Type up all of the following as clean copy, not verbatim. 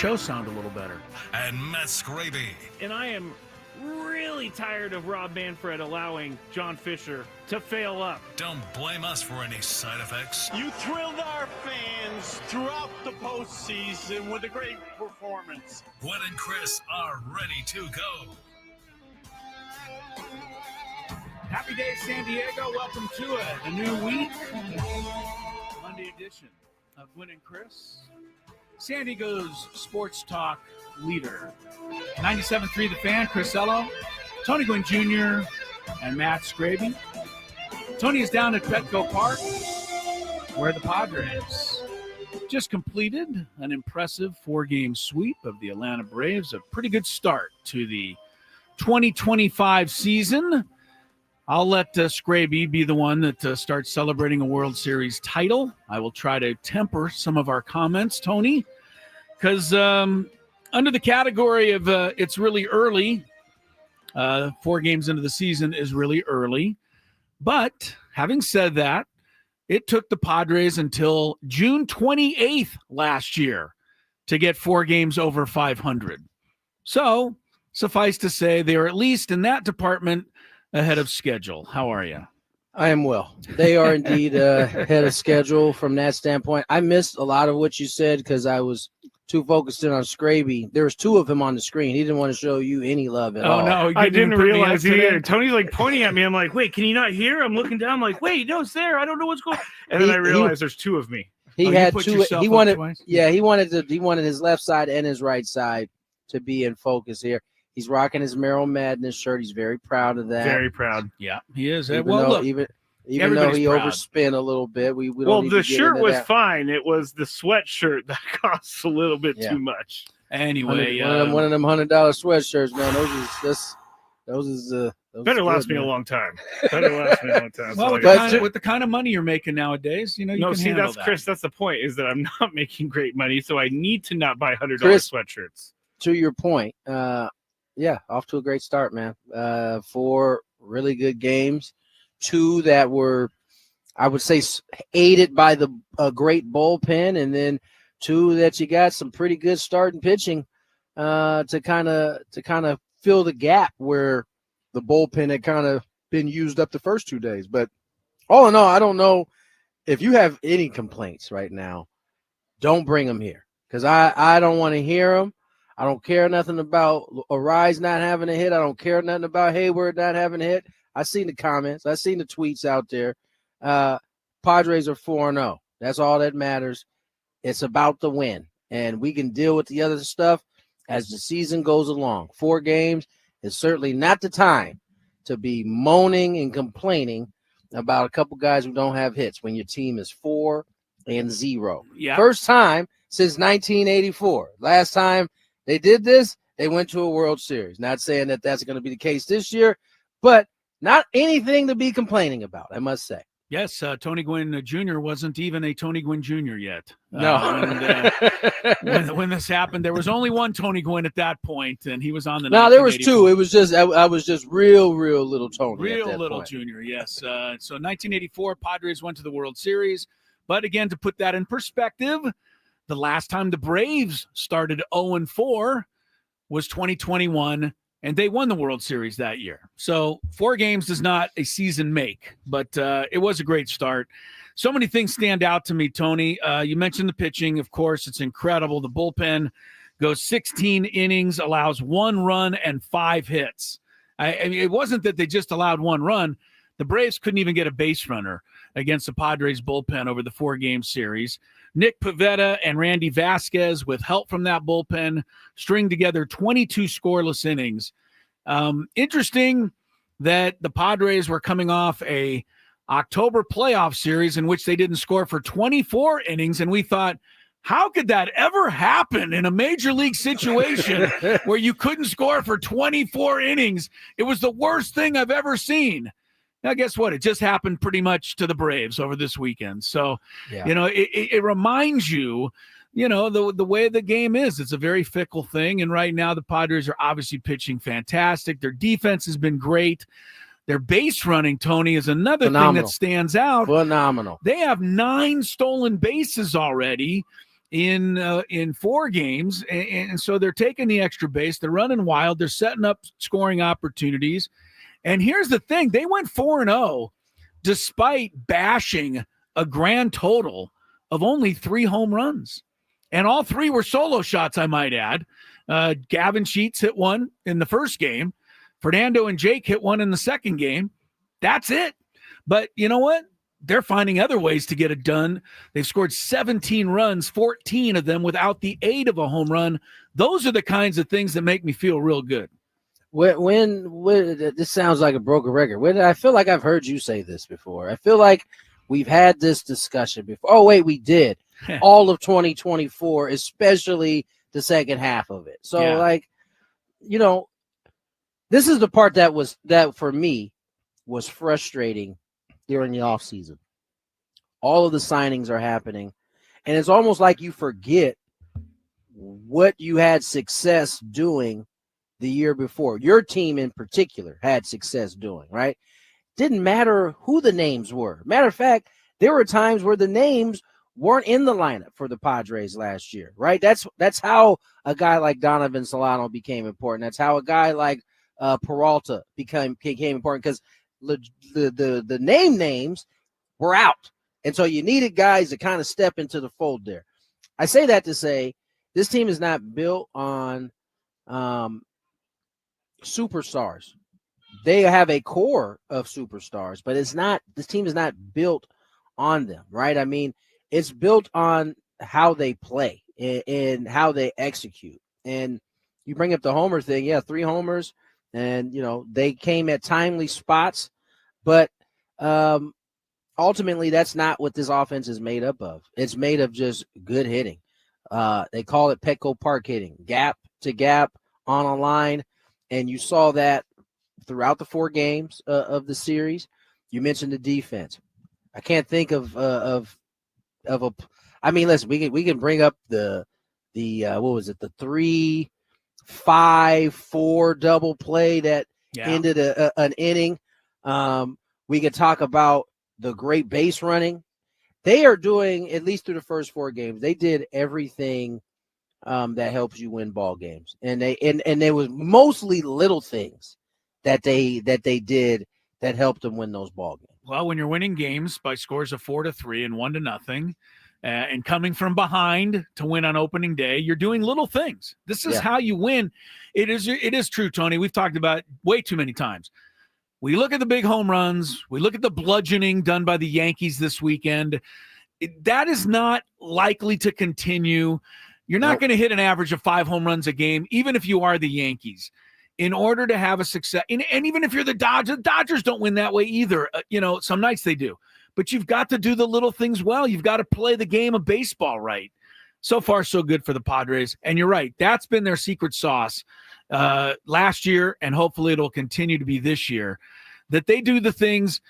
show sound a little better. And Matt Scraby. And I am really tired of Rob Manfred allowing John Fisher to fail up. Don't blame us for any side effects. You thrilled our fans throughout the postseason with a great performance. Gwynn and Chris are ready to go. Happy day, San Diego. Welcome to a new week. Monday edition of Gwynn and Chris. San Diego's sports talk leader. 97.3 The Fan, Chris Ello, Tony Gwynn Jr., and Matt Scraby. Tony is down at Petco Park, where the Padres just completed an impressive 4-game sweep of the Atlanta Braves. A pretty good start to the 2025 season. I'll let Scraby be the one that starts celebrating a World Series title. I will try to temper some of our comments, Tony, because under the category of it's really early, 4 games into the season is really early. But having said that, it took the Padres until June 28th last year to get 4 games over 500. So suffice to say, they are at least in that department ahead of schedule. How are you? I am well. They are indeed ahead of schedule from that standpoint. I missed a lot of what you said because I was too focused in on Scraby. There was 2 of him on the screen. He didn't want to show you any love at all. Oh, no. I didn't realize either. Tony's like pointing at me. I'm like, wait, can you not hear? I'm looking down. I'm like, wait, no, it's there. I don't know what's going on. And then I realized there's 2 of me. He had put 2. yourself He up wanted, twice? yeah, he wanted his left side and his right side to be in focus here. He's rocking his Merrill Madness shirt. He's very proud of that. Very proud. Yeah, he is. Even Well, though, look, even though everybody's he proud. overspent a little bit. We don't Well, need the to get shirt into was that. fine. It was the sweatshirt that costs a little bit Yeah. too much. anyway. One of them $100 sweatshirts, man. Those Better last me a man. long time. Better last me a long time. Well, So with the kind of money you're making nowadays, you know, you no, can see, handle that's that. Chris. That's the point. Is that I'm not making great money, so I need to not buy $100 Chris- sweatshirts. To your point, yeah, off to a great start, man. 4 really good games, 2 that were, I would say, aided by the great bullpen, and then 2 that you got some pretty good starting pitching to kind of fill the gap where the bullpen had kind of been used up the first 2 days. But all in all, I don't know if you have any complaints right now. Don't bring them here because I don't want to hear them. I don't care nothing about Arise not having a hit. I don't care nothing about Hayward not having a hit. I seen the comments. I seen the tweets out there. Padres are 4-0. That's all that matters. It's about the win, and we can deal with the other stuff as the season goes along. 4 games is certainly not the time to be moaning and complaining about a couple guys who don't have hits when your team is 4-0. Yeah. First time since 1984. Last time they did this, they went to a World Series. Not saying that that's going to be the case this year, but not anything to be complaining about, I must say. Yes, Tony Gwynn Jr. wasn't even a Tony Gwynn Jr. yet. No. When this happened, there was only one Tony Gwynn at that point, and he was on the. No, there was 2. 1984. It was just I was just real little Tony. Real at that little point. junior, yes. So 1984, Padres went to the World Series. But again, to put that in perspective, the last time the Braves started 0-4 was 2021, and they won the World Series that year. So 4 games does not a season make, but it was a great start. So many things stand out to me, Tony. You mentioned the pitching. Of course, it's incredible. The bullpen goes 16 innings, allows 1 run and 5 hits. I mean, it wasn't that they just allowed 1 run. The Braves couldn't even get a base runner against the Padres bullpen over the 4-game series. Nick Pivetta and Randy Vasquez, with help from that bullpen, string together 22 scoreless innings. Interesting that the Padres were coming off a October playoff series in which they didn't score for 24 innings, and we thought, how could that ever happen in a major league situation where you couldn't score for 24 innings? It was the worst thing I've ever seen. Now, guess what? It just happened pretty much to the Braves over this weekend. So, Yeah. you know, it reminds you, you know, the way the game is. It's a very fickle thing. And right now the Padres are obviously pitching fantastic. Their defense has been great. Their base running, Tony, is another thing that stands out. Phenomenal. They have 9 stolen bases already. in 4 games, and so they're taking the extra base. They're running wild. They're setting up scoring opportunities. And here's the thing: they went 4-0 despite bashing a grand total of only 3 home runs, and all 3 were solo shots, I might add. Gavin Sheets hit one in the first game. Fernando and Jake hit one in the second game. That's it. But you know what? They're finding other ways to get it done. They've scored 17 runs, 14 of them without the aid of a home run. Those are the kinds of things that make me feel real good. When this sounds like a broken record. I feel like I've heard you say this before. I feel like we've had this discussion before. Oh, wait, we did. All of 2024, especially the second half of it. So, this is the part that for me was frustrating during the offseason. All of the signings are happening, and it's almost like you forget what you had success doing the year before. Your team in particular had success doing, right? Didn't matter who the names were. Matter of fact, there were times where the names weren't in the lineup for the Padres last year, right? That's how a guy like Donovan Solano became important. That's how a guy like Peralta became important, because the names were out. And so you needed guys to kind of step into the fold there. I say that to say this team is not built on superstars. They have a core of superstars, but this team is not built on them, right? I mean, it's built on how they play and how they execute. And you bring up the homer thing. Yeah, 3 homers. And, they came at timely spots, but ultimately that's not what this offense is made up of. It's made of just good hitting. They call it Petco Park hitting, gap to gap on a line. And you saw that throughout the 4 games of the series. You mentioned the defense. I can't think of a. I mean, listen, we can bring up the what was it? The 3-5-4 double play that ended an inning. We could talk about the great base running. They are doing, at least through the first 4 games, they did everything that helps you win ball games. And there was mostly little things that they did that helped them win those ball games. Well, when you're winning games by scores of 4-3 and 1-0, and coming from behind to win on opening day, you're doing little things. This is how you win. It is true, Tony. We've talked about it way too many times. We look at the big home runs. We look at the bludgeoning done by the Yankees this weekend. That is not likely to continue. You're not going to hit an average of 5 home runs a game, even if you are the Yankees. In order to have a success, and even if you're the Dodgers don't win that way either. Some nights they do. But you've got to do the little things well. You've got to play the game of baseball right. So far, so good for the Padres. And you're right. That's been their secret sauce last year, and hopefully it'll continue to be this year, that they do the things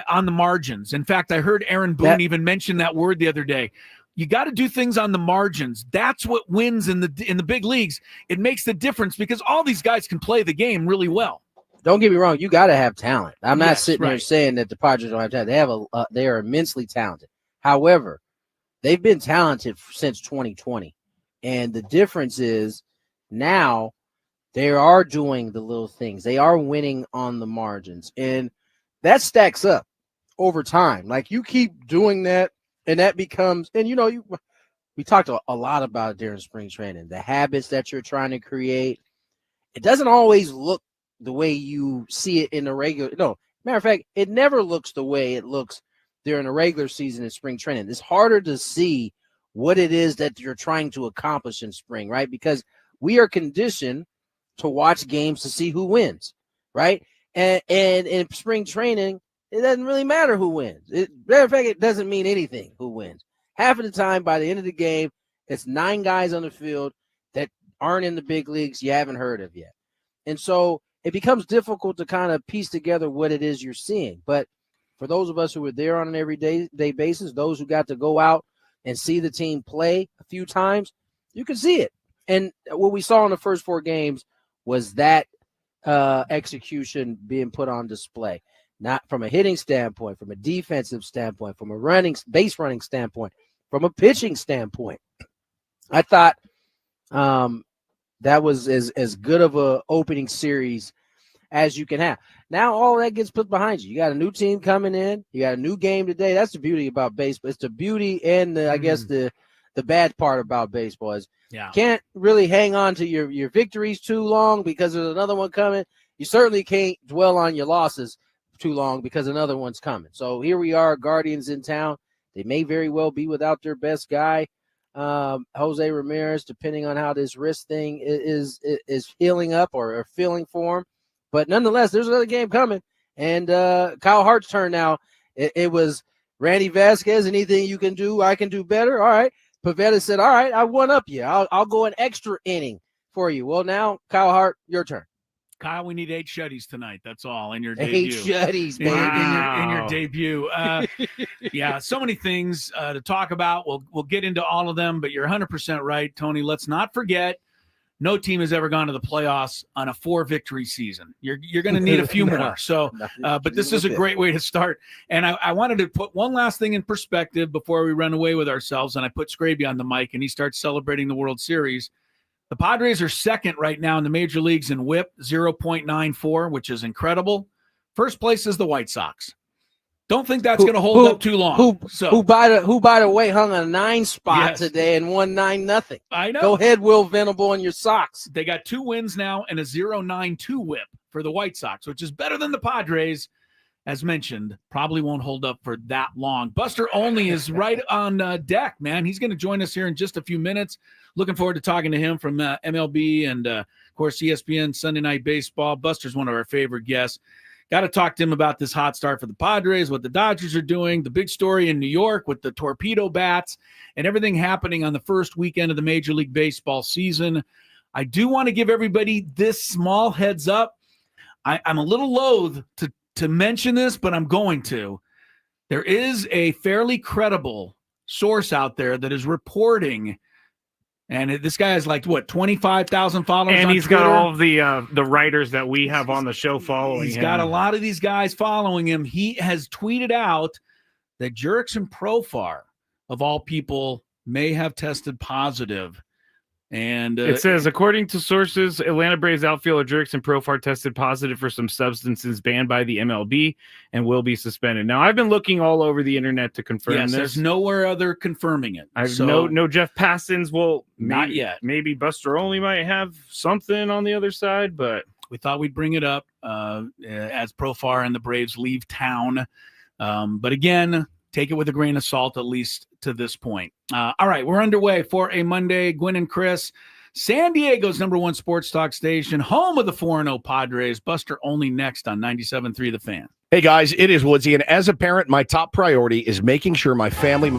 on the margins. In fact, I heard Aaron Boone even mention that word the other day. You got to do things on the margins. That's what wins in the big leagues. It makes the difference because all these guys can play the game really well. Don't get me wrong. You got to have talent. I'm not sitting there saying that the Padres don't have talent. They are immensely talented. However, they've been talented since 2020. And the difference is now they are doing the little things. They are winning on the margins. And that stacks up over time. Like, you keep doing that, and that becomes, and we talked a lot about it during spring training, the habits that you're trying to create. It doesn't always look the way you see it in the regular. No, matter of fact, it never looks the way it looks during the regular season in spring training. It's harder to see what it is that you're trying to accomplish in spring, right? Because we are conditioned to watch games to see who wins, right? And in spring training, it doesn't really matter who wins. Matter of fact, it doesn't mean anything who wins. Half of the time, by the end of the game, it's 9 guys on the field that aren't in the big leagues you haven't heard of yet. And so it becomes difficult to kind of piece together what it is you're seeing. But for those of us who were there on an everyday basis, those who got to go out and see the team play a few times, you can see it. And what we saw in the first 4 games was that execution being put on display. Not from a hitting standpoint, from a defensive standpoint, from a base running standpoint, from a pitching standpoint. I thought that was as good of a opening series as you can have. Now all that gets put behind you. You got a new team coming in. You got a new game today. That's the beauty about baseball. It's the beauty and I guess the bad part about baseball is you can't really hang on to your victories too long because there's another one coming. You certainly can't dwell on your losses too long because another one's coming. So here we are, Guardians in town. They may very well be without their best guy, Jose Ramirez, depending on how this wrist thing is healing up or feeling for him. But nonetheless, there's another game coming. And Kyle Hart's turn now. It was Randy Vasquez, anything you can do, I can do better. All right. Pavetta said, all right, I one up you. I'll go an extra inning for you. Well, now, Kyle Hart, your turn. Kyle, we need 8 shutties tonight. That's all in your debut. 8 shutties, baby. In your debut. Yeah, so many things to talk about. We'll get into all of them, but you're 100% right, Tony. Let's not forget, no team has ever gone to the playoffs on a 4-victory season. You're going to need a few more. So, but this is a great way to start. And I wanted to put one last thing in perspective before we run away with ourselves. And I put Scraby on the mic, and he starts celebrating the World Series. The Padres are second right now in the major leagues in WHIP, 0.94, which is incredible. First place is the White Sox. Don't think that's going to hold up too long. Who by the way hung a 9 spot today and won 9-0. I know. Go ahead, Will Venable, and your Sox. They got 2 wins now and a 0.92 WHIP for the White Sox, which is better than the Padres. As mentioned, probably won't hold up for that long. Buster Olney is right on deck, man. He's going to join us here in just a few minutes. Looking forward to talking to him from MLB and, of course, ESPN Sunday Night Baseball. Buster's one of our favorite guests. Got to talk to him about this hot start for the Padres, what the Dodgers are doing, the big story in New York with the Torpedo bats, and everything happening on the first weekend of the Major League Baseball season. I do want to give everybody this small heads up. I'm a little loath to mention this, but I'm going to. There is a fairly credible source out there that is reporting, and this guy has 25,000 followers and on he's Twitter. got all of the writers that we have on the show following He's him. got a lot of these guys following him. He has tweeted out that Jurickson Profar, of all people, may have tested positive. And it says, according to sources, Atlanta Braves outfielder Jurickson Profar tested positive for some substances banned by the MLB and will be suspended. Now, I've been looking all over the internet to confirm this. There's nowhere other confirming it. I've no Jeff Passons. Well, not yet. Maybe Buster Olney might have something on the other side, but we thought we'd bring it up as Profar and the Braves leave town. But again, take it with a grain of salt, at least to this point. All right, we're underway for a Monday. Gwynn and Chris, San Diego's #1 sports talk station, home of the 4-0 Padres. Buster Olney next on 97.3 The Fan. Hey, guys, it is Woodsy, and as a parent, my top priority is making sure my family...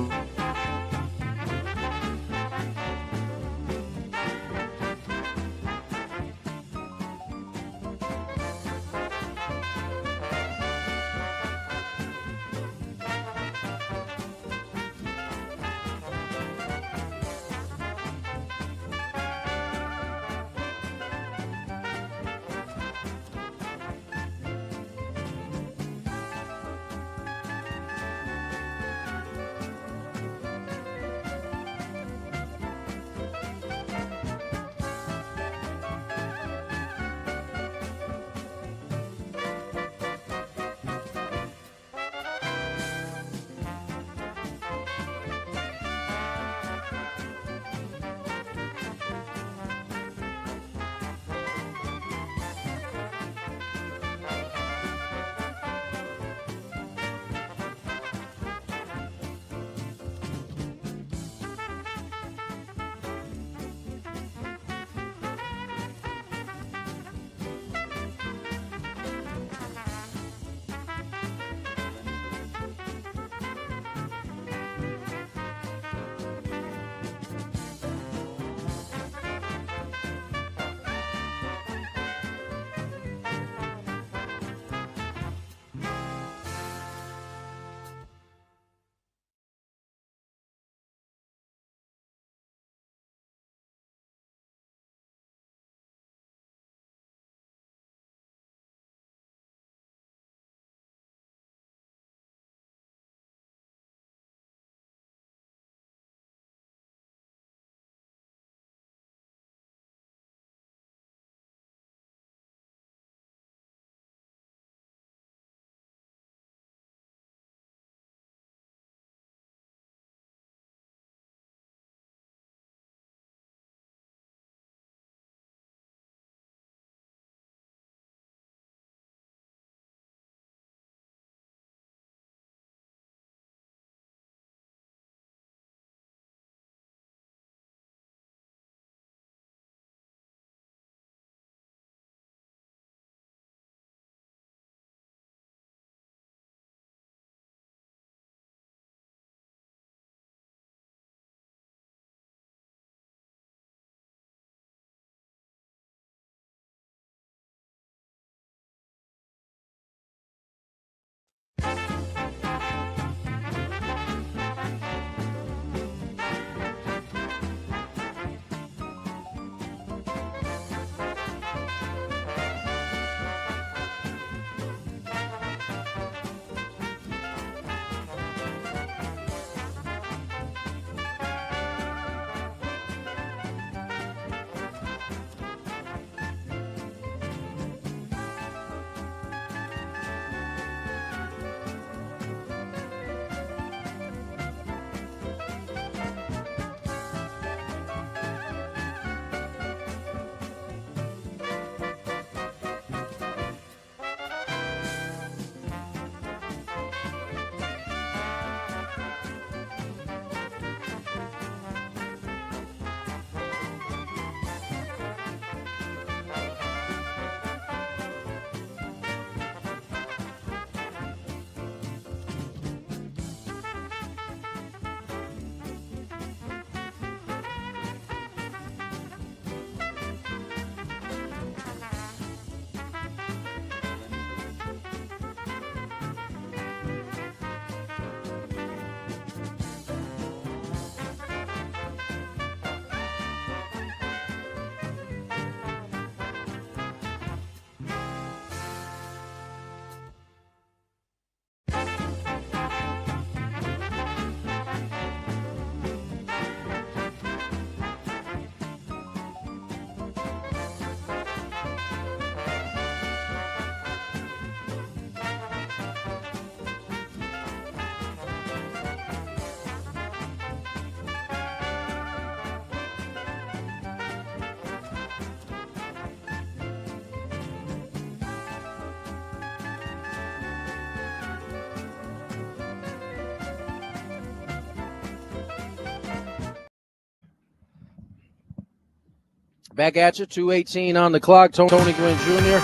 Back at you, 2:18 on the clock. Tony Gwynn Jr.,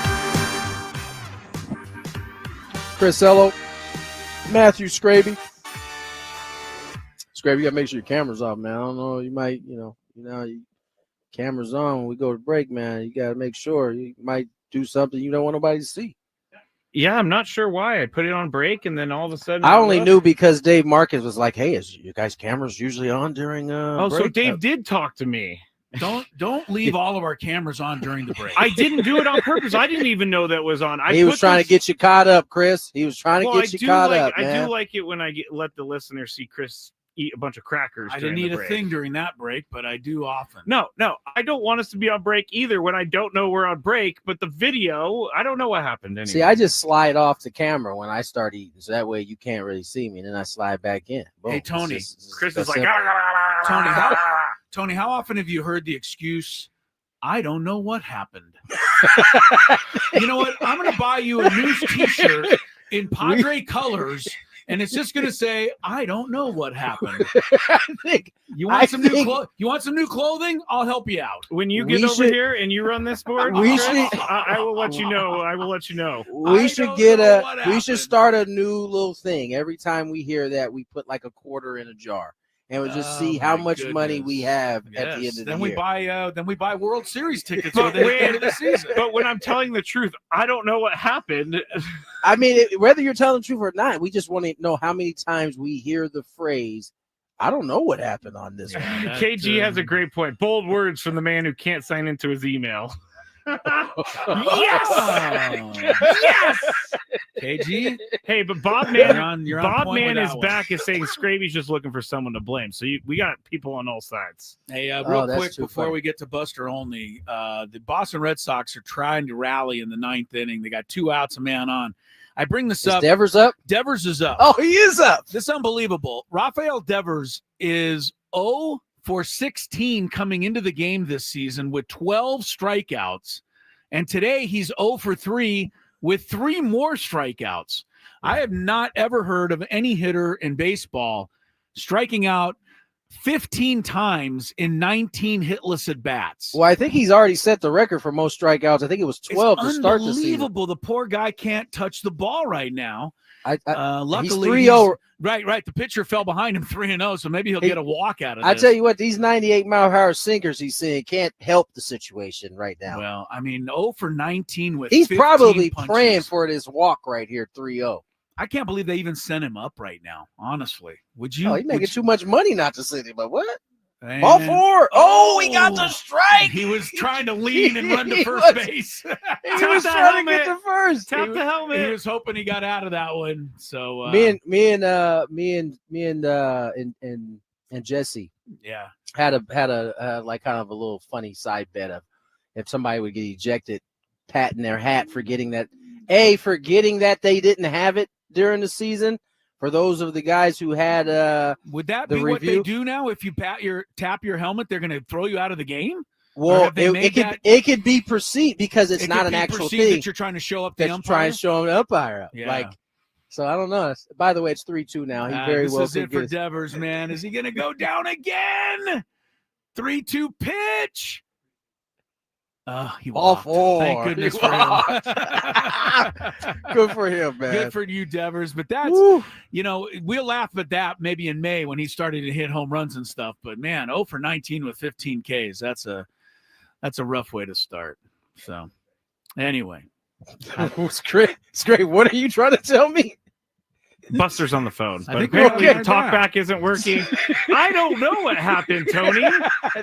Chris Ello, Matthew Scraby. Scraby, you got to make sure your camera's off, man. I don't know. You might, camera's on when we go to break, man. You got to make sure. You might do something you don't want nobody to see. Yeah, I'm not sure why. I put it on break, and then all of a sudden, I only knew because Dave Marcus was like, "Hey, is you guys' cameras usually on during break?" So Dave did talk to me. Don't leave all of our cameras on during the break. I didn't do it on purpose. I didn't even know that was on. He was trying to get you caught up, Chris. He was trying to get you caught up, man. I do like it when I let the listeners see Chris eat a bunch of crackers. I didn't eat a thing during that break, but I do often. No, I don't want us to be on break either when I don't know we're on break, but the video, I don't know what happened anyway. See, I just slide off the camera when I start eating, so that way you can't really see me, and then I slide back in. Boom. Hey, Tony. Chris is like, Tony, how often have you heard the excuse, I don't know what happened? You know what? I'm going to buy you a news T-shirt in Padre colors, and it's just going to say, I don't know what happened. You want some new clothing? I'll help you out. When you get over here and you run this board, I will let you know. I will let you know. We should start a new little thing. Every time we hear that, we put like a quarter in a jar. And we'll just see how much money we have at the end of the year. Then we buy World Series tickets for the end of the season. But when I'm telling the truth, I don't know what happened. I mean, whether you're telling the truth or not, we just want to know how many times we hear the phrase, I don't know what happened on this one. KG has a great point. Bold words from the man who can't sign into his email. Yes! Yes! KG? Hey, but Bob Man, you're on Bob point Man with is that back and saying Scraby's just looking for someone to blame. So we got people on all sides. Hey, real quick before funny. we get to Buster Olney, the Boston Red Sox are trying to rally in the ninth inning. They got 2 outs, a man on. I bring this up. Devers up? Devers is up. Oh, he is up. This is unbelievable. Rafael Devers is 0 for 16 coming into the game this season with 12 strikeouts. And today he's 0 for 3 with 3 more strikeouts. I have not ever heard of any hitter in baseball striking out 15 times in 19 hitless at-bats. Well, I think he's already set the record for most strikeouts. I think it was 12 to start the season. Unbelievable. The poor guy can't touch the ball right now. Luckily, he's 3-0. Right. The pitcher fell behind him 3-0, so maybe he'll get a walk out of this. I tell you what, these 98-mile-per-hour sinkers he's seeing can't help the situation right now. Well, I mean, 0 for 19 with he's 15 probably punches. praying for this walk right here, 3-0. I can't believe they even sent him up right now, honestly. Would you? Oh, he's making too much money not to send him up. What? And, Ball 4. Oh, he got the strike. He was trying to lean and run to first base. He was trying to get to first. Tap the helmet. He was hoping he got out of that one. So me and Jesse had a like kind of a little funny side bet of if somebody would get ejected, patting their hat, forgetting that they didn't have it during the season. For those of the guys who had would that the be review, what they do now? If you tap your helmet, they're going to throw you out of the game? Well, it could be perceived because it's not an actual thing that you're trying to show up the umpire. Trying to show him the umpire up. Yeah. So I don't know. By the way, it's 3-2 now. He very well. This is it for Devers, man. Is he going to go down again? 3-2 pitch. He Ball 4. Thank goodness for him. Good for him, man. Good for you, Devers. But that's, we'll laugh at that maybe in May when he started to hit home runs and stuff. But, man, 0 for 19 with 15 Ks. That's a rough way to start. So, anyway. It's great. What are you trying to tell me? Buster's on the phone, but apparently the talkback isn't working. I don't know what happened, Tony.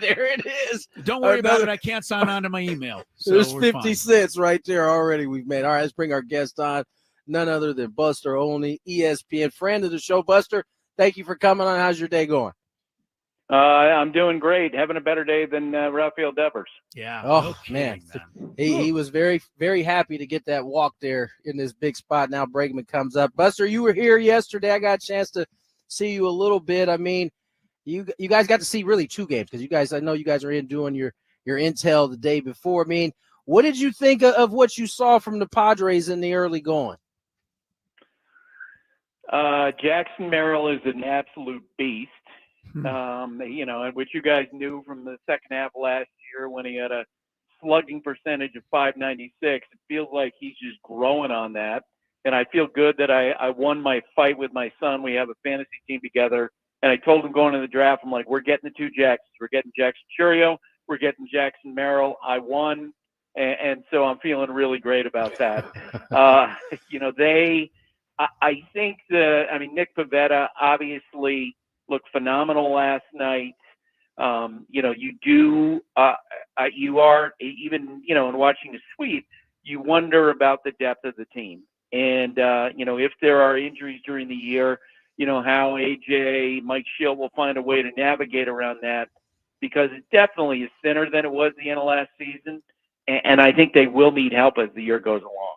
There it is. Don't worry about it. I can't sign on to my email. So there's we're 50 fine. cents right there already we've made. All right, let's bring our guest on. None other than Buster Olney, ESPN friend of the show. Buster, thank you for coming on. How's your day going? I'm doing great. Having a better day than Rafael Devers. Yeah. Oh, man. He was very, very happy to get that walk there in this big spot. Now Bregman comes up. Buster, you were here yesterday. I got a chance to see you a little bit. I mean, you guys got to see really 2 games because I know you guys are in doing your intel the day before. I mean, what did you think of what you saw from the Padres in the early going? Jackson Merrill is an absolute beast. And which you guys knew from the second half of last year when he had a slugging percentage of .596. It feels like he's just growing on that. And I feel good that I won my fight with my son. We have a fantasy team together. And I told him going into the draft, I'm like, we're getting the two Jacksons. We're getting Jackson Churio. We're getting Jackson Merrill. I won. And so I'm feeling really great about that. I think Nick Pivetta obviously looked phenomenal last night. You are even, in watching the sweep, you wonder about the depth of the team. And, if there are injuries during the year, how AJ, Mike Schilt will find a way to navigate around that, because it definitely is thinner than it was the end of last season. And I think they will need help as the year goes along.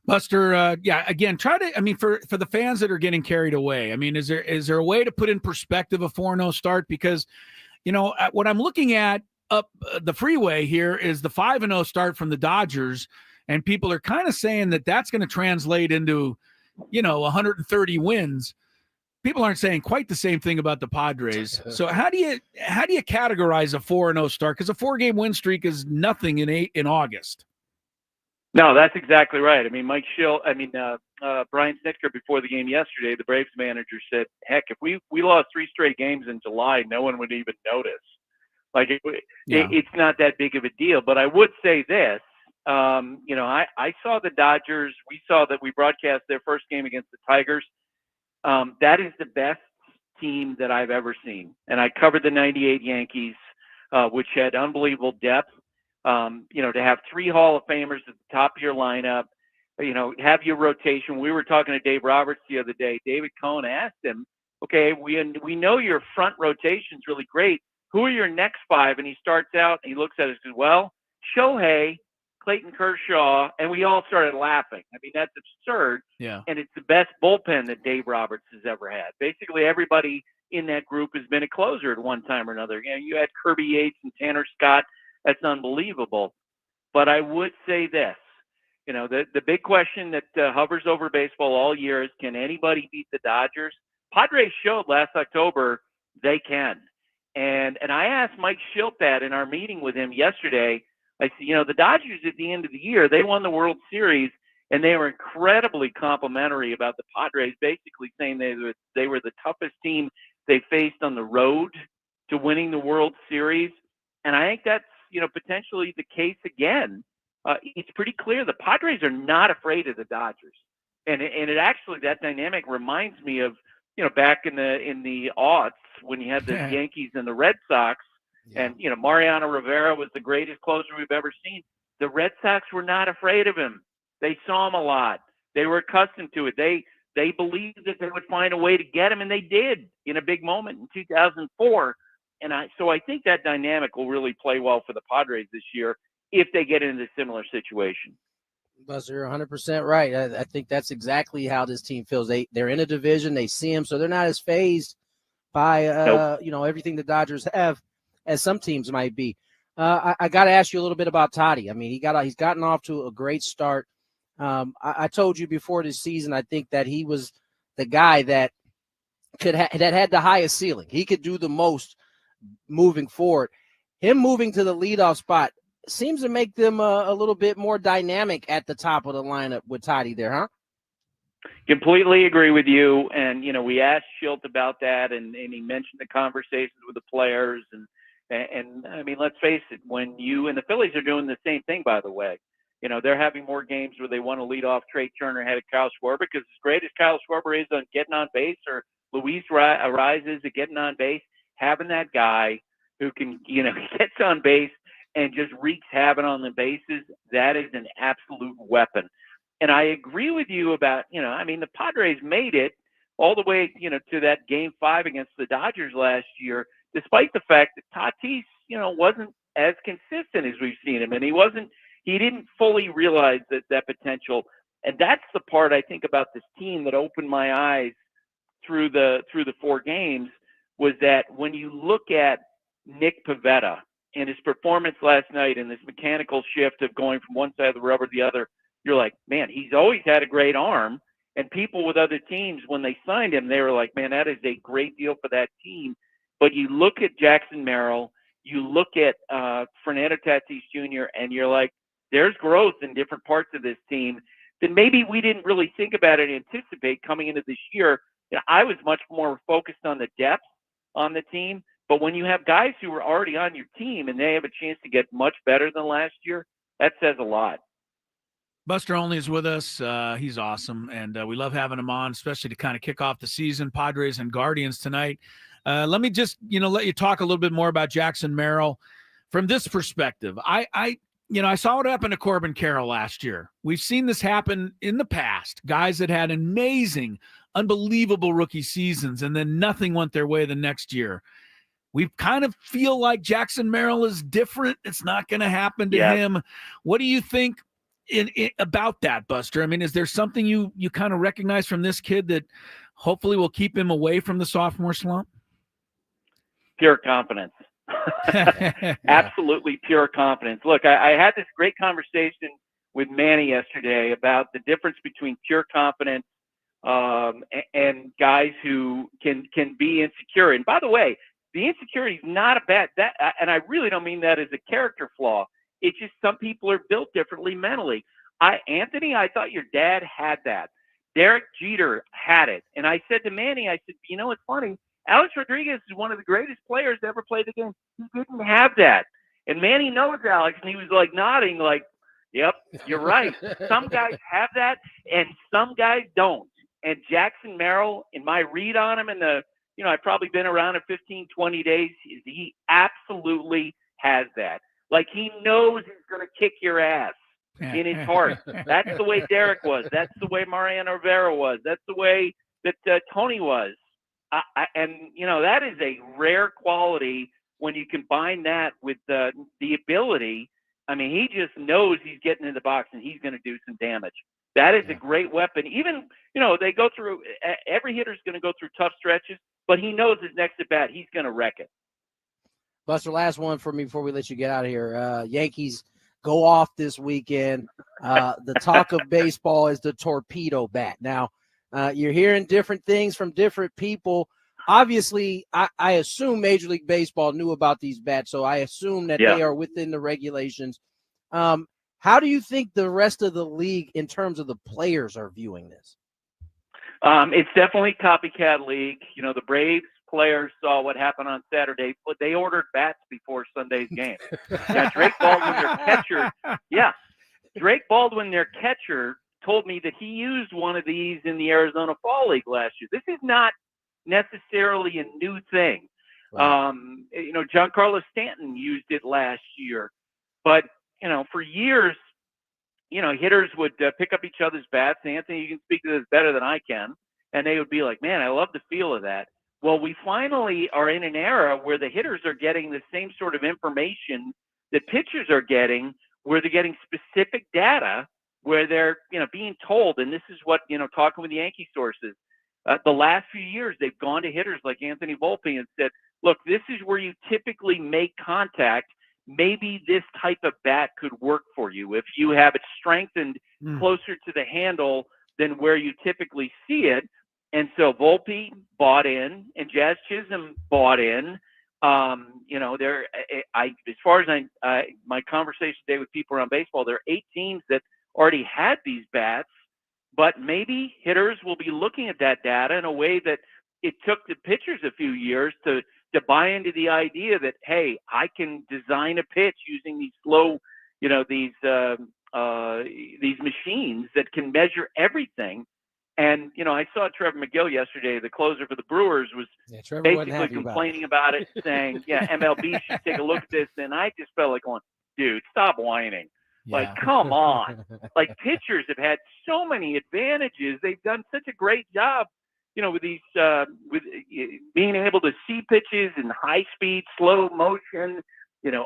Buster, again, for the fans that are getting carried away, is there a way to put in perspective a 4-0 start? Because, what I'm looking at up the freeway here is the 5-0 start from the Dodgers, and people are kind of saying that that's going to translate into, 130 wins. People aren't saying quite the same thing about the Padres. So how do you categorize a 4-0 start? Because a 4-game win streak is nothing in August. No, that's exactly right. Mike Schilt, Brian Snitker before the game yesterday, the Braves manager said, heck, if we lost 3 straight games in July, no one would even notice. It's not that big of a deal. But I would say this, I saw the Dodgers. We saw that we broadcast their first game against the Tigers. That is the best team that I've ever seen. And I covered the 98 Yankees, which had unbelievable depth. To have 3 Hall of Famers at the top of your lineup, have your rotation. We were talking to Dave Roberts the other day. David Cohn asked him, okay, we know your front rotation's really great. Who are your next 5? And he starts out and he looks at it and says, well, Shohei, Clayton Kershaw, and we all started laughing. That's absurd. Yeah. And it's the best bullpen that Dave Roberts has ever had. Basically, everybody in that group has been a closer at one time or another. You had Kirby Yates and Tanner Scott. That's unbelievable. But I would say this, the big question that hovers over baseball all year is, can anybody beat the Dodgers? Padres showed last October they can. And I asked Mike Schilt that in our meeting with him yesterday. I said, the Dodgers at the end of the year, they won the World Series, and they were incredibly complimentary about the Padres, basically saying they were the toughest team they faced on the road to winning the World Series. And I think that's, potentially the case again. It's pretty clear the Padres are not afraid of the Dodgers. And it actually, that dynamic reminds me of, back in the aughts when you had the Yankees and the Red Sox. Yeah. And, Mariano Rivera was the greatest closer we've ever seen. The Red Sox were not afraid of him. They saw him a lot. They were accustomed to it. They believed that they would find a way to get him, and they did in a big moment in 2004. And so I think that dynamic will really play well for the Padres this year if they get into a similar situation. Buster, you're 100% right. I think that's exactly how this team feels. They're in a division. They see them, so they're not as phased by everything the Dodgers have as some teams might be. I got to ask you a little bit about Toddy. He's gotten off to a great start. I told you before this season, I think that he was the guy that had the highest ceiling. He could do the most moving forward. Him moving to the leadoff spot seems to make them a little bit more dynamic at the top of the lineup with Toddy there, huh? Completely agree with you. And, we asked Schilt about that, and he mentioned the conversations with the players. And let's face it, when you and the Phillies are doing the same thing, by the way, they're having more games where they want to lead off Trey Turner ahead of Kyle Schwarber, because as great as Kyle Schwarber is on getting on base, or Luis Ariz is at getting on base, having that guy who can, gets on base and just wreaks havoc on the bases, that is an absolute weapon. And I agree with you about, the Padres made it all the way, to that Game 5 against the Dodgers last year, despite the fact that Tatis, wasn't as consistent as we've seen him. And he didn't fully realize that potential. And that's the part I think about this team that opened my eyes through the 4 games, was that when you look at Nick Pivetta and his performance last night and this mechanical shift of going from one side of the rubber to the other, you're like, man, he's always had a great arm. And people with other teams, when they signed him, they were like, man, that is a great deal for that team. But you look at Jackson Merrill, you look at Fernando Tatis Jr., and you're like, there's growth in different parts of this team that maybe we didn't really think about and anticipate coming into this year. You know, I was much more focused on the depth on the team. But when you have guys who are already on your team and they have a chance to get much better than last year, that says a lot. Buster Olney is with us. He's awesome, and we love having him on, especially to kind of kick off the season. Padres and Guardians tonight. Let me just, let you talk a little bit more about Jackson Merrill from this perspective. I saw what happened to Corbin Carroll last year. We've seen this happen in the past. Guys that had amazing, unbelievable rookie seasons, and then nothing went their way the next year. We kind of feel like Jackson Merrill is different. It's not going to happen to him. What do you think about that, Buster? I mean, is there something you kind of recognize from this kid that hopefully will keep him away from the sophomore slump? Pure confidence. Absolutely pure confidence. Look, I had this great conversation with Manny yesterday about the difference between pure confidence and guys who can be insecure. And by the way, the insecurity is not a bad that, and I really don't mean that as a character flaw. It's just some people are built differently mentally. Anthony, I thought your dad had that. Derek Jeter had it. And I said to Manny, I said, it's funny. Alex Rodriguez is one of the greatest players to ever play the game. He didn't have that. And Manny knows Alex, and he was like nodding like, yep, you're right. Some guys have that, and some guys don't. And Jackson Merrill, in my read on him, I've probably been around him 15, 20 days, he absolutely has that. Like, he knows he's going to kick your ass in his heart. That's the way Derek was. That's the way Mariano Rivera was. That's the way that Tony was. That is a rare quality when you combine that with the ability. I mean, he just knows he's getting in the box and he's going to do some damage. That is a great weapon. Even, they go through – every hitter's going to go through tough stretches, but he knows his next at-bat, he's going to wreck it. Buster, last one for me before we let you get out of here. Yankees go off this weekend. The talk of baseball is the Torpedo bat. Now, you're hearing different things from different people. Obviously, I assume Major League Baseball knew about these bats, so I assume that they are within the regulations. How do you think the rest of the league, in terms of the players, are viewing this? It's definitely copycat league. The Braves players saw what happened on Saturday, but they ordered bats before Sunday's game. Drake Baldwin, their catcher, told me that he used one of these in the Arizona Fall League last year. This is not necessarily a new thing. Right. Giancarlo Stanton used it last year, but for years, hitters would pick up each other's bats. Anthony, you can speak to this better than I can. And they would be like, man, I love the feel of that. Well, we finally are in an era where the hitters are getting the same sort of information that pitchers are getting, where they're getting specific data, where they're, being told, and this is what, talking with the Yankee sources, the last few years, they've gone to hitters like Anthony Volpe and said, look, this is where you typically make contact. Maybe this type of bat could work for you if you have it strengthened closer to the handle than where you typically see it. And so Volpe bought in, and Jazz Chisholm bought in. As far as my conversation today with people around baseball, there are 8 teams that already had these bats, but maybe hitters will be looking at that data in a way that it took the pitchers a few years to buy into the idea that, hey, I can design a pitch using these slow, these machines that can measure everything. And, I saw Trevor McGill yesterday, the closer for the Brewers, was basically complaining about it, saying, MLB should take a look at this. And I just felt like going, dude, stop whining. Yeah. Like, come on. Like, pitchers have had so many advantages. They've done such a great job, with these, with being able to see pitches in high speed, slow motion,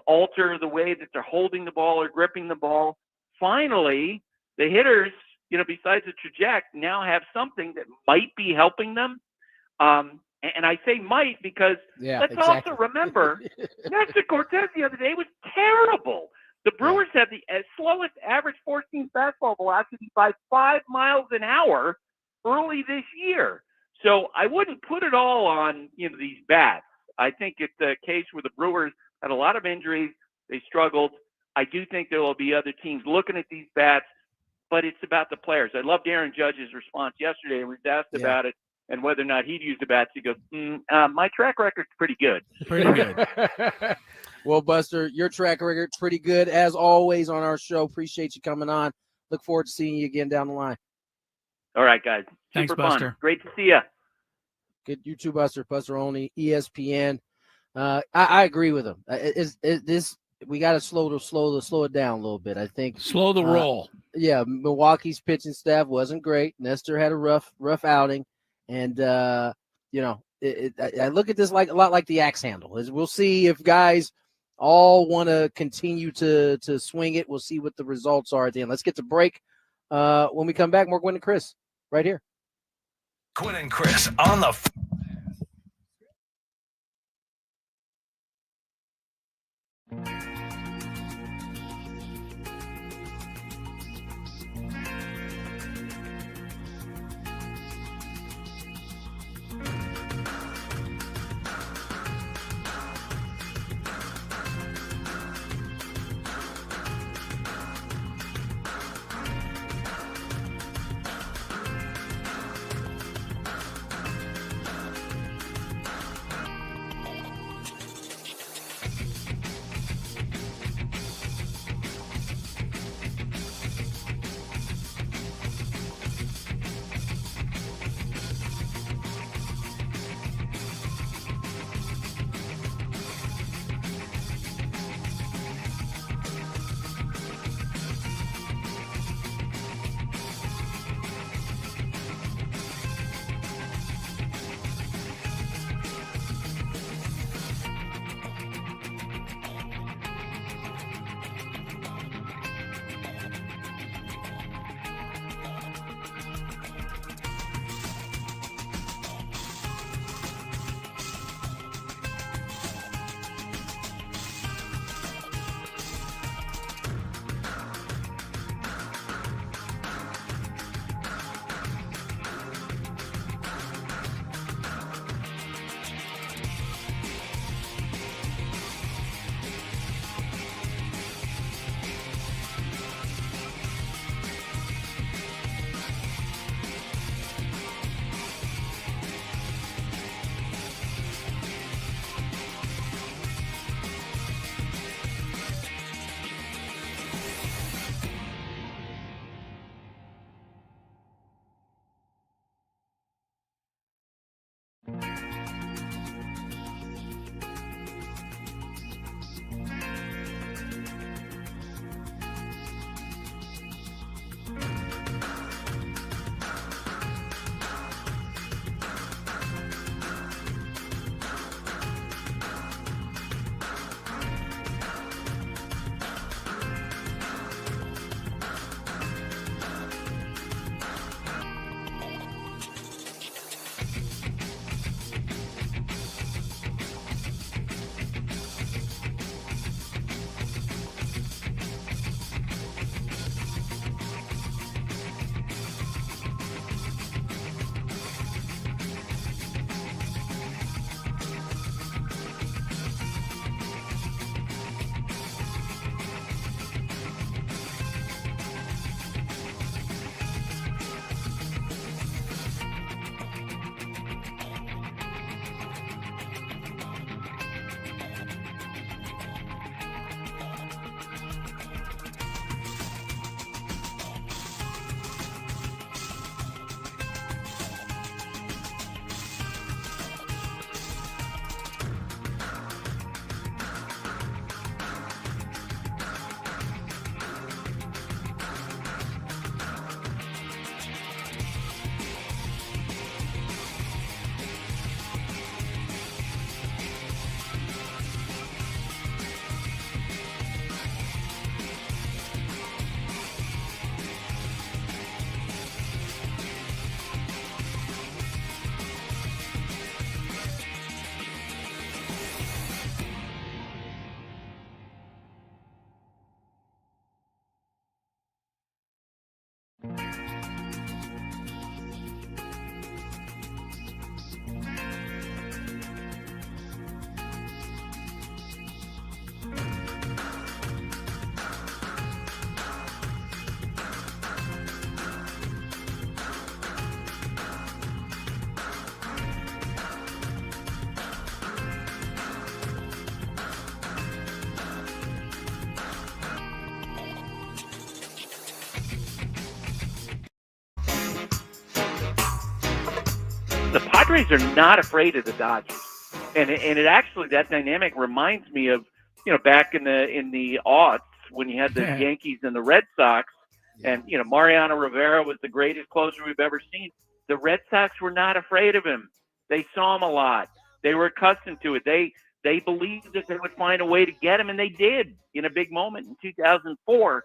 alter the way that they're holding the ball or gripping the ball. Finally, the hitters, besides the trajectory, now have something that might be helping them. And I say might because also remember, Nestor Cortez the other day was terrible. The Brewers have the slowest average 14 fastball velocity by 5 miles an hour it all on these bats. I think it's a case where the Brewers had a lot of injuries. They struggled. I do think there will be other teams looking at these bats, but it's about the players. I loved Aaron Judge's response yesterday. He was asked about it and whether or not he'd use the bats. He goes, my track record's pretty good. Pretty good. Well, Buster, your track record pretty good as always on our show. Appreciate you coming on. Look forward to seeing you again down the line. All right, guys. Thanks, Super Buster. fun. Great to see you. Good, you too, Buster. Buster Olney, ESPN. I agree with him. We got to slow it down a little bit. I think Slow the roll. Yeah, Milwaukee's pitching staff wasn't great. Nestor had a rough outing, and I look at this like a lot like the axe handle. We'll see if guys all want to continue to swing it. We'll see what the results are at the end. Let's get to break. When we come back, more Gwynn and Chris right here. Gwynn and Chris on the the Padres are not afraid of the Dodgers. And it actually, that dynamic reminds me of, back in the aughts when you had the Yankees and the Red Sox, and, Mariano Rivera was the greatest closer we've ever seen. The Red Sox were not afraid of him. They saw him a lot. They were accustomed to it. They believed that they would find a way to get him, and they did in a big moment in 2004.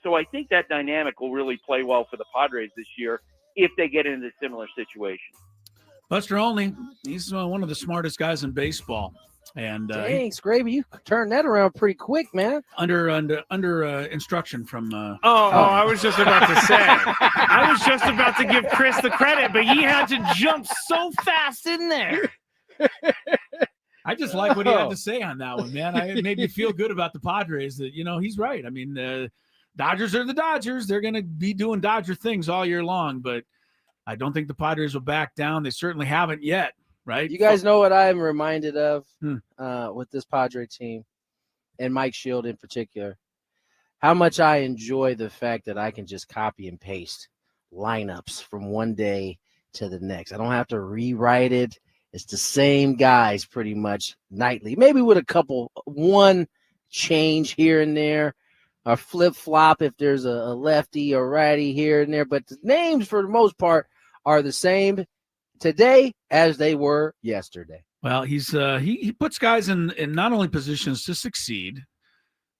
So I think that dynamic will really play well for the Padres this year if they get into a similar situation. Buster Olney, he's one of the smartest guys in baseball. And thanks, Gravy. You turned that around pretty quick, man. Under instruction from. I was just about to say. I was just about to give Chris the credit, but he had to jump so fast in there. I just like what he had to say on that one, man. It made me feel good about the Padres. That he's right. I mean, Dodgers are the Dodgers. They're going to be doing Dodger things all year long, but I don't think the Padres will back down. They certainly haven't yet. Right. You guys know what I'm reminded of with this Padre team and Mike Shield in particular, how much I enjoy the fact that I can just copy and paste lineups from one day to the next. I don't have to rewrite it. It's the same guys pretty much nightly, maybe with one change here and there, a flip-flop if there's a lefty or righty here and there. But the names for the most part are the same today as they were yesterday. Well, he puts guys in not only positions to succeed,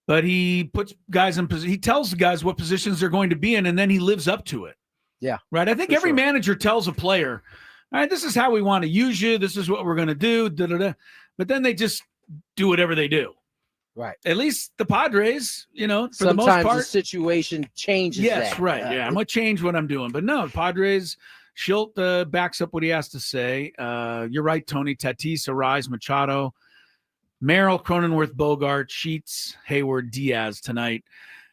but he puts guys in position. He tells the guys what positions they're going to be in, and then he lives up to it. Yeah. Right. I think every manager tells a player, all right, this is how we want to use you. This is what we're going to do. Da-da-da. But then they just do whatever they do. Right. At least the Padres, for sometimes the most part, the situation changes. Yes, that. right. I'm going to change what I'm doing. But no, Padres, Schilt backs up what he has to say. You're right, Tony. Tatis, Arise, Machado, Merrill, Cronenworth, Bogart, Sheets, Hayward, Diaz tonight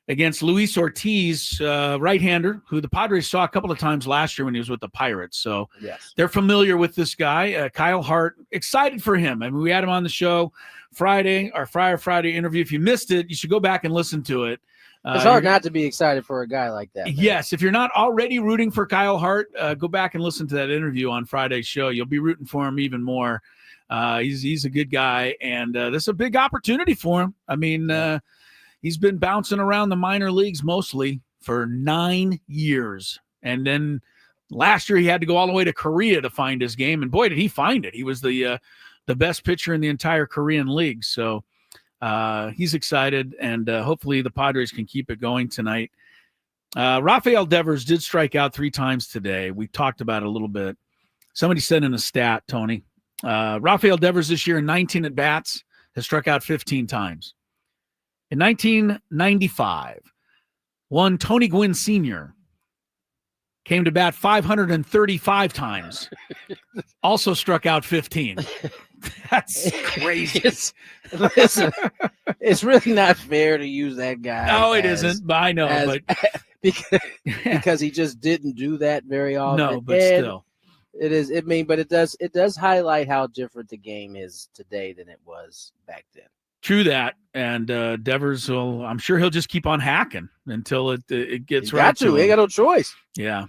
against Luis Ortiz, right-hander, who the Padres saw a couple of times last year when he was with the Pirates. So they're familiar with this guy. Kyle Hart, excited for him. I mean, we had him on the show Friday, our Friday interview. If you missed it, you should go back and listen to it. It's hard not to be excied for a guy like that. Man. Yes. If you're not already rooting for Kyle Hart, go back and listen to that interview on Friday's show. You'll be rooting for him even more. He's a good guy, and this is a big opportunity for him. I mean, he's been bouncing around the minor leagues mostly for 9 years. And then last year he had to go all the way to Korea to find his game. And boy, did he find it. He was the best pitcher in the entire Korean league. So he's excited, and hopefully the Padres can keep it going tonight. Rafael Devers did strike out 3 times today. We talked about it a little bit. Somebody said in a stat, Tony, Rafael Devers this year in 19 at-bats has struck out 15 times. In 1995, one Tony Gwynn Sr. came to bat 535 times, also struck out 15. That's crazy. Listen, it's really not fair to use that guy. No, it isn't. But I know, but because he just didn't do that very often. No, but still, it is. I mean, but it does highlight how different the game is today than it was back then. True that, and Devers I'm sure he'll just keep on hacking until it gets right. Got to. He got no choice. Yeah,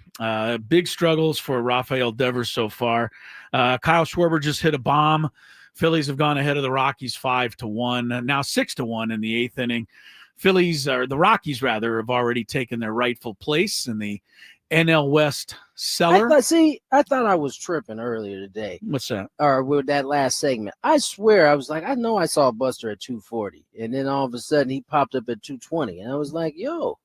big struggles for Rafael Devers so far. Kyle Schwarber just hit a bomb. Phillies have gone ahead of the Rockies 5-1, now 6-1 in the 8th inning. The Rockies rather, have already taken their rightful place in the NL West cellar. I thought I was tripping earlier today. What's that? Or with that last segment. I swear, I was like, I know I saw Buster at 240, and then all of a sudden he popped up at 220, and I was like, yo.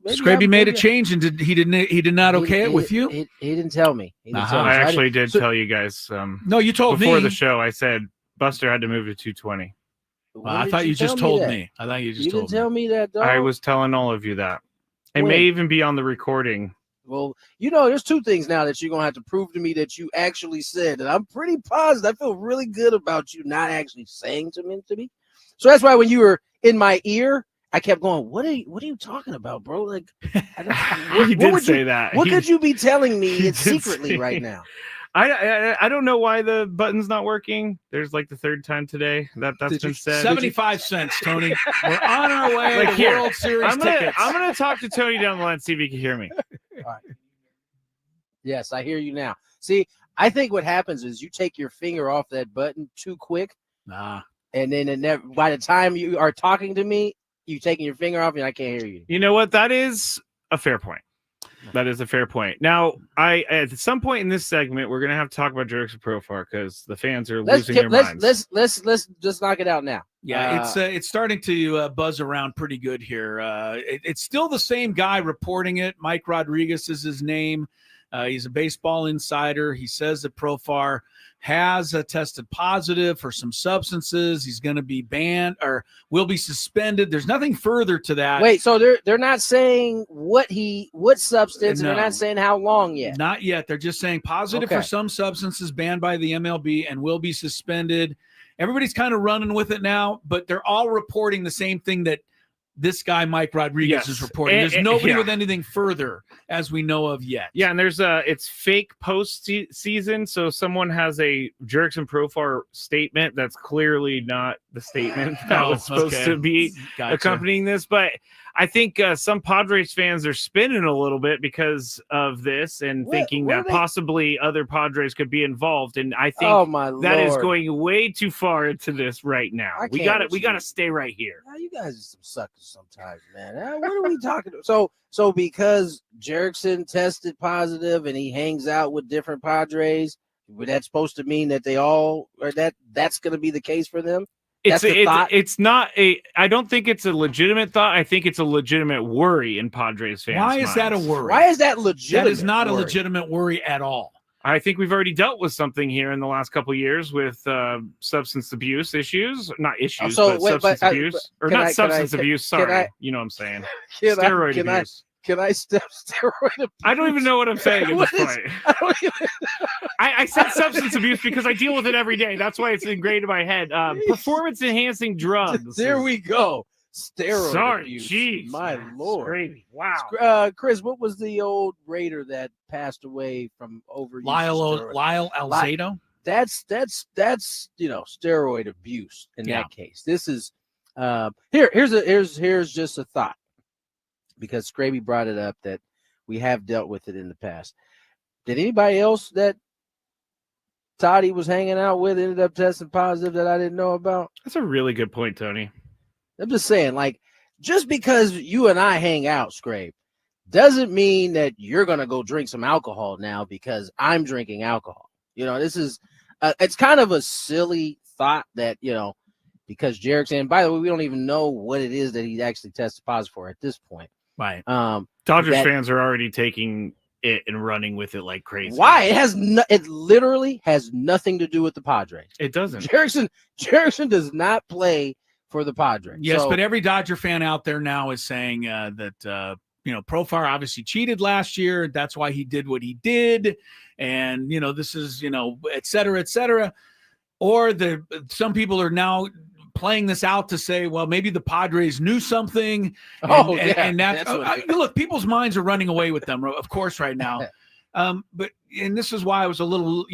Scraby made a change, and he did not okay it with you? He didn't tell me. I actually did tell you guys. No, you told me. Before the show, I said Buster had to move to 220. I thought you just told me. I thought you just told me. You didn't tell me that, dog. I was telling all of you that. It may even be on the recording. Well, there's 2 things now that you're going to have to prove to me that you actually said. And I'm pretty positive. I feel really good about you not actually saying to me. So that's why when you were in my ear, I kept going, what are you talking about, bro? Like, He did say that. What could you be telling me secretly right now? I don't know why the button's not working. There's like the 3rd time today that's been said. 75 cents, Tony. We're on our way to World Series tickets. I'm gonna talk to Tony down the line, see if he can hear me. All right. Yes, I hear you now. See, I think what happens is you take your finger off that button too quick. Nah. And then by the time you are talking to me, you taking your finger off and I can't hear you. You know what? That is a fair point. That is a fair point. Now, at some point in this segment, we're gonna have to talk about Jerks and Profar because the fans are losing their minds. Let's just knock it out now. Yeah, it's starting to buzz around pretty good here. It's still the same guy reporting it. Mike Rodriguez is his name. He's a baseball insider. He says that Profar has tested positive for some substances. He's going to be banned or will be suspended. There's nothing further to that. Wait, so they're not saying what substance, No. and they're not saying how long yet. Not yet. They're just saying positive for some substances, banned by the MLB, and will be suspended. Everybody's kind of running with it now, but they're all reporting the same thing that this guy, Mike Rodriguez, is reporting. There's nobody with anything further as we know of yet. Yeah, and there's it's fake post-season, so someone has a Jerks and Profar statement that's clearly not the statement that was supposed to be accompanying this. But I think some Padres fans are spinning a little bit because of this and thinking that possibly other Padres could be involved. And I think that is going way too far into this right now. We got to stay right here. You guys are some suckers sometimes, man. What are we talking about? So because Jerkson tested positive and he hangs out with different Padres, that's supposed to mean that they all or that's going to be the case for them? It's not a. I don't think it's a legitimate thought. I think it's a legitimate worry in Padres fans. Why is that a worry? Why is that legitimate? That is not a legitimate worry at all. I think we've already dealt with something here in the last couple of years with substance abuse issues. Not issues, but substance abuse. Or not substance abuse, sorry. You know what I'm saying. Steroid abuse. Can I step steroid abuse? I don't even know what I'm saying at this point. I said substance abuse because I deal with it every day. That's why it's ingrained in my head. Performance-enhancing drugs. There we go. Steroid abuse. Geez, my Lord. Crazy. Wow. Chris, what was the old Raider that passed away from overuse? Lyle Alzado? That's steroid abuse in that case. This is here's just a thought. Because Scraby brought it up that we have dealt with it in the past. Did anybody else that Toddy was hanging out with ended up testing positive that I didn't know about? That's a really good point, Tony. I'm just saying, like, just because you and I hang out, Scrape, doesn't mean that you're going to go drink some alcohol now because I'm drinking alcohol. You know, this is, it's kind of a silly thought that, you know, because Jarek's, and by the way, we don't even know what it is that he actually tested positive for at this point. Right. Dodgers fans are already taking it and running with it like crazy. Why? It literally has nothing to do with the Padres. It doesn't. Jerickson does not play for the Padres. Yes, but every Dodger fan out there now is saying that Profar obviously cheated last year. That's why he did what he did. And, this is, et cetera, et cetera. Or some people are now playing this out to say, well, maybe the Padres knew something. And look, people's minds are running away with them, of course, right now. And this is why I was a little,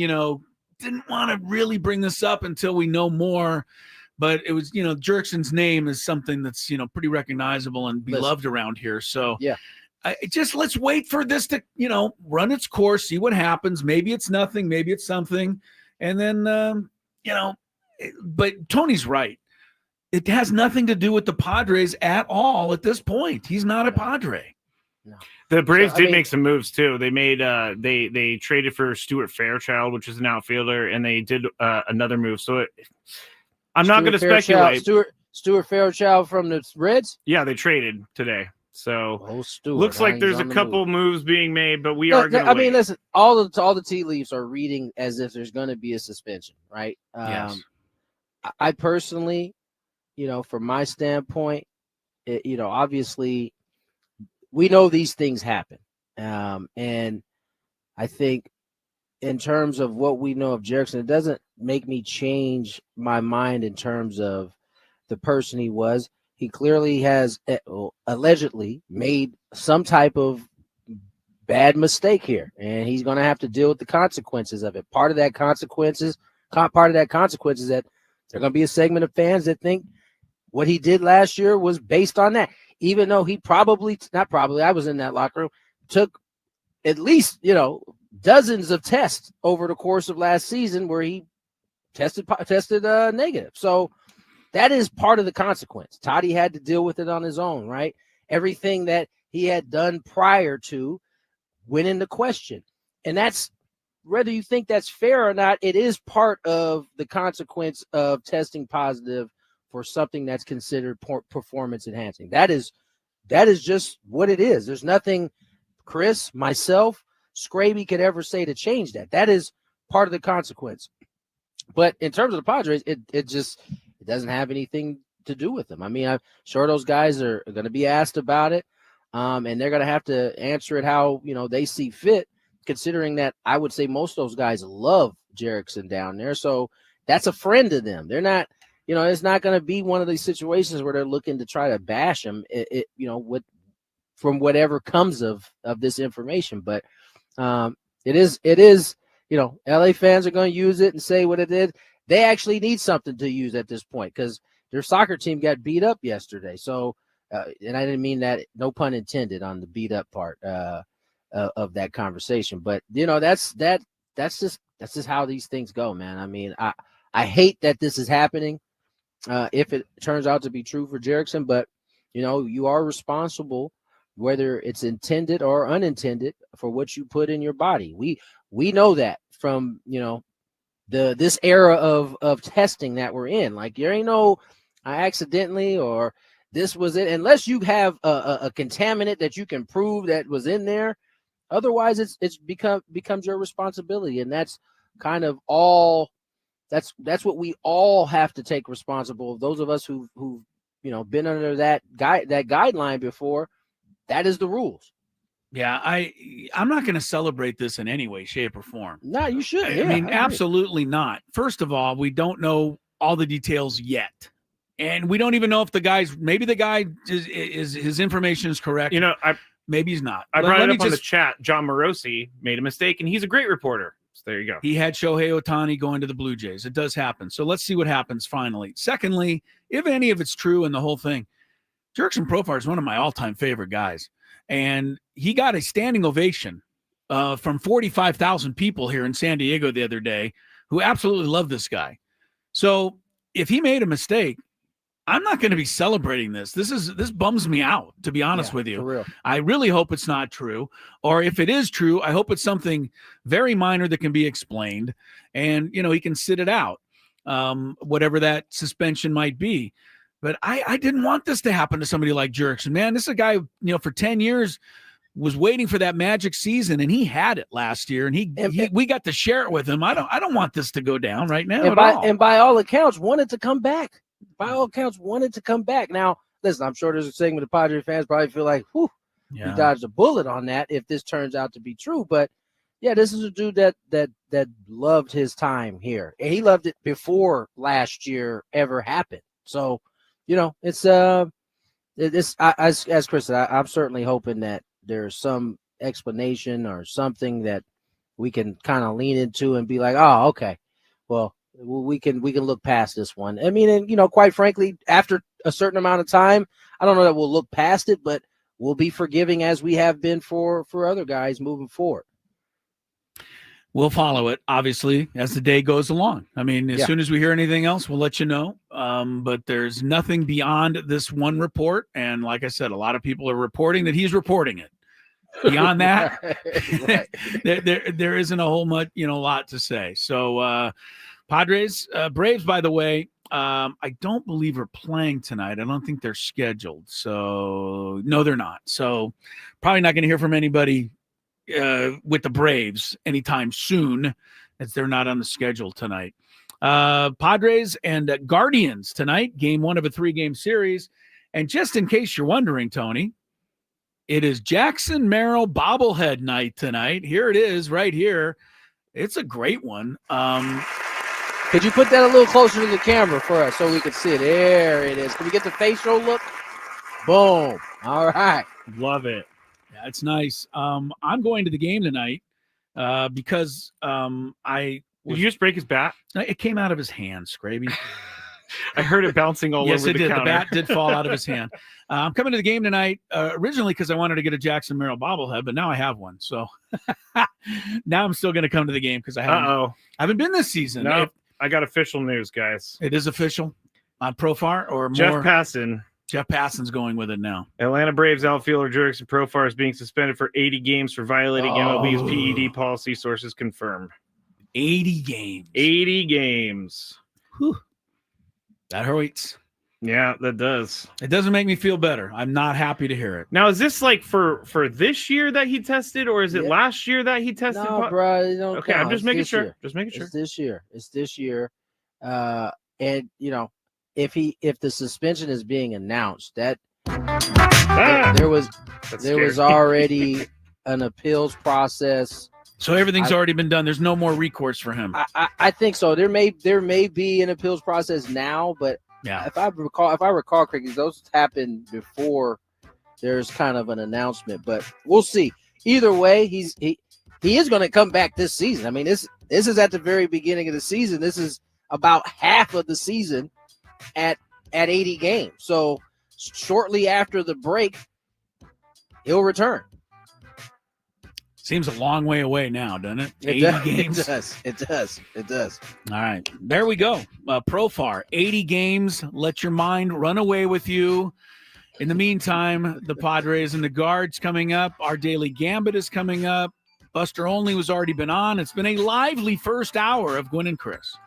didn't want to really bring this up until we know more. But it was, Jerickson's name is something that's, pretty recognizable and beloved around here. So let's wait for this to, run its course, see what happens. Maybe it's nothing, maybe it's something. And then, but Tony's right. It has nothing to do with the Padres at all at this point. He's not a Padre. No. The Braves did make some moves too. They made they traded for Stuart Fairchild, which is an outfielder, and they did another move. So I'm not going to speculate. Stuart Fairchild from the Reds? Yeah, they traded today. So Stuart, looks like there's a couple moves being made, but we are going to wait. Listen, all the tea leaves are reading as if there's going to be a suspension, right? Yes. I personally, from my standpoint, obviously we know these things happen. And I think in terms of what we know of Jerickson, it doesn't make me change my mind in terms of the person he was. He clearly has allegedly made some type of bad mistake here, and he's going to have to deal with the consequences of it. Part of that consequence is that there are going to be a segment of fans that think what he did last year was based on that, even though he I was in that locker room, took at least, dozens of tests over the course of last season where he tested negative. So that is part of the consequence. Toddy had to deal with it on his own, right? Everything that he had done prior to went into question. And that's, whether you think that's fair or not, it is part of the consequence of testing positive for something that's considered performance enhancing. That is just what it is. There's nothing Chris, myself, Scraby could ever say to change that. That is part of the consequence. But in terms of the Padres, it doesn't have anything to do with them. I mean, I'm sure those guys are going to be asked about it, and they're going to have to answer it how they see fit, considering that I would say most of those guys love Jerickson down there. So that's a friend to them. They're not, it's not going to be one of these situations where they're looking to try to bash him, from whatever comes of this information. But it is, LA fans are going to use it and say what it is. They actually need something to use at this point because their soccer team got beat up yesterday. So, and I didn't mean that, no pun intended on the beat up part of that conversation. But that's just how these things go, man. I mean, I hate that this is happening. If it turns out to be true for Jerickson, but you are responsible, whether it's intended or unintended, for what you put in your body. We know that from this era of testing that we're in. Like, there ain't no I accidentally or this was it, unless you have a contaminant that you can prove that was in there. Otherwise, it's becomes your responsibility, and that's kind of all. That's what we all have to take responsible. Those of us who've been under that guideline before, that is the rules. Yeah, I'm not going to celebrate this in any way, shape, or form. No, you shouldn't. I mean, absolutely not. First of all, we don't know all the details yet. And we don't even know if maybe the guy is his information is correct. Maybe he's not. I brought it up on the chat. John Morosi made a mistake, and he's a great reporter. So there you go. He had Shohei Ohtani going to the Blue Jays. It does happen. So let's see what happens finally. Secondly, if any of it's true in the whole thing, Jerickson Profar is one of my all-time favorite guys. And he got a standing ovation from 45,000 people here in San Diego the other day who absolutely love this guy. So if he made a mistake, I'm not going to be celebrating this. This bums me out, to be honest with you. For real. I really hope it's not true. Or if it is true, I hope it's something very minor that can be explained. And, he can sit it out, whatever that suspension might be. But I didn't want this to happen to somebody like Jerickson, man. This is a guy, for 10 years was waiting for that magic season, and he had it last year, and we got to share it with him. I don't want this to go down right now. And by all accounts, wanted to come back. By all accounts, wanted to come back. Now, listen, I'm sure there's a segment of Padres fans probably feel like, whew, he dodged a bullet on that if this turns out to be true. But yeah, this is a dude that loved his time here. And he loved it before last year ever happened. So, it's as Chris said, I'm certainly hoping that there's some explanation or something that we can kind of lean into and be like, oh, okay, well, we can look past this one. I mean, and quite frankly, after a certain amount of time, I don't know that we'll look past it, but we'll be forgiving as we have been for other guys moving forward. We'll follow it, obviously, as the day goes along. I mean, as soon as we hear anything else, we'll let you know. But there's nothing beyond this one report. And like I said, a lot of people are reporting that he's reporting it. Beyond that, there isn't a whole much, lot to say. So Padres, Braves, by the way, I don't believe are playing tonight. I don't think they're scheduled. So no, they're not. So probably not going to hear from anybody with the Braves anytime soon, as they're not on the schedule tonight. Padres and Guardians tonight, game 1 of a 3-game series. And just in case you're wondering, Tony, it is Jackson Merrill bobblehead night tonight. Here it is right here. It's a great one. Could you put that a little closer to the camera for us so we can see it? There it is. Can we get the facial look? Boom. All right. Love it. Yeah, it's nice. I'm going to the game tonight because Did you just break his bat? It came out of his hand, Scraby. I heard it bouncing all yes, over it the did. counter. The bat did fall out of his hand. I'm coming to the game tonight originally because I wanted to get a Jackson Merrill bobblehead, but now I have one. So now I'm still going to come to the game because I haven't been this season. No, I got official news, guys. It is official on Profar or Jeff more. Jeff Passan's going with it now. Atlanta Braves outfielder Jurickson Profar is being suspended for 80 games for violating MLB's PED policy, sources confirm. 80 games. 80 games. Whew. That hurts. Yeah, that does. It doesn't make me feel better. I'm not happy to hear it. Now, is this like for this year that he tested, or is it last year that he tested? No, bro. Okay, I'm just making sure. Just making sure. It's this year. It's this year. And you know, if the suspension is being announced, that there was already an appeals process. So everything's already been done. There's no more recourse for him. I think so. There may be an appeals process now, but if I recall correctly, those happened before there's kind of an announcement. But we'll see. Either way, he is going to come back this season. I mean, this is at the very beginning of the season. This is about half of the season at 80 games. So shortly after the break, he'll return. Seems a long way away now, doesn't it? 80 games. It does. All right. There we go. Profar, 80 games. Let your mind run away with you. In the meantime, the Padres and the Guards coming up. Our daily Gambit is coming up. Buster Olney was already been on. It's been a lively first hour of Gwynn and Chris.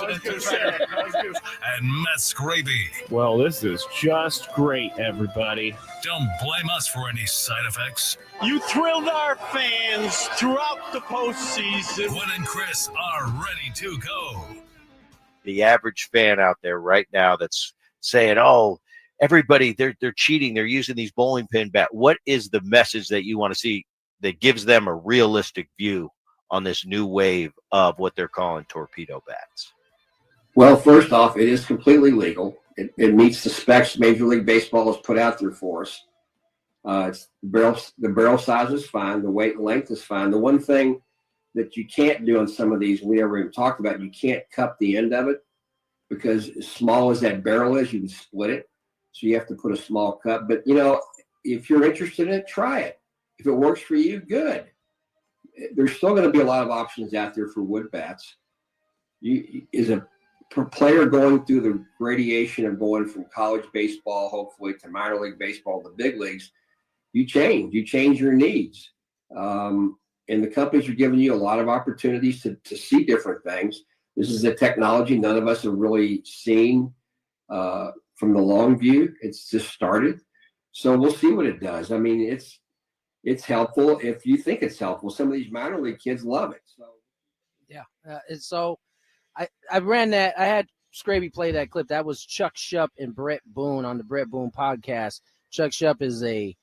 and Matt Scraby. Well, this is just great, everybody. Don't blame us for any side effects. You thrilled our fans throughout the postseason. Gwynn and Chris are ready to go. The average fan out there right now that's saying, oh, everybody, they're cheating. They're using these bowling pin bat. What is the message that you want to see that gives them a realistic view on this new wave of what they're calling torpedo bats? Well, first off, it is completely legal. It meets the specs Major League Baseball has put out there for us. The barrel size is fine. The weight and length is fine. The one thing that you can't do on some of these, we never even talked about, you can't cup the end of it, because as small as that barrel is, you can split it. So you have to put a small cup. But, if you're interested in it, try it. If it works for you, good. There's still going to be a lot of options out there for wood bats. As a player going through the radiation of going from college baseball, hopefully, to minor league baseball, the big leagues, you change your needs. And the companies are giving you a lot of opportunities to see different things. This is a technology none of us have really seen from the long view. It's just started. So we'll see what it does. I mean, it's helpful if you think it's helpful. Some of these minor league kids love it. So Yeah. So I ran that. I had Scraby play that clip. That was Chuck Shupp and Brett Boone on the Brett Boone podcast. Chuck Shupp is a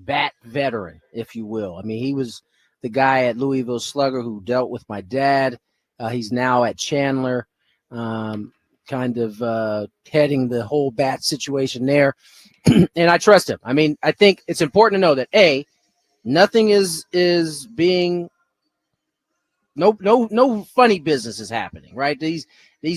bat veteran, if you will. I mean, he was the guy at Louisville Slugger who dealt with my dad. He's now at Chandler, kind of heading the whole bat situation there. And I trust him. I mean, I think it's important to know that nothing is being no funny business is happening, right? These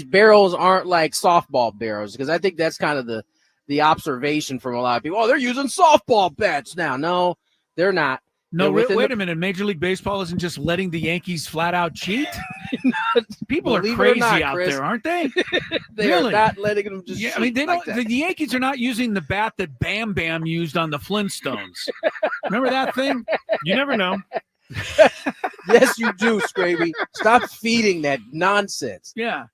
barrels aren't like softball barrels, because I think that's kind of the observation from a lot of people. Oh, they're using softball bats now. No, they're not. No, wait a minute. Major League Baseball isn't just letting the Yankees flat out cheat. People are crazy out there, aren't they? They are not letting them just. Yeah, I mean, they don't. The Yankees are not using the bat that Bam Bam used on the Flintstones. Remember that thing? You never know. Yes, you do, Scraby. Stop feeding that nonsense. Yeah.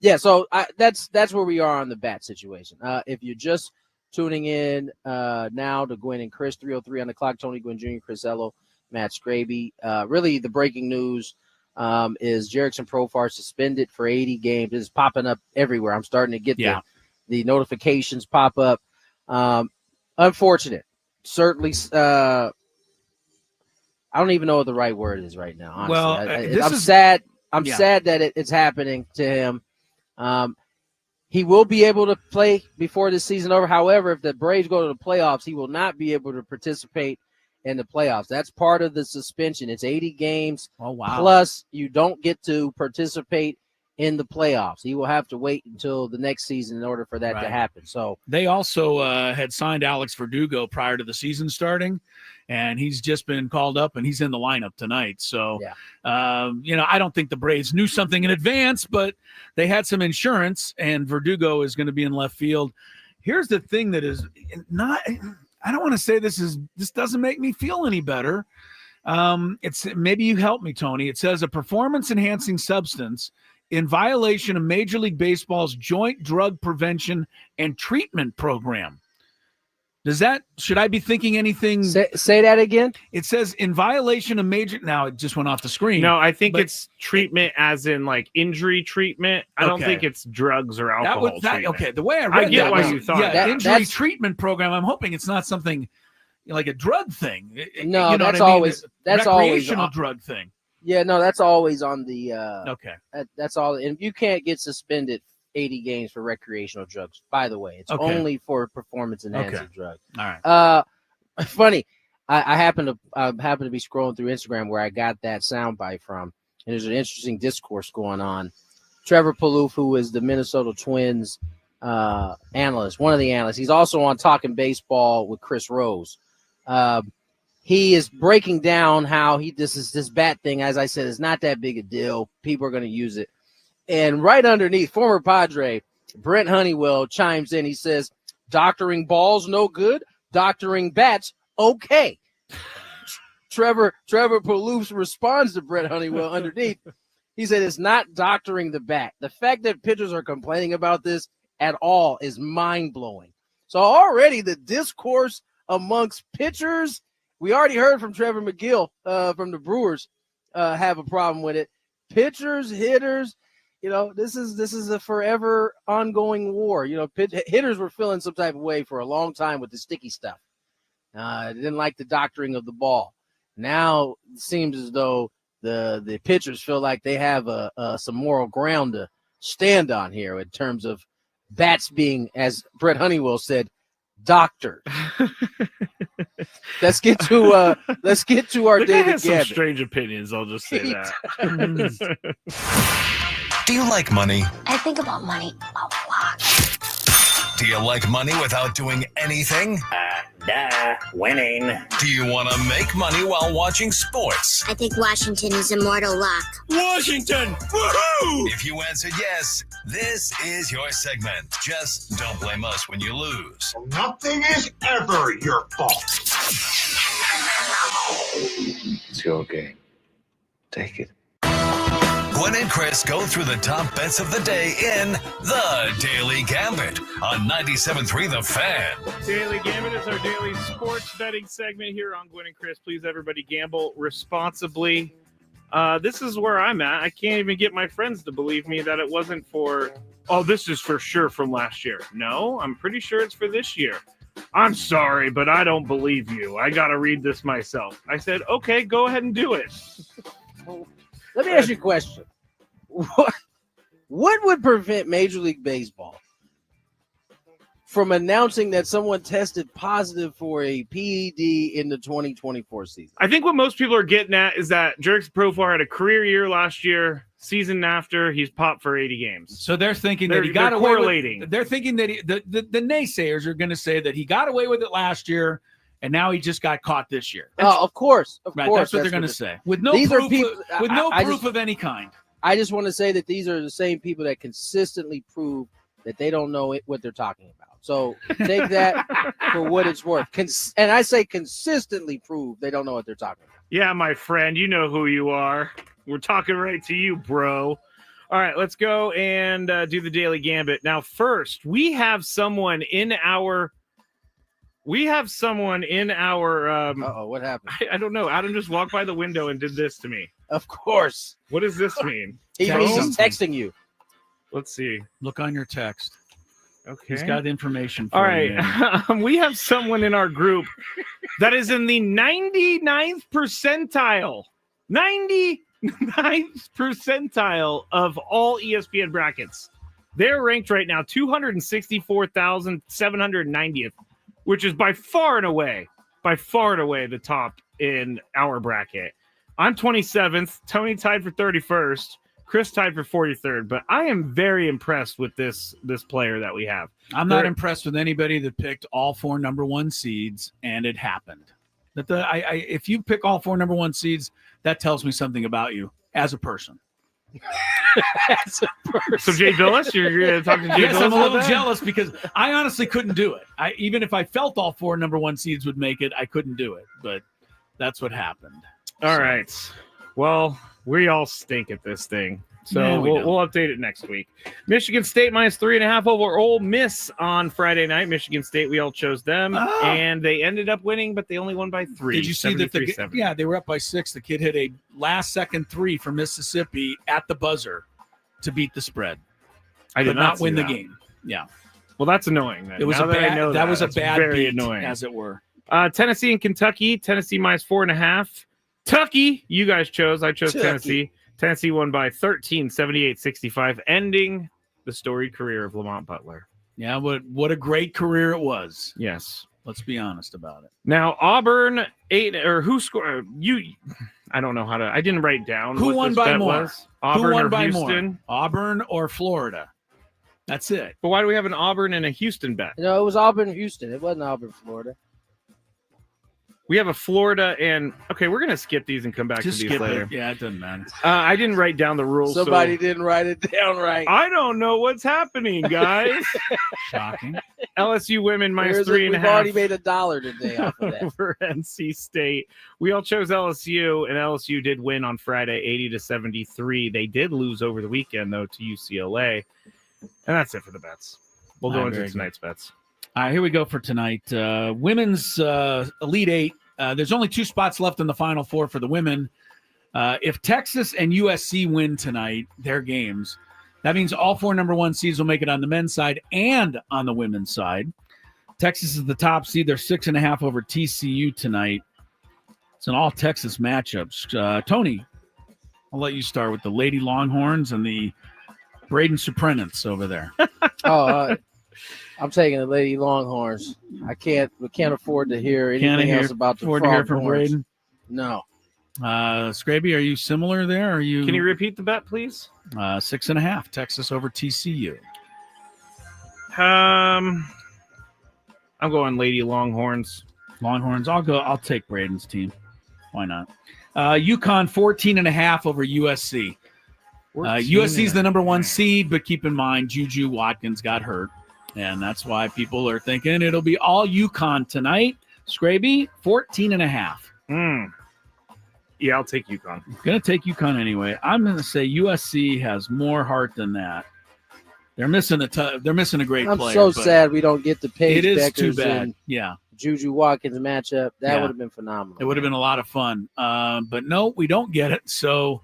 Yeah. So that's where we are on the bat situation. If you're just tuning in now to Gwynn and Chris, 3:03 on the clock. Tony Gwynn Jr., Chris Ello, Matt Scraby. Really, the breaking news is Jerickson Profar suspended for 80 games. It's popping up everywhere. I'm starting to get the notifications pop up. Unfortunate. Certainly, I don't even know what the right word is right now. Honestly. Well, I'm sad. I'm sad that it's happening to him. He will be able to play before this season over. However, if the Braves go to the playoffs, he will not be able to participate in the playoffs. That's part of the suspension. It's 80 games. Oh, wow. Plus, you don't get to participate in the playoffs. He will have to wait until the next season in order for that to happen. So they also had signed Alex Verdugo prior to the season starting, and he's just been called up, and he's in the lineup tonight. So, I don't think the Braves knew something in advance, but they had some insurance, and Verdugo is going to be in left field. Here's the thing that is not – I don't want to say this doesn't make me feel any better. It's maybe you help me, Tony. It says a performance-enhancing substance – in violation of Major League Baseball's Joint Drug Prevention and Treatment Program. Should I be thinking anything? Say that again. It says in violation of now it just went off the screen. No, I think it's treatment as in like injury treatment. I don't think it's drugs or alcohol treatment. Okay, the way I read get why you thought injury treatment program. I'm hoping it's not something like a drug thing. No, that's always recreational drug thing. Yeah, no, that's always on the okay. That's all, and you can't get suspended 80 games for recreational drugs. By the way, it's only for performance enhancing drugs. All right. Funny, I happen to be scrolling through Instagram where I got that soundbite from, and there's an interesting discourse going on. Trevor Palouf, who is the Minnesota Twins analyst, one of the analysts, he's also on Talking Baseball with Chris Rose. He is breaking down how this bat thing, as I said, is not that big a deal. People are going to use it. And right underneath, former Padre Brent Honeywell chimes in. He says, doctoring balls, no good. Doctoring bats, okay. Trevor Palouf responds to Brent Honeywell underneath. He said it's not doctoring the bat. The fact that pitchers are complaining about this at all is mind-blowing. So already the discourse amongst pitchers, we already heard from Trevor McGill from the Brewers have a problem with it. Pitchers, hitters, this is a forever ongoing war. Hitters were feeling some type of way for a long time with the sticky stuff. They didn't like the doctoring of the ball. Now it seems as though the pitchers feel like they have some moral ground to stand on here in terms of bats being, as Brett Honeywell said, doctored. Let's get to our Daily David some Gambit. strange opinions. I'll just say that. Do you like money? I think about money a lot. Do you like money without doing anything? Winning. Do you want to make money while watching sports? I think Washington is immortal luck. Washington! Woohoo! If you answered yes, this is your segment. Just don't blame us when you lose. Nothing is ever your fault. It's your game. Take it. Gwynn and Chris go through the top bets of the day in the Daily Gambit on 97.3 The Fan. Daily Gambit is our daily sports betting segment here on Gwynn and Chris. Please, everybody, gamble responsibly. This is where I'm at. I can't even get my friends to believe me that it wasn't for, this is for sure from last year. No, I'm pretty sure it's for this year. I'm sorry, but I don't believe you. I got to read this myself. I said, okay, go ahead and do it. Let me ask you a question. What would prevent Major League Baseball from announcing that someone tested positive for a PED in the 2024 season? I think what most people are getting at is that Jerks Profar had a career year last year. Season after, he's popped for 80 games. So they're thinking that he got away correlating. They're thinking that the naysayers are going to say that he got away with it last year, and now he just got caught this year. Of course. Right, that's what they're going to say. With no these proof, are people, proof of any kind. I just want to say that these are the same people that consistently prove that they don't know what they're talking about. So take that for what it's worth. And I say consistently prove they don't know what they're talking about. Yeah, my friend, you know who you are. We're talking right to you, bro. All right, let's go and do the Daily Gambit. Now, first, we have someone in our what happened? I don't know. Adam just walked by the window and did this to me. Of course. What does this mean? He's texting you. Let's see. Look on your text. Okay. He's got information for All right. We have someone in our group that is in the 99th percentile. 99th percentile of all ESPN brackets. They're ranked right now 264,790th, which is by far and away the top in our bracket. I'm 27th. Tony tied for 31st. Chris tied for 43rd. But I am very impressed with this player that we have. I'm not impressed with anybody that picked all 4 number 1 seeds, and it happened. If you pick all 4 number 1 seeds, that tells me something about you as a person. So Jay Billis, you're going to talk to Jay Billis? I'm a little jealous because I honestly couldn't do it. Even if I felt all 4 number 1 seeds would make it, I couldn't do it. But that's what happened. All right. Well, we all stink at this thing. So we'll update it next week. Michigan State minus 3.5 over Ole Miss on Friday night. Michigan State, we all chose them, and they ended up winning, but they only won by 3. Did you see that? They were up by 6. The kid hit a last-second 3 from Mississippi at the buzzer to beat the spread. I did not win the game. Yeah. Well, that's annoying. Then. It was that was a bad very beat, annoying, as it were. Tennessee and Kentucky. Tennessee minus 4.5. Tucky, you guys chose. I chose Tennessee. Tennessee won by 13, 78-65, ending the storied career of Lamont Butler. Yeah, what a great career it was. Yes. Let's be honest about it. Now, Auburn, 8, or who scored? I don't know how to, I didn't write down who what won this by bet more. was. Auburn who won or by Houston? More? Auburn or Florida. That's it. But why do we have an Auburn and a Houston bet? No, it was Auburn, Houston. It wasn't Auburn, Florida. We have a Florida and okay, we're gonna skip these and come back Just to these skip later. it. Yeah, it doesn't matter. I didn't write down the rules. Somebody so didn't write it down right. I don't know what's happening, guys. Shocking. LSU women minus We've 3.5. already made $1 today off of that. Over NC State. We all chose LSU, and LSU did win on Friday, 80-73. They did lose over the weekend though to UCLA, and that's it for the bets. We'll go into tonight's bets. All right, here we go for tonight. Women's Elite Eight. There's only 2 spots left in the Final Four for the women. If Texas and USC win tonight, their games, that means all 4 number 1 seeds will make it on the men's side and on the women's side. Texas is the top seed. They're 6.5 over TCU tonight. It's an all-Texas matchup. Tony, I'll let you start with the Lady Longhorns and the Braden Suprenants over there. I'm taking the Lady Longhorns. We can't afford to hear anything else about the afford to hear from Braden. No. Scraby, are you similar there? Can you repeat the bet, please? 6.5, Texas over TCU. I'm going Lady Longhorns. Longhorns. I'll take Braden's team. Why not? UConn 14.5 over USC. USC is the number 1 seed, but keep in mind Juju Watkins got hurt, and that's why people are thinking it'll be all UConn tonight. Scraby 14.5. Yeah, I'll take UConn. Going to take UConn anyway. I'm going to say USC has more heart than that. They're missing a great player. I'm so sad we don't get the Paige It is Beckers too bad. and Yeah. Juju Watkins matchup. That would have been phenomenal. It would have been a lot of fun. But no, we don't get it. So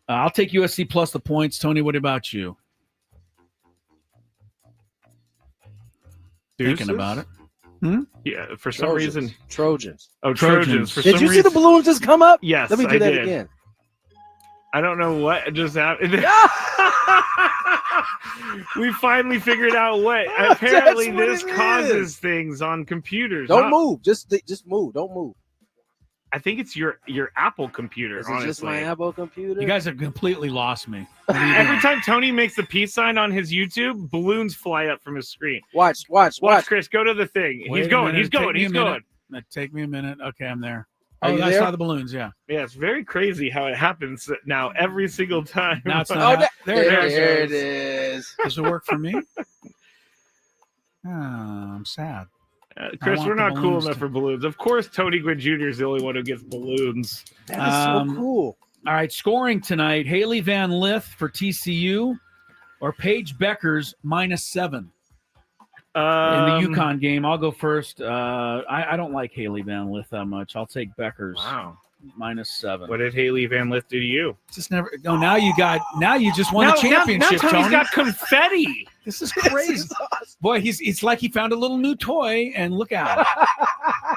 I'll take USC plus the points. Tony, what about you? Thinking about it. Yeah, for some reason. Trojans. Oh, Trojans. Did you see the balloons just come up? Yes, Let me do that did. again. I don't know what just happened. We finally figured out what. Apparently, this causes things on computers. Don't move. Just move. Don't move. I think it's your Apple computer. Is it honestly, just my Apple computer? You guys have completely lost me. Every time Tony makes the peace sign on his YouTube, balloons fly up from his screen. Watch, Chris. Go to the thing. Wait He's a going. minute. He's going. Take me He's a going. minute. Take me a minute. Okay, I'm there. Are you I there? saw the balloons. Yeah. Yeah, it's very crazy how it happens now every single time. Now it's not. There it is. Does it work for me? I'm sad. Chris, we're not cool balloons enough for balloons. Of course, Tony Gwynn Jr. is the only one who gets balloons. That is so cool. All right, scoring tonight: Haley Van Lith for TCU or Paige Beckers -7 in the UConn game. I'll go first. I don't like Haley Van Lith that much. I'll take Beckers. Wow. -7. What did Haley Van Lith do to you? Just never. No, now you just won the championship. Now Tony's Tony. got confetti. This is crazy. This is awesome. Boy, it's like he found a little new toy, and look out.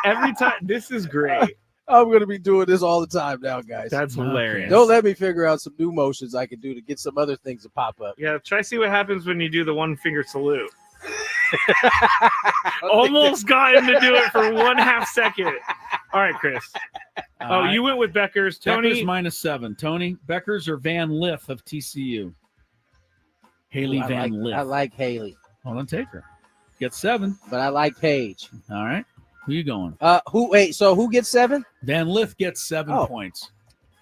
Every time. This is great. I'm going to be doing this all the time now, guys. That's hilarious. Don't let me figure out some new motions I can do to get some other things to pop up. Yeah, try see what happens when you do the 1-finger salute. Almost got him to do it for 1/2 second. All right, Chris. You went with Beckers. Tony Beckers -7. Tony, Beckers or Van Lith of TCU? Haley Van Lith. I like Haley. Well, then take her. Get 7. But I like Paige. All right. Who you going? Who gets 7? Van Lith gets 7 points.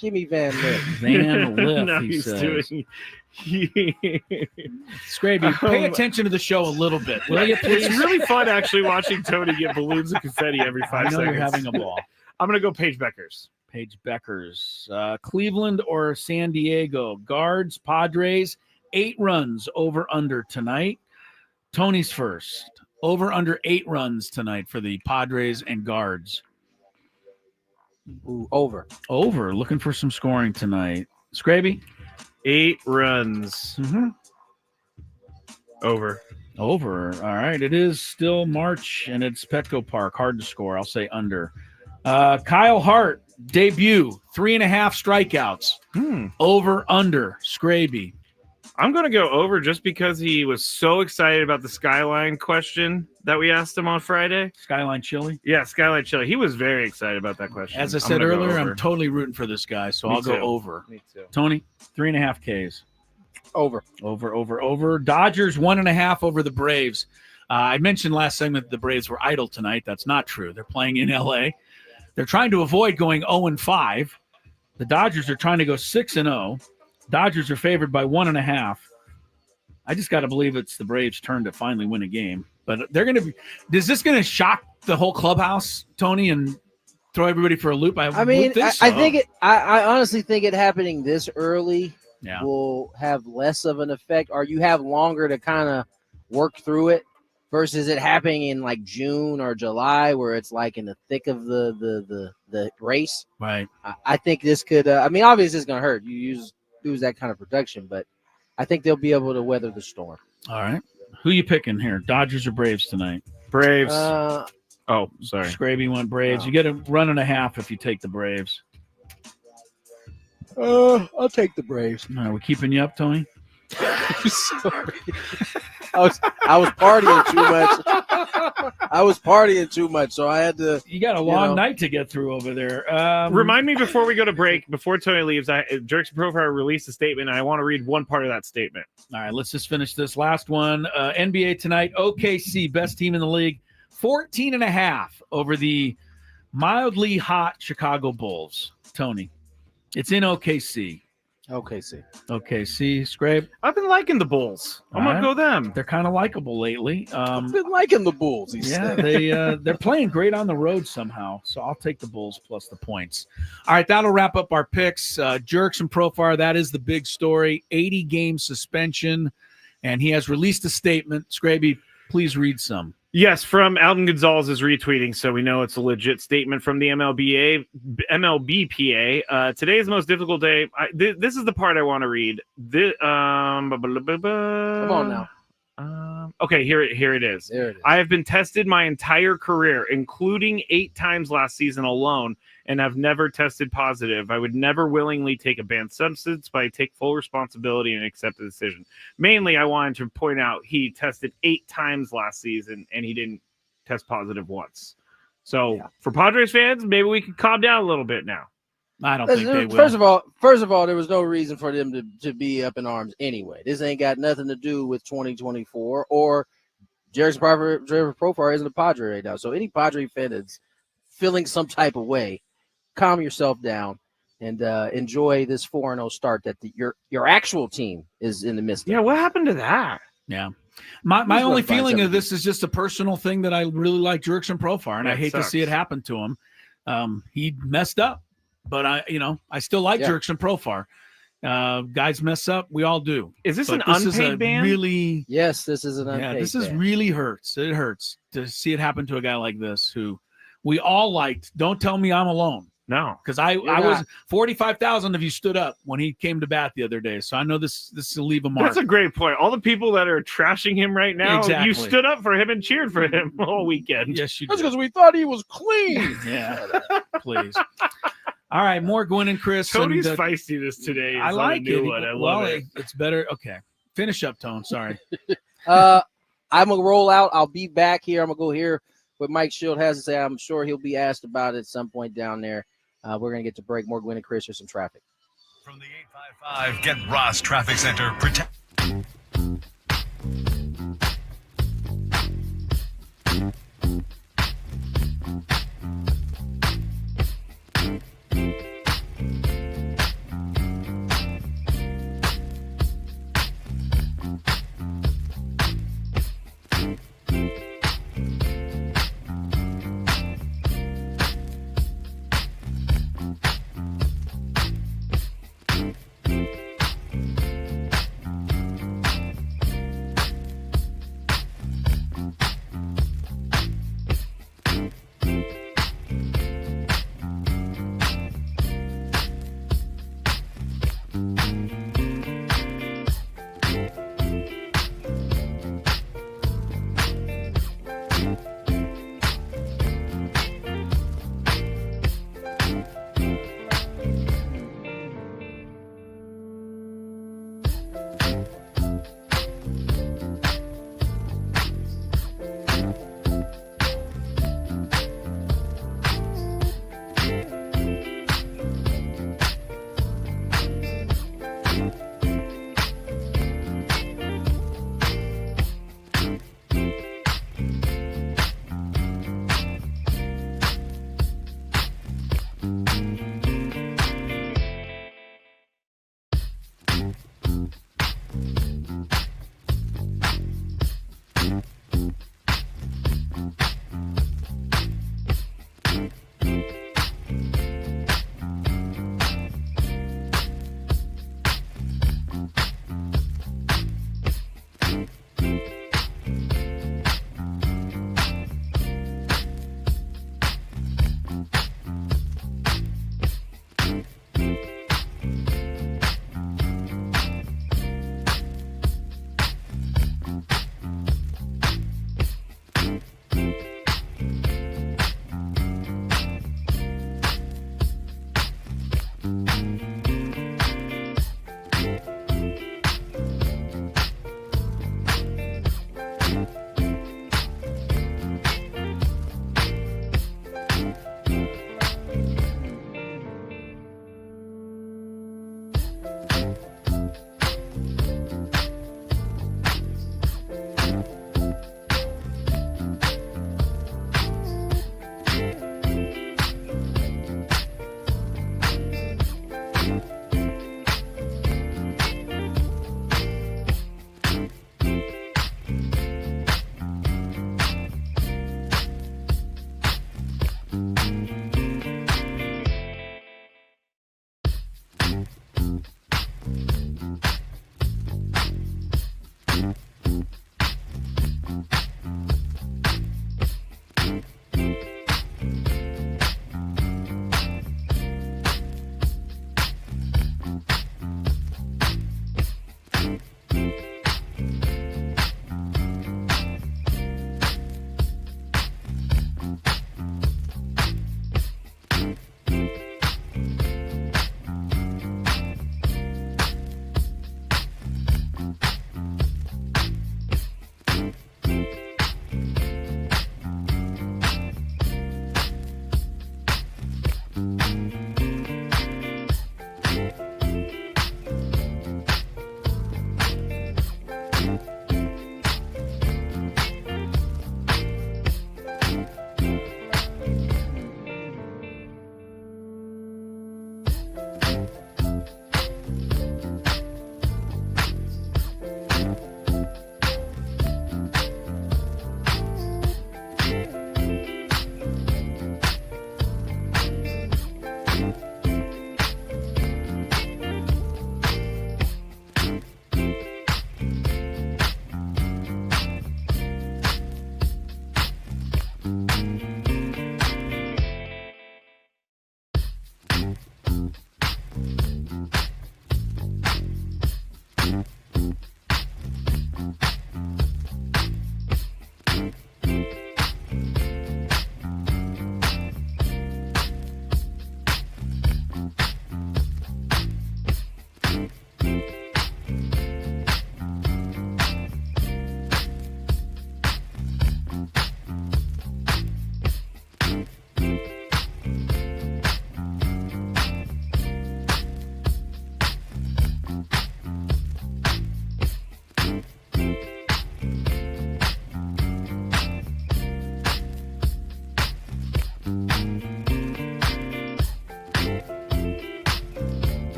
Give me Van Lith. Van Lith, no, he he's says. doing. Scraby, pay attention to the show a little bit, will you, please? It's really fun actually watching Tony get balloons and confetti every 5 I know seconds. you're having a ball. I'm going to go Paige Beckers. Paige Beckers. Cleveland or San Diego? Guards, Padres, 8 runs over under tonight. Tony's first. Over under 8 runs tonight for the Padres and Guards. Ooh, over. Over. Looking for some scoring tonight. Scraby? 8 runs. Mm-hmm. Over. Over. All right. It is still March, and it's Petco Park. Hard to score. I'll say under. Kyle Hart, debut. 3.5 strikeouts. Over, under. Scraby. I'm going to go over just because he was so excited about the Skyline question that we asked him on Friday. Skyline Chili? Yeah, Skyline Chili. He was very excited about that question. As I said earlier, I'm totally rooting for this guy, so I'll go over. Me too. Tony, 3.5 Ks. Over. Over. Dodgers 1.5 over the Braves. I mentioned last segment that the Braves were idle tonight. That's not true. They're playing in L.A. They're trying to avoid going 0-5. The Dodgers are trying to go 6-0. Dodgers are favored by 1.5. I just got to believe it's the Braves' turn to finally win a game. But they're going to be – is this going to shock the whole clubhouse, Tony, and throw everybody for a loop? I mean, think so. I think it – I honestly think it happening this early will have less of an effect, or you have longer to kind of work through it versus it happening in like June or July where it's like in the thick of the race. Right. I think this could I mean, obviously it's going to hurt. You lose that kind of production, but I think they'll be able to weather the storm. All right. Who you picking here, Dodgers or Braves tonight? Braves. Sorry. Scraby went Braves. You get a 1.5 if you take the Braves. I'll take the Braves. All right, we're keeping you up, Tony? Sorry. I was partying too much. So I had to. You got a long night to get through over there. Remind me before we go to break, before Tony leaves, Jerks and Profar released a statement, and I want to read one part of that statement. All right, let's just finish this last one. NBA tonight, OKC, best team in the league, 14.5 over the mildly hot Chicago Bulls. Tony, it's in OKC. OKC, Scrape. I've been liking the Bulls. I'm going to go them. They're kind of likable lately. I've been liking the Bulls. They're playing great on the road somehow. So I'll take the Bulls plus the points. All right, that'll wrap up our picks. Jerks and Profar, that is the big story. 80-game suspension, and he has released a statement. Scraby, please read some. Yes, from Alden Gonzalez is retweeting, so we know it's a legit statement from the MLBPA. Today is the most difficult day. This is the part I want to read. Come on now. Okay, here it is. There it is. I have been tested my entire career, including 8 times last season alone, and have never tested positive. I would never willingly take a banned substance, but I take full responsibility and accept the decision. Mainly, I wanted to point out he tested 8 times last season, and he didn't test positive once. So for Padres fans, maybe we can calm down a little bit now. I don't think they will. First of all, there was no reason for them to be up in arms anyway. This ain't got nothing to do with 2024 or Jerry Profar isn't a Padre right now. So any Padre fan that's feeling some type of way, calm yourself down and enjoy this 4-0 start that your actual team is in the midst of. Yeah, what happened to that? Yeah. My only feeling of this is just a personal thing that I really like Jerks and Profar, and I hate to see it happen to him. He messed up. But I still like Jerks and Profar. Guys mess up, we all do. Is this an unpaid ban? Really? Yes, this is an unpaid. Yeah, this is really hurts. It hurts to see it happen to a guy like this who we all liked. Don't tell me I'm alone. No, because I was 45,000 of you stood up when he came to bat the other day. So I know this will leave a mark. That's a great point. All the people that are trashing him right now, you stood up for him and cheered for him all weekend. Yes, you did. That's because we thought he was clean. Yeah, please. All right, more Gwynn and Chris. Tony's feistiness today. I like it. I love it. It's better. Okay, finish up, Tone. Sorry. I'm gonna roll out. I'll be back here. I'm gonna go hear what Mike Shield has to say. I'm sure he'll be asked about it at some point down there. We're gonna get to break. More Gwynn and Chris. There's some traffic. From the 855, get Ross Traffic Center. Protect.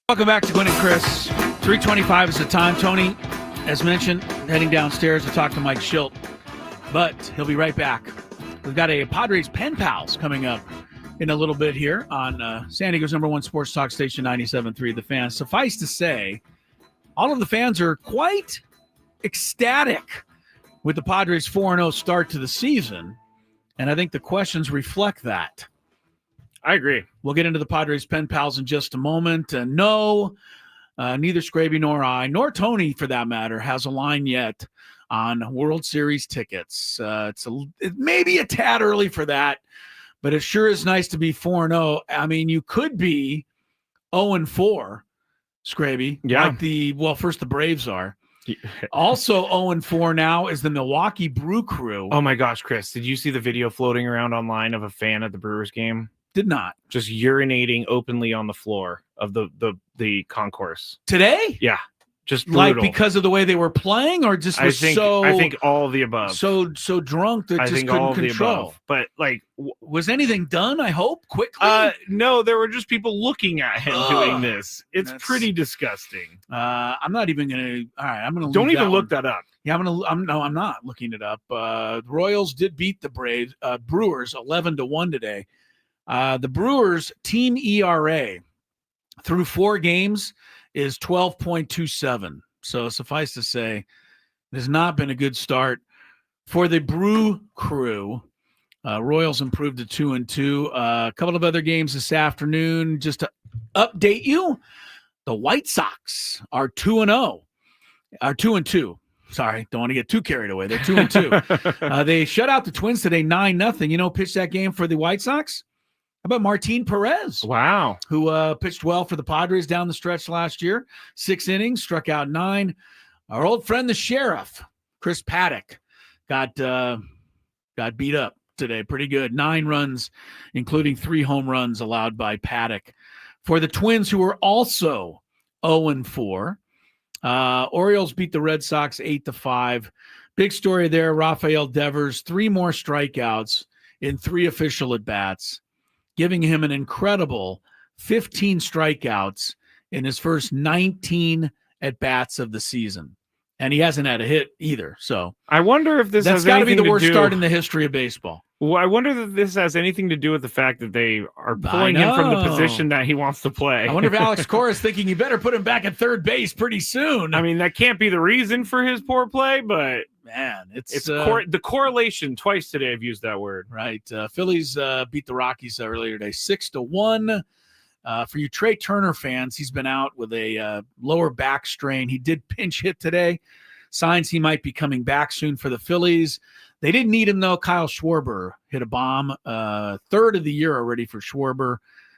Welcome back to Gwynn and Chris. 3:25 is the time. Tony, as mentioned, heading downstairs to talk to Mike Schilt, but he'll be right back. We've got a Padres Pen Pals coming up in a little bit here on San Diego's #1 sports talk station, 97.3 The Fan. Suffice to say, all of the fans are quite ecstatic with the Padres' 4-0 start to the season, and I think the questions reflect that. I agree. We'll get into the Padres Pen Pals in just a moment. No, neither Scraby nor I, nor Tony for that matter, has a line yet on World Series tickets. It may be a tad early for that, but it sure is nice to be 4-0. I mean, you could be 0-4, Scraby. Yeah. First the Braves are. Also 0-4 now is the Milwaukee Brew Crew. Oh my gosh, Chris, did you see the video floating around online of a fan at the Brewers game? Did not. Just urinating openly on the floor of the concourse. Today? Yeah. Just brutal. Like because of the way they were playing, or just I think all of the above. So drunk that just couldn't control. But like, was anything done? I hope quickly. No, there were just people looking at him doing this. It's pretty disgusting. I'm not even gonna. All right, I'm gonna. Don't even look that up. Yeah, I'm not looking it up. The Royals did beat the Brewers 11-1 today. The Brewers team ERA through 4 games is 12.27. So suffice to say, it has not been a good start for the Brew Crew. Royals improved to 2-2. A couple of other games this afternoon. Just to update you, the White Sox are 2-0. Are 2-2. Sorry, don't want to get too carried away. They're 2-2. They shut out the Twins today 9-0. You know, pitched that game for the White Sox? How about Martin Perez? Wow. Who pitched well for the Padres down the stretch last year. 6 innings, struck out 9. Our old friend, the Sheriff, Chris Paddock, got beat up today. Pretty good. 9 runs, including 3 home runs allowed by Paddock for the Twins, who are also 0-4. Orioles beat the Red Sox 8-5. Big story there. Rafael Devers, 3 more strikeouts in 3 official at-bats, giving him an incredible 15 strikeouts in his first 19 at-bats of the season. And he hasn't had a hit either. So I wonder if that's got to be the worst start in the history of baseball. Well, I wonder if this has anything to do with the fact that they are pulling him from the position that he wants to play. I wonder if Alex Cora is thinking you better put him back at third base pretty soon. I mean, that can't be the reason for his poor play, but man, it's the correlation. Twice today I've used that word. Right. Phillies beat the Rockies earlier today, 6-1. For you Trey Turner fans, he's been out with a lower back strain. He did pinch hit today. Signs he might be coming back soon for the Phillies. They didn't need him, though. Kyle Schwarber hit a bomb. Third of the year already for Schwarber.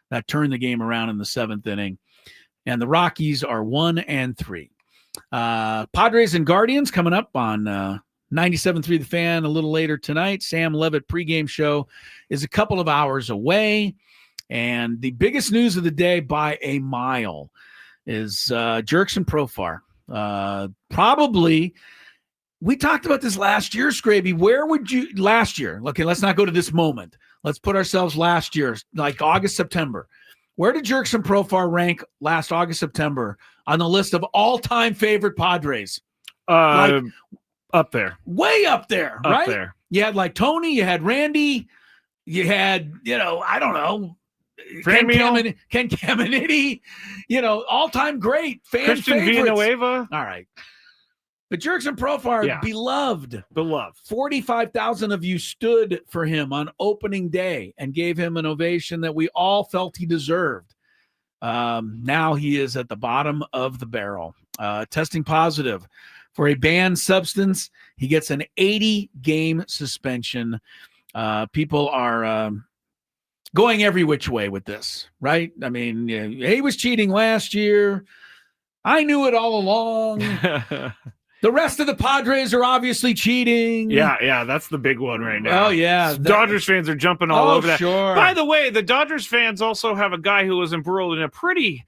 That turned the game around in the 7th inning. And the Rockies are 1-3. Padres and Guardians coming up on 97.3 The Fan a little later tonight. Sam Levitt pregame show is a couple of hours away. And the biggest news of the day by a mile is Jerks and Profar. Probably, we talked about this last year, Scraby. Where would you, last year? Okay, let's not go to this moment. Let's put ourselves last year, like August, September. Where did Jerks and Profar rank last August, September on the list of all-time favorite Padres? Up there. Way up there, right? Up there. You had like Tony, you had Randy, you had, I don't know, Ken Caminiti, all-time great fan Christian favorites. Villanueva. All right. But Jerks and Profar, beloved. 45,000 of you stood for him on opening day and gave him an ovation that we all felt he deserved. Now he is at the bottom of the barrel, testing positive for a banned substance. He gets an 80-game suspension. People are going every which way with this, right? I mean, he was cheating last year. I knew it all along. The rest of the Padres are obviously cheating. Yeah, that's the big one right now. Oh, yeah. Dodgers fans are jumping all over that. Sure. By the way, the Dodgers fans also have a guy who was embroiled in a pretty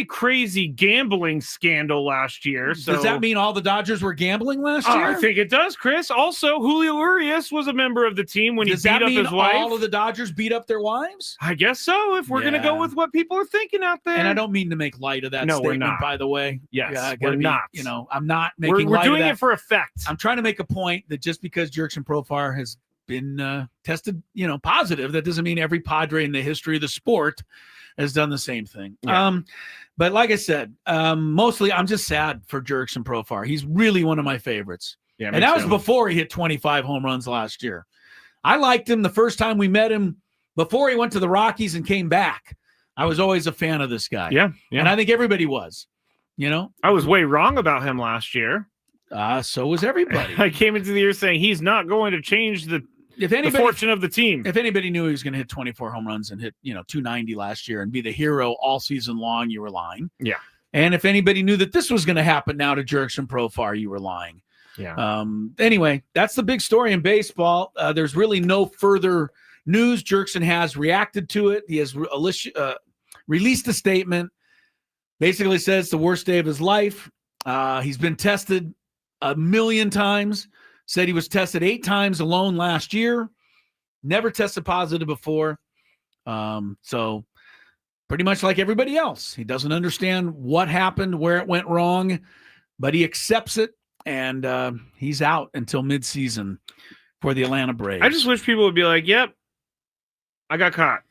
crazy gambling scandal last year. So does that mean all the Dodgers were gambling last year? I think it does, Chris. Also, Julio Urias was a member of the team when he beat up his wife. All of the Dodgers beat up their wives? I guess so, if we're going to go with what people are thinking out there. And I don't mean to make light of that statement, we're not. By the way. Yes, we're not. I'm not making we're light doing of that. it for effect. I'm trying to make a point that just because Jerks and Profar has been tested, positive, that doesn't mean every Padre in the history of the sport has done the same thing. Yeah. But like I said, mostly I'm just sad for Jerks and Profar. He's really one of my favorites. Yeah, and that was before he hit 25 home runs last year. I liked him the first time we met him before he went to the Rockies and came back. I was always a fan of this guy. Yeah. And I think everybody was, I was way wrong about him last year. So was everybody. I came into the year saying he's not going to change the fortune of the team. If anybody knew he was going to hit 24 home runs and hit, 290 last year and be the hero all season long, you were lying. Yeah. And if anybody knew that this was going to happen now to Jerks and Profar, you were lying. Yeah. Anyway, that's the big story in baseball. There's really no further news. Jerkson has reacted to it. He has released a statement. Basically says the worst day of his life. He's been tested 1 million times. Said he was tested 8 times alone last year. Never tested positive before. So pretty much like everybody else. He doesn't understand what happened, where it went wrong, but he accepts it, and he's out until midseason for the Atlanta Braves. I just wish people would be like, yep, I got caught.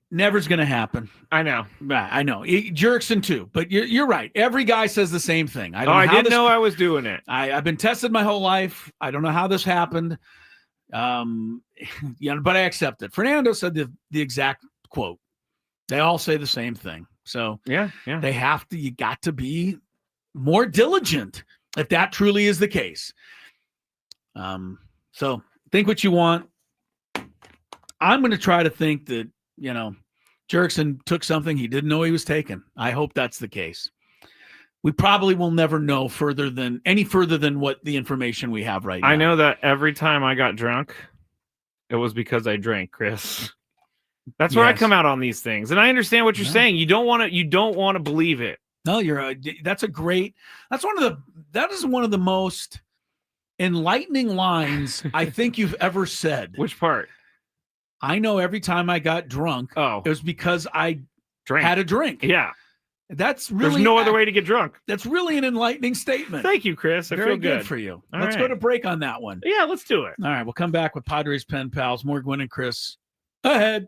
Never's going to happen. I know. Jerkson too, but you're right. Every guy says the same thing. I didn't know I was doing it. I've been tested my whole life. I don't know how this happened. But I accept it. Fernando said the exact quote. They all say the same thing. So yeah. You got to be more diligent if that truly is the case. So think what you want. I'm going to try to think that, Jerkson took something he didn't know he was taking. I hope that's the case. We probably will never know any further than what the information we have right now. I know that every time I got drunk, it was because I drank, Chris. That's where I come out on these things, and I understand what you're saying. You don't want to believe it. No, that is one of the most enlightening lines I think you've ever said. Which part? I know every time I got drunk, it was because I had a drink. Yeah. That's really There's no other way to get drunk. That's really an enlightening statement. Thank you, Chris. I Very feel good for you. All Let's go to break on that one. Yeah, let's do it. All right, we'll come back with Padres Pen Pals. More Gwynn and Chris ahead.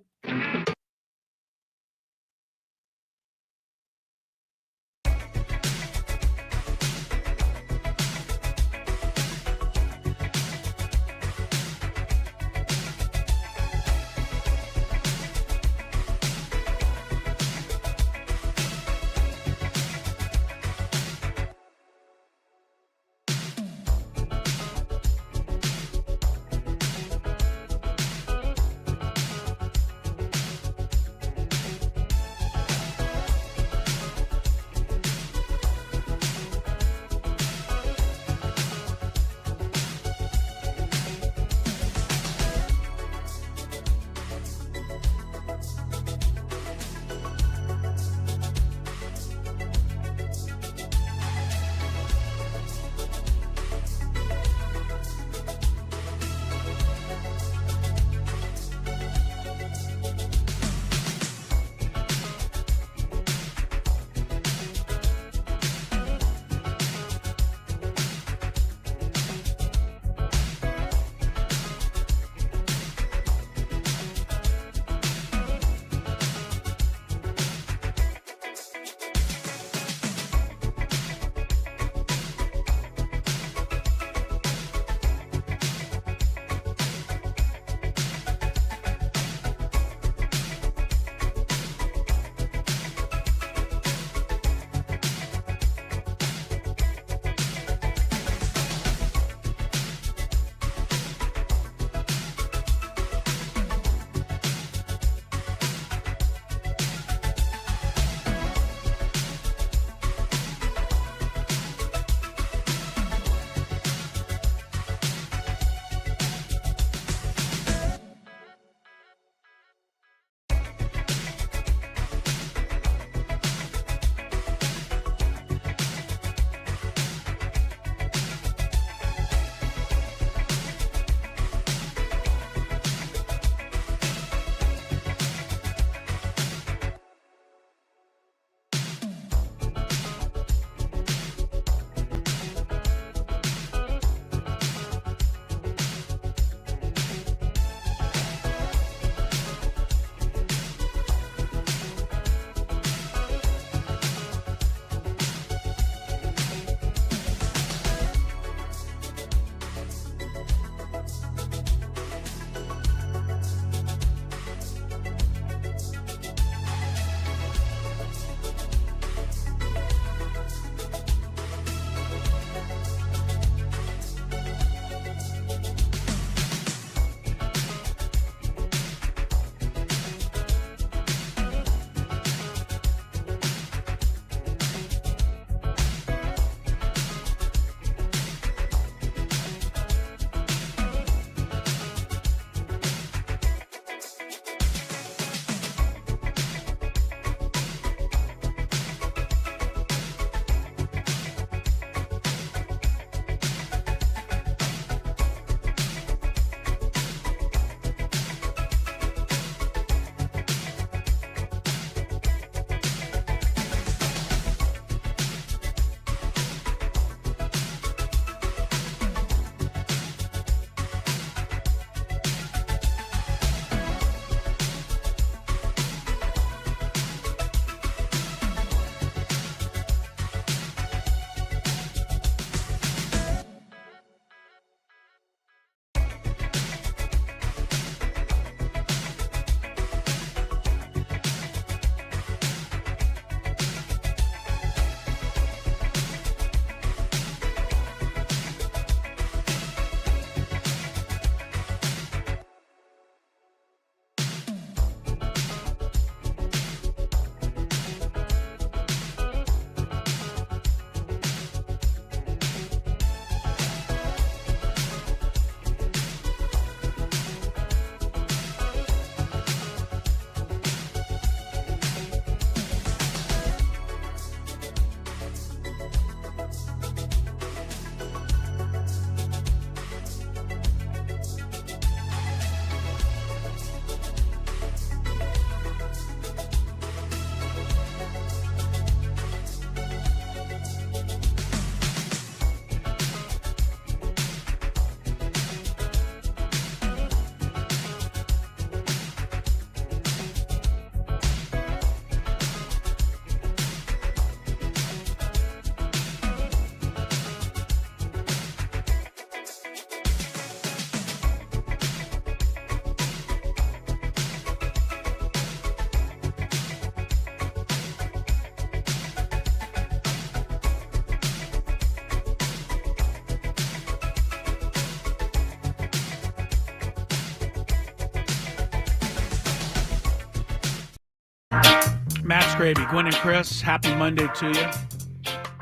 Matt Scraby, Gwynn and Chris, happy Monday to you.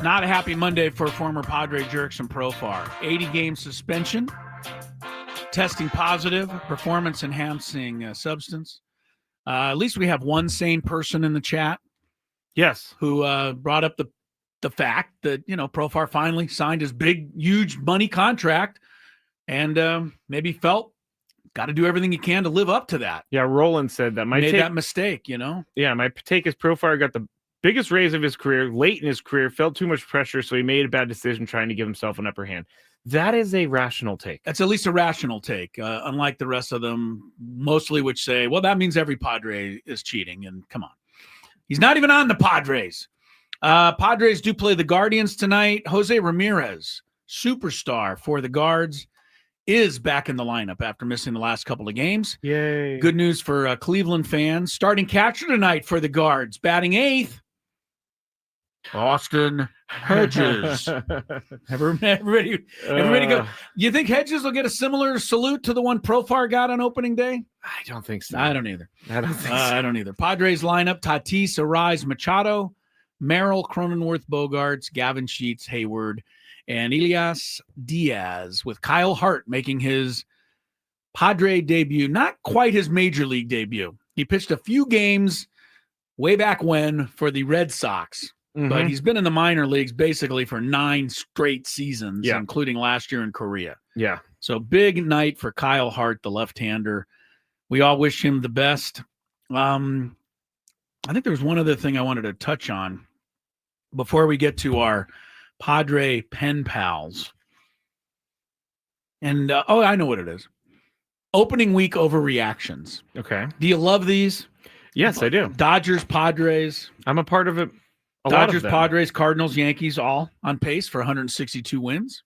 Not a happy Monday for former Padre jerks and Profar. 80-game suspension, testing positive, performance-enhancing substance. At least we have one sane person in the chat. Yes. Who brought up the fact that, Profar finally signed his big, huge money contract and maybe felt got to do everything he can to live up to that. Yeah, Roland said that. That mistake, Yeah, my take is Profar got the biggest raise of his career late in his career, felt too much pressure, so he made a bad decision trying to give himself an upper hand. That is a rational take. That's at least a rational take, unlike the rest of them, mostly which say, well, that means every Padre is cheating. And come on. He's not even on the Padres. Padres do play the Guardians tonight. Jose Ramirez, superstar for the Guards, is back in the lineup after missing the last couple of games. Yay. Good news for Cleveland fans. Starting catcher tonight for the Guards, batting eighth, Austin Hedges. Everybody go. You think Hedges will get a similar salute to the one Profar got on opening day? I don't think so. I don't either. I don't either. Padres lineup: Tatis, Arise, Machado, Merrill, Cronenworth, Bogarts, Gavin Sheets, Hayward, and Elias Diaz, with Kyle Hart making his Padre debut. Not quite his major league debut. He pitched a few games way back when for the Red Sox, but he's been in the minor leagues basically for 9 straight seasons, including last year in Korea. Yeah. So big night for Kyle Hart, the left-hander. We all wish him the best. I think there was one other thing I wanted to touch on before we get to our Padre pen pals. And, I know what it is. Opening week overreactions. Okay. Do you love these? Yes, I do. Dodgers, Padres. I'm a part of it. Dodgers, Padres, Cardinals, Yankees, all on pace for 162 wins.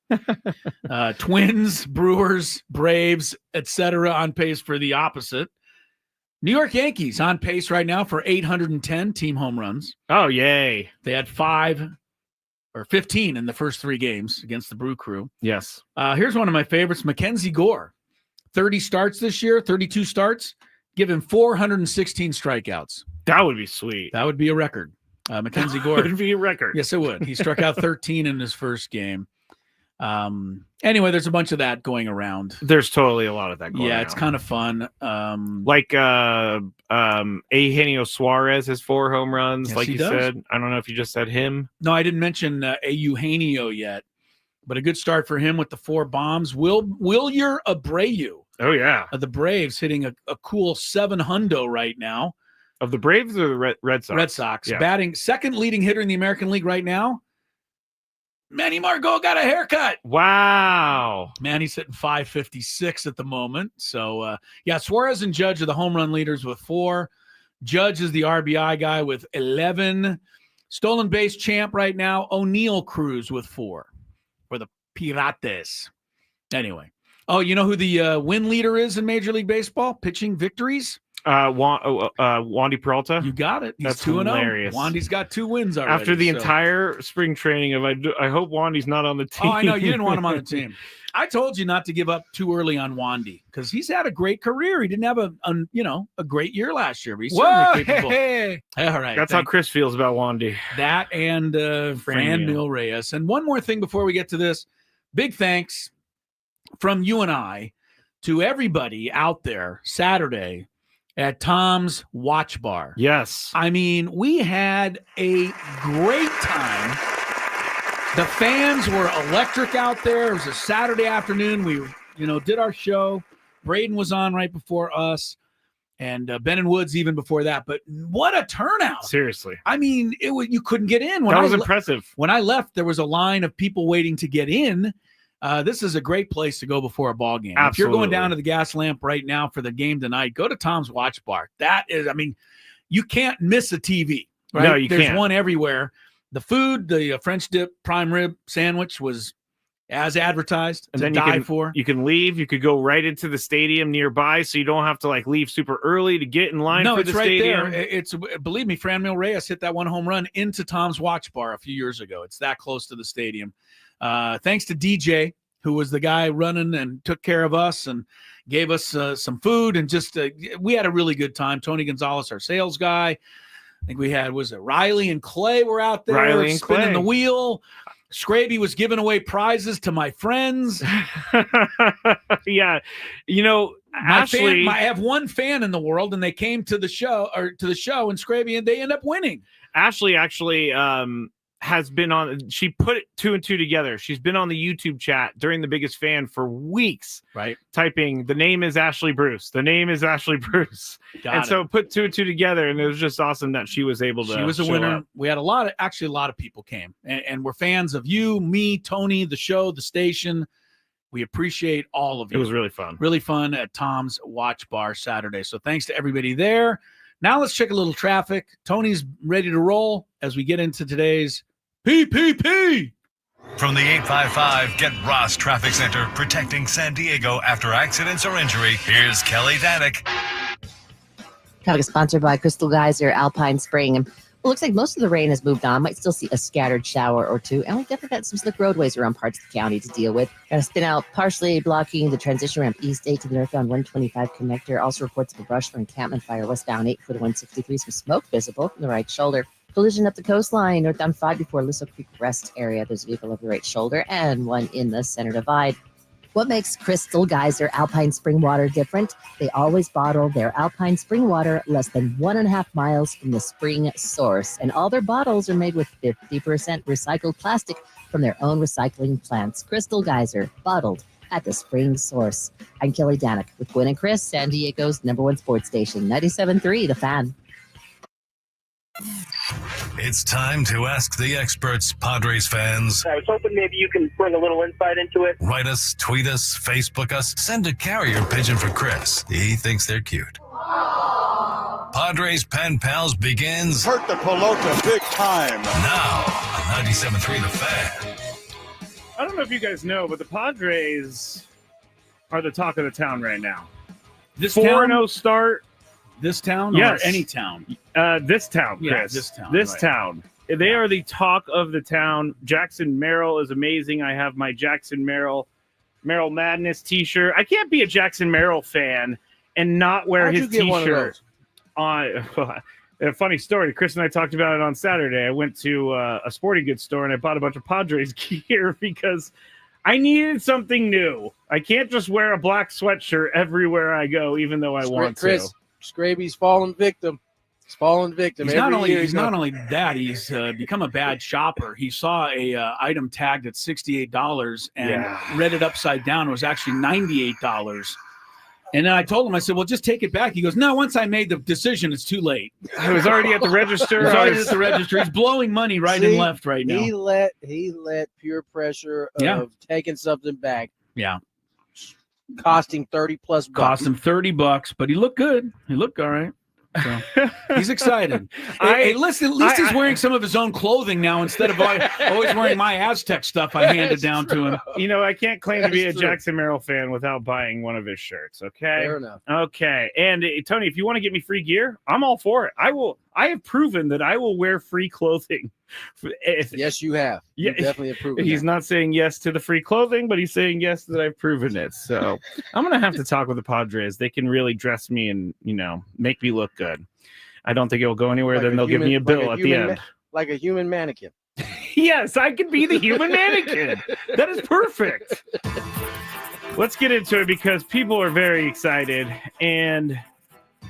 Twins, Brewers, Braves, etc. on pace for the opposite. New York Yankees on pace right now for 810 team home runs. Oh, yay. They had 15 in the first 3 games against the Brew Crew. Yes. Here's one of my favorites, Mackenzie Gore. 30 starts this year, 32 starts. Give him 416 strikeouts. That would be sweet. That would be a record. Mackenzie Gore. That would be a record. Yes, it would. He struck out 13 in his first game. Anyway, there's a bunch of that going around. There's totally a lot of that going around. It's kind of fun. Eugenio Suarez has 4 home runs, Yes, like he you does. said. I don't know if you just said him. No, I didn't mention Eugenio yet, but a good start for him with the 4 bombs. Wilyer Abreu. Oh, yeah. The Braves hitting a cool 700 right now. Of the Braves or the Red Sox? Red Sox. Yeah. Batting second leading hitter in the American League right now. Manny Margot got a haircut. Wow. Manny's hitting 556 at the moment. So, Suarez and Judge are the home run leaders with 4. Judge is the RBI guy with 11. Stolen base champ right now, O'Neill Cruz with 4 for the Pirates. Anyway. Oh, you know who the win leader is in Major League Baseball? Pitching victories? Wandy Peralta. You got it. He's That's 2-0. hilarious. Wandy's got 2 wins already. After the entire spring training of, I hope Wandy's not on the team. Oh, I know. You didn't want him on the team. I told you not to give up too early on Wandy because he's had a great career. He didn't have a great year last year, but he's certainly capable. Hey. All right. That's how Chris feels about Wandy. That and Franmil Reyes. And one more thing before we get to this. Big thanks from you and I to everybody out there Saturday at Tom's Watch Bar. Yes. I mean, we had a great time. The fans were electric out there. It was a Saturday afternoon. We, did our show. Braden was on right before us, and Ben and Woods even before that. But what a turnout! Seriously. I mean, you couldn't get in. That was impressive. When I left, there was a line of people waiting to get in. This is a great place to go before a ball game. Absolutely. If you're going down to the Gas Lamp right now for the game tonight, go to Tom's Watch Bar. That is, you can't miss a TV. Right? No, you can't. There's one everywhere. The food, the French dip prime rib sandwich was as advertised. And then you can leave. You could go right into the stadium nearby, so you don't have to leave super early to get in line for the stadium. No, it's right there. Believe me, Franmil Reyes hit that one home run into Tom's Watch Bar a few years ago. It's that close to the stadium. Thanks to DJ, who was the guy running and took care of us and gave us some food and just we had a really good time. Tony Gonzalez, our sales guy. I think we had, was it Riley and Clay were out there Riley and spinning Clay. the wheel. Scraby was giving away prizes to my friends. Yeah. You know, Ashley, I have one fan in the world, and they came to the show and Scraby, and they end up winning. Ashley actually has been on, she put two and two together. She's been on the YouTube chat during the Biggest Fan for weeks, right? Typing, the name is Ashley Bruce. The name is Ashley Bruce. So put two and two together, and it was just awesome that she was able to. She was a winner. Up. We had a lot of people came, and we're fans of you, me, Tony, the show, the station. We appreciate all of you. It was really fun. Really fun at Tom's Watch Bar Saturday. So thanks to everybody there. Now let's check a little traffic. Tony's ready to roll as we get into today's PPP. From the 855 Get Ross Traffic Center, protecting San Diego after accidents or injury, here's Kelly Danek. Traffic sponsored by Crystal Geyser, Alpine Spring. And it looks like most of the rain has moved on. Might still see a scattered shower or two. And we've definitely got some slick roadways around parts of the county to deal with. Got to spin out, partially blocking the transition ramp east 8 to the northbound 125 connector. Also reports of a brush for encampment fire westbound 8 for the 163. Some smoke visible from the right shoulder. Collision up the coastline, northbound 5 before Lisso Creek Rest area. There's a vehicle over the right shoulder and one in the center divide. What makes Crystal Geyser Alpine Spring Water different? They always bottle their Alpine Spring Water less than 1.5 miles from the spring source. And all their bottles are made with 50% recycled plastic from their own recycling plants. Crystal Geyser, bottled at the spring source. I'm Kelly Danek with Gwynn and Chris, San Diego's #1 sports station, 97.3 The Fan. It's time to ask the experts, Padres fans. I was hoping maybe you can bring a little insight into it. Write us, tweet us, Facebook us, send a carrier pigeon for Chris. He thinks they're cute. Padres Pen Pals begins. Hurt the pelota big time. Now on 97.3 The Fan. I don't know if you guys know, but the Padres are the talk of the town right now. This 4-0 start. This town? Yes. Or any town? This town, Chris. Yeah, this town. This right. town. They are the talk of the town. Jackson Merrill is amazing. I have my Jackson Merrill Madness t-shirt. I can't be a Jackson Merrill fan and not wear his t-shirt. A funny story. Chris and I talked about it on Saturday. I went to a sporting goods store and I bought a bunch of Padres gear because I needed something new. I can't just wear a black sweatshirt everywhere I go, even though I want to. Scraby's fallen victim. He's fallen victim. He's not only that, he's become a bad shopper. He saw a item tagged at $68 and read it upside down. It was actually $98. And then I told him, I said, well, just take it back. He goes, no, once I made the decision, it's too late. I was already at the register. He's blowing money right and left right now. He let peer pressure of taking something back. Yeah. Cost him $30+. Cost him $30, but he looked good. He looked all right. So he's excited. Hey, listen, at least he's wearing some of his own clothing now instead of always wearing my Aztec stuff I handed down to him. You know, I can't claim to be a Jackson Merrill fan without buying one of his shirts. Okay. Fair enough. Okay. And Tony, if you want to get me free gear, I'm all for it. I have proven that I will wear free clothing. Yes, you have. You definitely have proven He's not saying yes to the free clothing, but he's saying yes that I've proven it. So I'm going to have to talk with the Padres. They can really dress me and, make me look good. I don't think it will go anywhere. Then they'll give me a bill at the end. Like a human mannequin. Yes, I could be the human mannequin. That is perfect. Let's get into it because people are very excited. And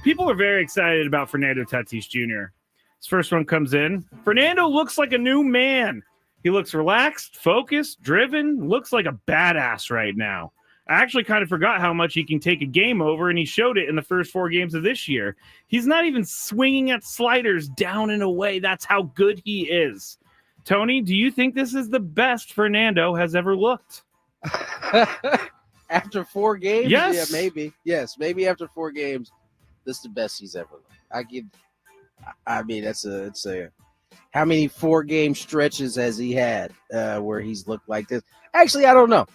people are very excited about Fernando Tatis Jr. His first one comes in. Fernando looks like a new man. He looks relaxed, focused, driven, looks like a badass right now. I actually kind of forgot how much he can take a game over, and he showed it in the first 4 games of this year. He's not even swinging at sliders down and away. That's how good he is. Tony, do you think this is the best Fernando has ever looked? After 4 games? Yes. Yeah, maybe. Yes, maybe after 4 games, this is the best he's ever looked. It's a how many 4-game stretches has he had where he's looked like this? Actually, I don't know.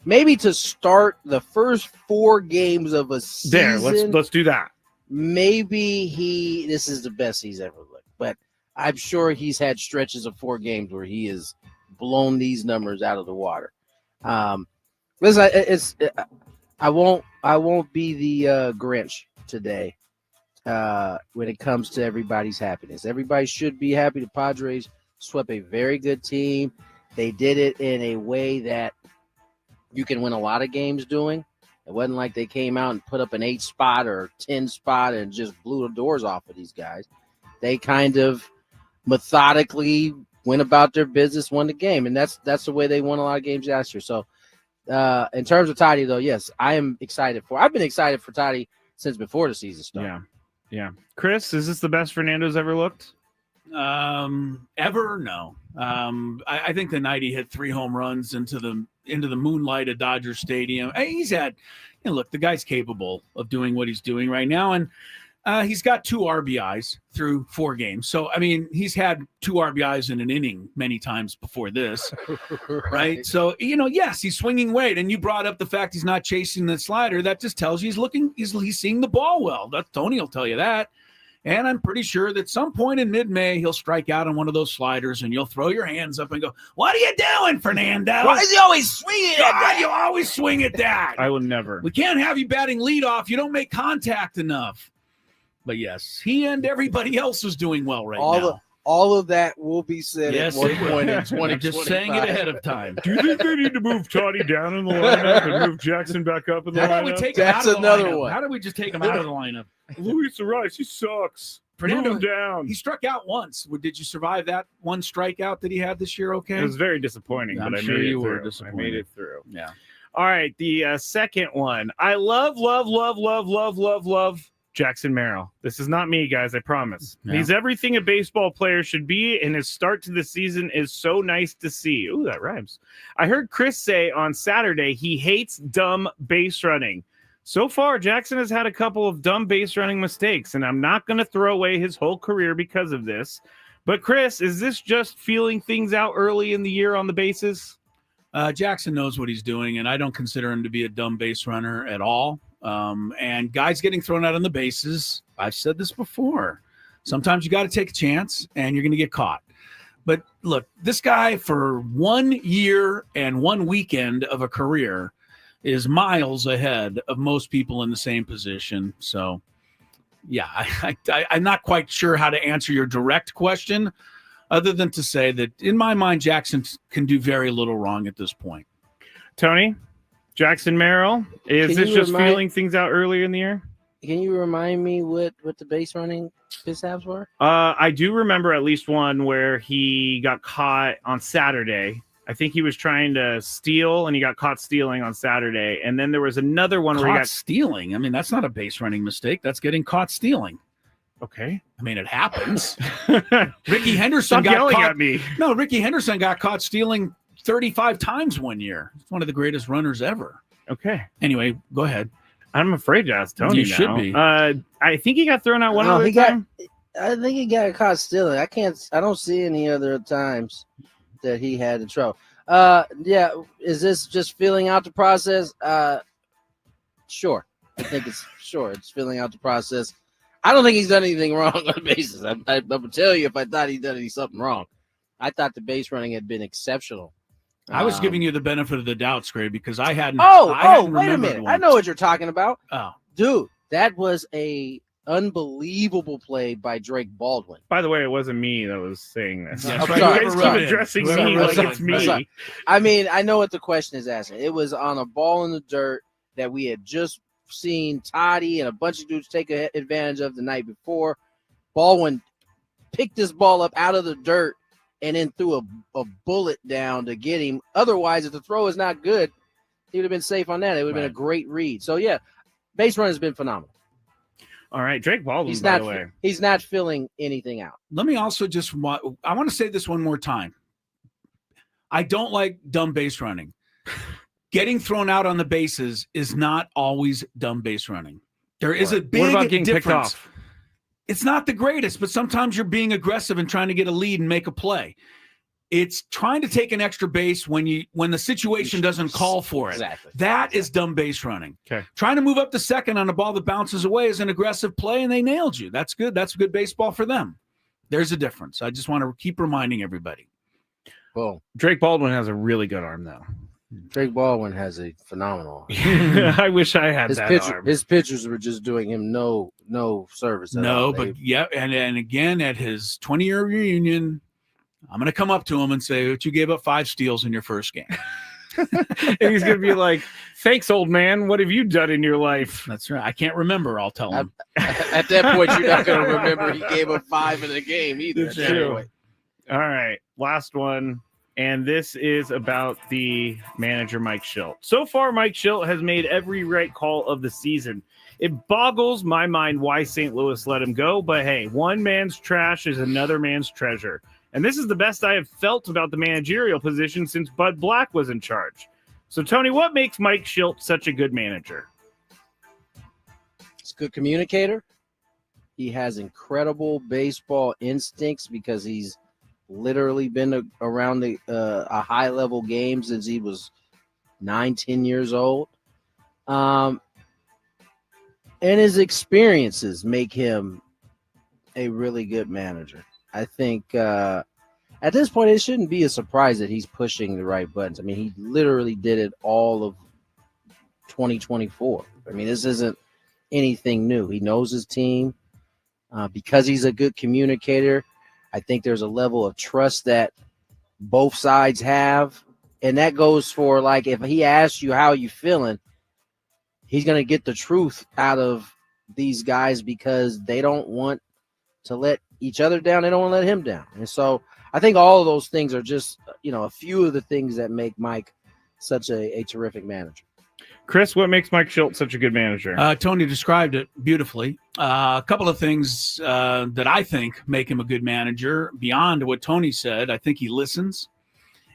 Maybe to start the first 4 games of a season. There, let's do that. Maybe this is the best he's ever looked. But I'm sure he's had stretches of 4 games where he has blown these numbers out of the water. Listen, I won't be the Grinch today. when it comes to everybody's happiness. Everybody should be happy. The Padres swept a very good team. They did it in a way that you can win a lot of games doing. It wasn't like they came out and put up an 8 spot or 10 spot and just blew the doors off of these guys. They kind of methodically went about their business, won the game, and that's the way they won a lot of games last year. So in terms of Toddy, though, yes, I am excited for. I've been excited for Toddy since before the season started. Yeah. Chris, is this the best Fernando's ever looked? Ever? No. I think the night he hit 3 home runs into the moonlight of Dodger Stadium. He's had, look, the guy's capable of doing what he's doing right now, and he's got 2 RBIs through 4 games. So, I mean, he's had 2 RBIs in an inning many times before this, right? So, yes, he's swinging weight, and you brought up the fact he's not chasing the slider. That just tells you he's seeing the ball well. Tony will tell you that. And I'm pretty sure that some point in mid-May, he'll strike out on one of those sliders, and you'll throw your hands up and go, "What are you doing, Fernando? Why is he always swinging at that? You always swing at that." I will never. We can't have you batting leadoff. You don't make contact enough. But yes, he and everybody else is doing well now. All of that will be said Yes, at one it will. point in 2025. I'm just saying it ahead of time. Do you think they need to move Toddy down in the lineup and move Jackson back up in the How lineup? about we take him out of the another lineup? one. How do we just take him out of the lineup? Luis Arias, he sucks. Fernando, move him down. He struck out once. Did you survive that one strikeout that he had this year? Okay, It was very disappointing, I'm but sure I made it you were through. disappointed. I made it through. Yeah. All right, the second one. I love Jackson Merrill. This is not me, guys, I promise. Yeah. He's everything a baseball player should be, and his start to the season is so nice to see. Ooh, that rhymes. I heard Chris say on Saturday he hates dumb base running. So far, Jackson has had a couple of dumb base running mistakes, and I'm not going to throw away his whole career because of this. But Chris, is this just feeling things out early in the year on the bases? Jackson knows what he's doing, and I don't consider him to be a dumb base runner at all. And guys getting thrown out on the bases, I've said this before. Sometimes you got to take a chance, and you're going to get caught. But look, this guy for 1 year and 1 weekend of a career is miles ahead of most people in the same position. So, yeah, I'm not quite sure how to answer your direct question other than to say that in my mind, Jackson can do very little wrong at this point. Tony, Jackson Merrill, is this just feeling things out earlier in the year? Can you remind me what the base running mishaps were? I do remember at least one where he got caught on Saturday. I think he was trying to steal, and he got caught stealing on Saturday. And then there was another one where he got stealing. I mean, that's not a base running mistake. That's getting caught stealing. Okay. I mean, it happens. Ricky Henderson Stop got yelling caught. at me. No, Ricky Henderson got caught stealing 35 times 1 year. He's one of the greatest runners ever. Okay. Anyway, go ahead. I'm afraid to ask Tony. You should be. I think he got thrown out one other time. I think he got caught stealing. I don't see any other times that he had in trouble. Yeah, is this just filling out the process? Sure. I think it's filling out the process. I don't think he's done anything wrong on the bases. I would tell you if I thought he'd done something wrong. I thought the base running had been exceptional. I was giving you the benefit of the doubt, Scrape, because I hadn't. Wait a minute. I know what you're talking about. Oh, dude, that was a unbelievable play by Drake Baldwin. By the way, it wasn't me that was saying this. Yeah, You guys keep addressing me like it's me. I mean, I know what the question is asking. It was on a ball in the dirt that we had just seen Toddy and a bunch of dudes take advantage of the night before. Baldwin picked this ball up out of the dirt and then threw a bullet down to get him. Otherwise, if the throw is not good, he would have been safe on that. It would have been a great read. So, yeah, base run has been phenomenal. All right, Drake Baldwin, by the way. He's not filling anything out. Let me also I want to say this one more time. I don't like dumb base running. Getting thrown out on the bases is not always dumb base running. There is a big What about getting difference. picked off? It's not the greatest, but sometimes you're being aggressive and trying to get a lead and make a play. It's trying to take an extra base when the situation doesn't call for it. Exactly. That is dumb base running. Okay. Trying to move up to second on a ball that bounces away is an aggressive play, and they nailed you. That's good. That's good baseball for them. There's a difference. I just want to keep reminding everybody. Boom. Drake Baldwin has a really good arm, though. Drake Baldwin has a phenomenal I wish I had arm. His pitchers were just doing him no service at all. But yeah, and again at his 20-year reunion, I'm going to come up to him and say, "But you gave up 5 steals in your first game." And he's going to be like, "Thanks, old man. What have you done in your life?" That's right. I can't remember. I'll tell him. At that point, you're not going to remember he gave up 5 in the game either. That's true. All right, last one. And this is about the manager, Mike Shildt. So far, Mike Shildt has made every right call of the season. It boggles my mind why St. Louis let him go. But hey, one man's trash is another man's treasure. And this is the best I have felt about the managerial position since Bud Black was in charge. So, Tony, what makes Mike Shildt such a good manager? He's a good communicator. He has incredible baseball instincts because he's literally been around a high-level game since he was 9-10 years old. And his experiences make him a really good manager. I think at this point, it shouldn't be a surprise that he's pushing the right buttons. I mean, he literally did it all of 2024. I mean, this isn't anything new. He knows his team because he's a good communicator. I think there's a level of trust that both sides have. And that goes for, like, if he asks you how you feeling, he's going to get the truth out of these guys because they don't want to let each other down. They don't want to let him down. And so I think all of those things are just, a few of the things that make Mike such a terrific manager. Chris, what makes Mike Shildt such a good manager? Tony described it beautifully. A couple of things that I think make him a good manager beyond what Tony said. I think he listens.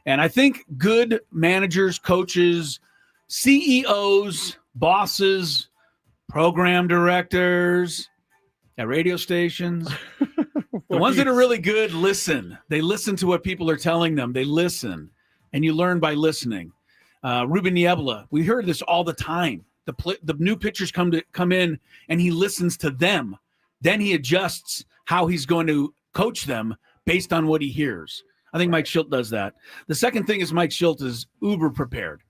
And I think good managers, coaches, CEOs, bosses, program directors at radio stations, the ones that are really good listen. They listen to what people are telling them. They listen. And you learn by listening. Ruben Niebla, we heard this all the time. The new pitchers come in, and he listens to them. Then he adjusts how he's going to coach them based on what he hears. I think Mike Shildt does that. The second thing is Mike Shildt is uber prepared.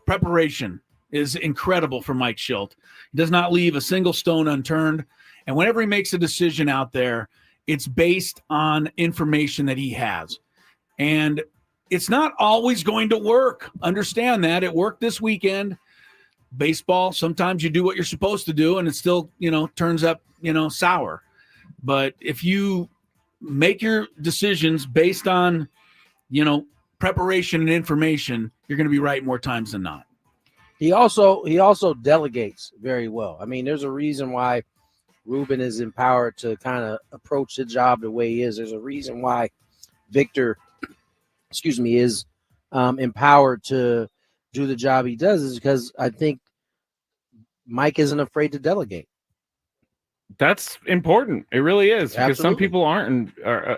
Preparation is incredible for Mike Shildt. He does not leave a single stone unturned. And whenever he makes a decision out there, it's based on information that he has. And it's not always going to work. Understand that. It worked this weekend. Baseball, sometimes you do what you're supposed to do, and it still, turns up, sour. But if you make your decisions based on, preparation and information, you're going to be right more times than not. He also delegates very well. I mean, there's a reason why Ruben is empowered to kind of approach the job the way he is. There's a reason why Victor is empowered to do the job he does, is because I think Mike isn't afraid to delegate. That's important. It really is, because Absolutely. some people aren't,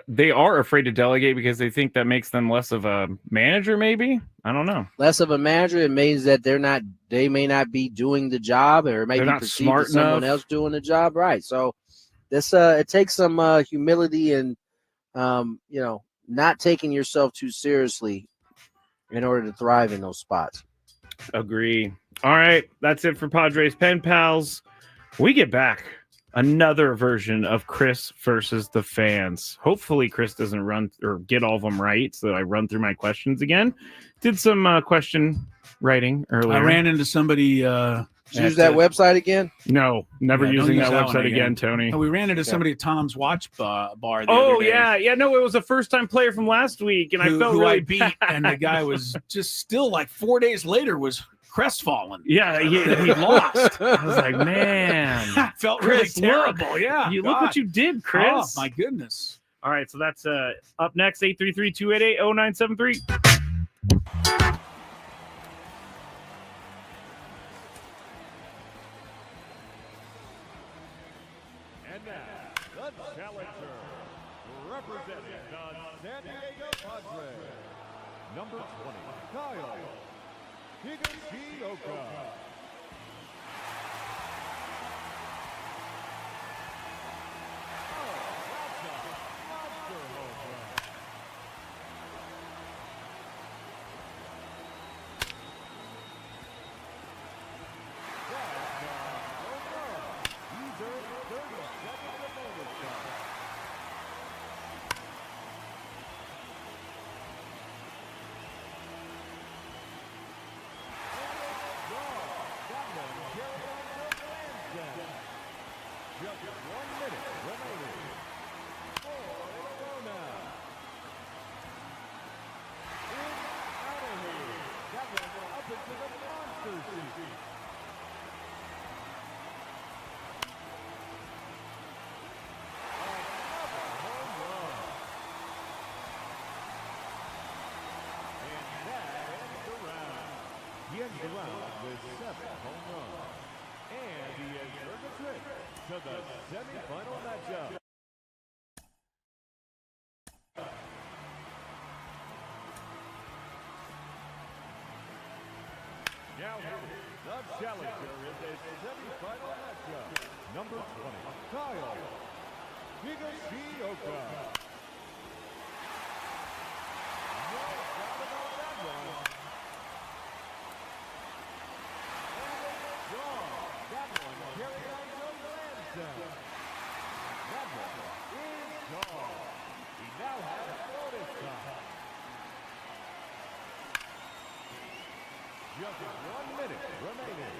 they are afraid to delegate because they think that makes them less of a manager. Maybe, I don't know. Less of a manager. It means that they may not be doing the job, or maybe not perceived smart as someone enough. else doing the job. Right. So this it takes some humility and not taking yourself too seriously in order to thrive in those spots. Agree. All right, that's it for Padres Pen Pals. We get back another version of Chris versus the fans. Hopefully Chris doesn't run or get all of them right, so I run through my questions again. Did some question writing earlier. I ran into somebody Use that website again? No, never Yeah, using don't that use that website one again, Tony. We ran into somebody at Tom's Watch Bar. The Oh other day yeah, no, it was a first-time player from last week, and I felt who really I beat, bad. and the guy was just still like 4 days later was crestfallen. Yeah, he lost. I was like, man, I felt Chris, really terrible. look. Yeah, You look what you did, Chris. Oh my goodness. All right, so that's up next, 833-288-0973. And now, the challenger, representing the San Diego Padres, number 20, Kyle Higashioka. ends the round with 7 home runs. And he has earned a trip to the semifinal matchup. Now the challenger in this semifinal matchup, number 20, Kyle Higashioka. No doubt about that one. And a draw. That one carried on to Lansing. That one is gone. He now has bonus time. Just 1 minute remaining.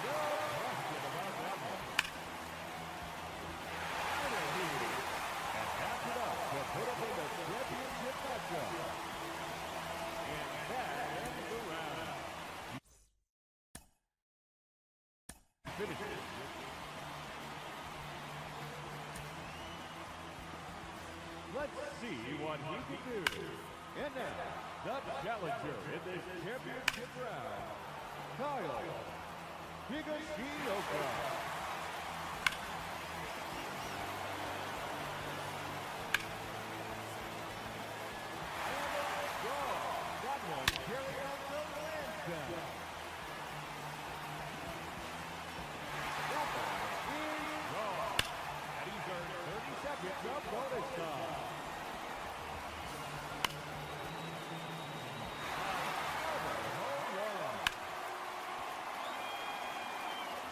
No question about that one. And tapped it up to put up in the championship matchup. And that ends the round. Finishes. Let's see what he can do. And now, the challenger in this championship round, Kyle Higashioka. And a draw. That one carried out to Lansing. That one is gone. And he's earned 30 seconds of bonus time.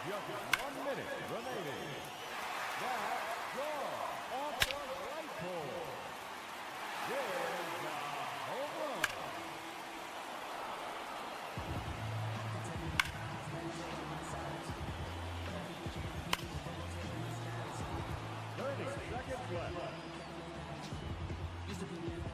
Just 1 minute remaining. That draw off the right pole. There's a home run. Seconds left.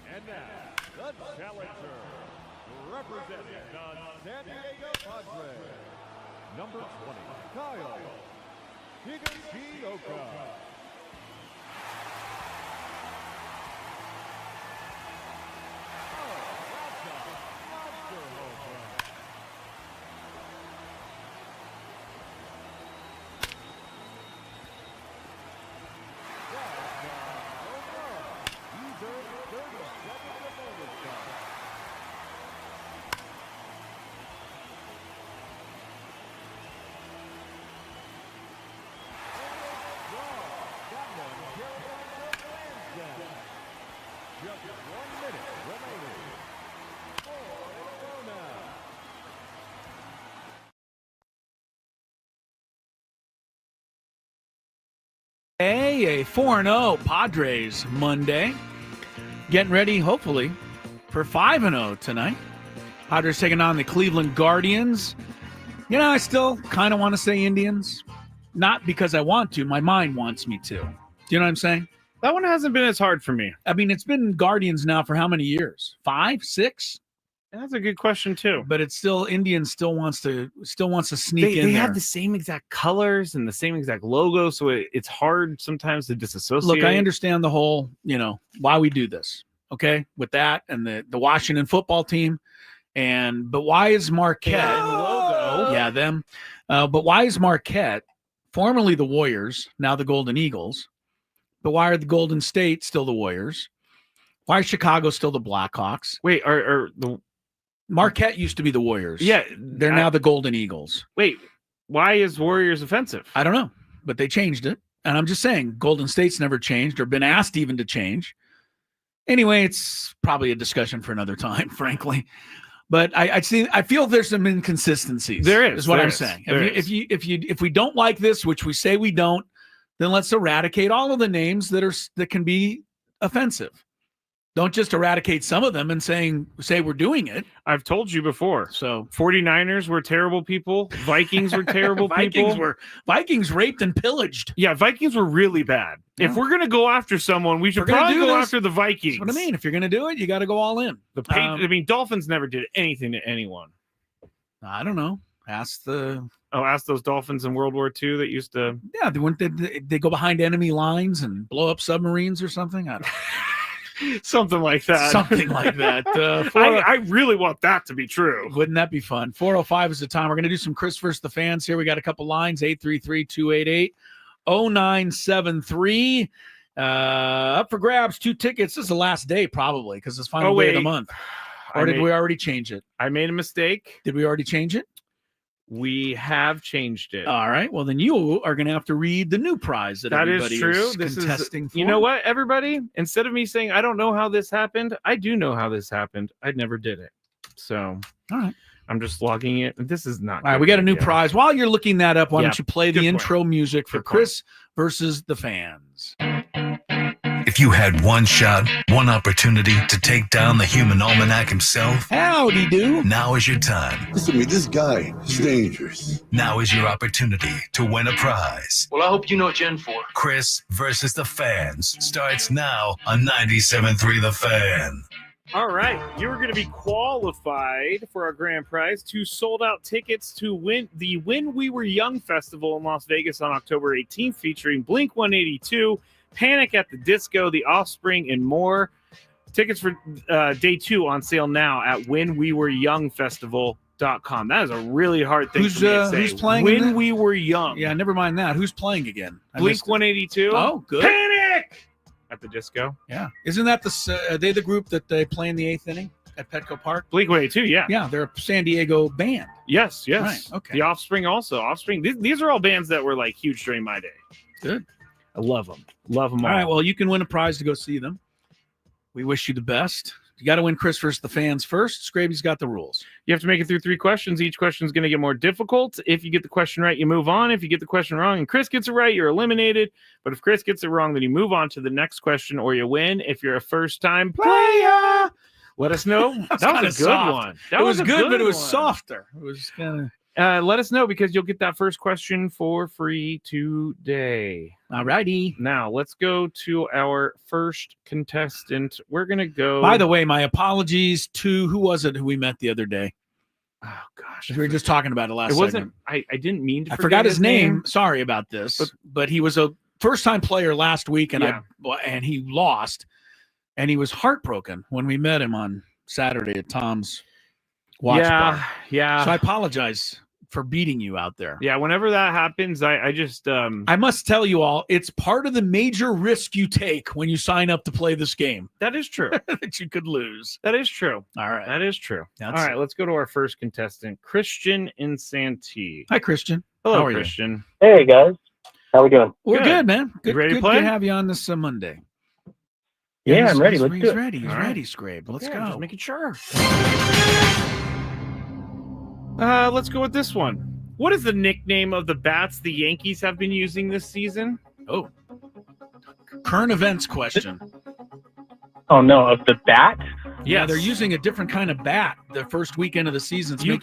And now, the challenger, representing the San Diego Padres, number 20, Kyle Higashioka. Oh, that's a monster home run. That's a home run. He's earned 30 seconds of bonus time. Just 1 minute remaining. 4 in a row now. A 4-0 Padres Monday. Getting ready, hopefully, for 5-0 tonight. Padres taking on the Cleveland Guardians. You know, I still kind of want to say Indians. Not because I want to. My mind wants me to. Do you know what I'm saying? That one hasn't been as hard for me. I mean, it's been Guardians now for how many years? 5, 6? That's a good question too. But it's still Indians still wants to sneak in. They there. have the same exact colors and the same exact logo, so it's hard sometimes to disassociate. Look, I understand the whole, why we do this. Okay, with that and the Washington football team, but why is Marquette? Logo. Yeah, them. But why is Marquette, formerly the Warriors, now the Golden Eagles? But why are the Golden State still the Warriors? Why is Chicago still the Blackhawks? Wait, are the Marquette used to be the Warriors. Yeah, they're now the Golden Eagles. Wait, Why is Warriors offensive? I don't know, but they changed it. And I'm just saying, Golden State's never changed or been asked even to change. Anyway, it's probably a discussion for another time, frankly. But I feel there's some inconsistencies. There is what there I'm is, saying. there If we don't like this, which we say we don't, then let's eradicate all of the names that can be offensive. Don't just eradicate some of them and say we're doing it. I've told you before. So 49ers were terrible people. Vikings were terrible people. Vikings raped and pillaged. Yeah, Vikings were really bad. Yeah. If we're going to go after someone, we should probably go after the Vikings. That's what I mean. If you're going to do it, you got to go all in. Dolphins never did anything to anyone. I don't know. Ask those Dolphins in World War II that used to. Yeah, they go behind enemy lines and blow up submarines or something. I don't know. Something like that. Something like that. I really want that to be true. Wouldn't that be fun? 4:05 is the time. We're going to do some Chris versus the fans here. We got a couple lines, 833-288-0973. Up for grabs, 2 tickets. This is the last day probably because it's final day of the month. Or did we already change it? I made a mistake. Did we already change it? We have changed it. All right. Well, then you are going to have to read the new prize that everybody is true. is contesting for. You know what, everybody? Instead of me saying, I don't know how this happened, I do know how this happened. I never did it. So, all right. I'm just logging it. This is not. All right. We got a new prize. While you're looking that up, why don't you play the Good intro point. music for Chris versus the fans? If you had one shot, one opportunity to take down the human almanac himself, howdy do. Now is your time. Listen to me, this guy is dangerous. Now is your opportunity to win a prize. Well, I hope you know what you're in for. Chris versus the fans starts now on 97.3 The Fan. All right, you're going to be qualified for our grand prize, 2 sold-out tickets to win the When We Were Young Festival in Las Vegas on October 18th, featuring Blink-182, Panic at the Disco, The Offspring, and more. Tickets for day 2 on sale now at whenwewereyoungfestival.com. That is a really hard thing for me to say. Who's playing? When We Were Young. Yeah, never mind that. Who's playing again? Blink-182. Oh, good. Panic at the Disco. Yeah. Isn't that are they the group that they play in the 8th inning at Petco Park? Blink-182, yeah. Yeah, they're a San Diego band. Yes. Right, okay. The Offspring also. Offspring. These are all bands that were like huge during my day. Good. I love them. Love them all. All right, well, you can win a prize to go see them. We wish you the best. You got to win Chris versus the fans first. Scraby's got the rules. You have to make it through 3 questions. Each question is going to get more difficult. If you get the question right, you move on. If you get the question wrong and Chris gets it right, you're eliminated. But if Chris gets it wrong, then you move on to the next question or you win. If you're a first-time player, let us know. That was a good one. It was good, but it was softer. It was kind of... let us know because you'll get that first question for free today. All righty. Now, let's go to our first contestant. We're going to go... By the way, my apologies to... Who was it who we met the other day? Oh, gosh. We were just talking about it last It segment. wasn't... I didn't mean to I forgot his name. Sorry about this. But he was a first-time player last week, and and he lost. And he was heartbroken when we met him on Saturday at Tom's Watch Bar. Yeah. So I apologize for beating you out there. Yeah, whenever that happens, I just I must tell you all, it's part of the major risk you take when you sign up to play this game. That is true. That you could lose. That is true. All right. That is true. All right, let's go to our first contestant, Christian in Santee. Hi, Christian. Hello, How are Christian. You? Hey, guys. How we doing? We're good, man. Good, ready to good play? to have you on this Monday. Yeah, I'm ready. Let's do He's it. ready. He's All ready, Scrape. Let's go. Just making sure. Let's go with this one. What is the nickname of the bats the Yankees have been using this season? Oh. Current events question. Oh, no, of the bat? Yeah, Yes. they're using a different kind of bat the first weekend of the season. It's You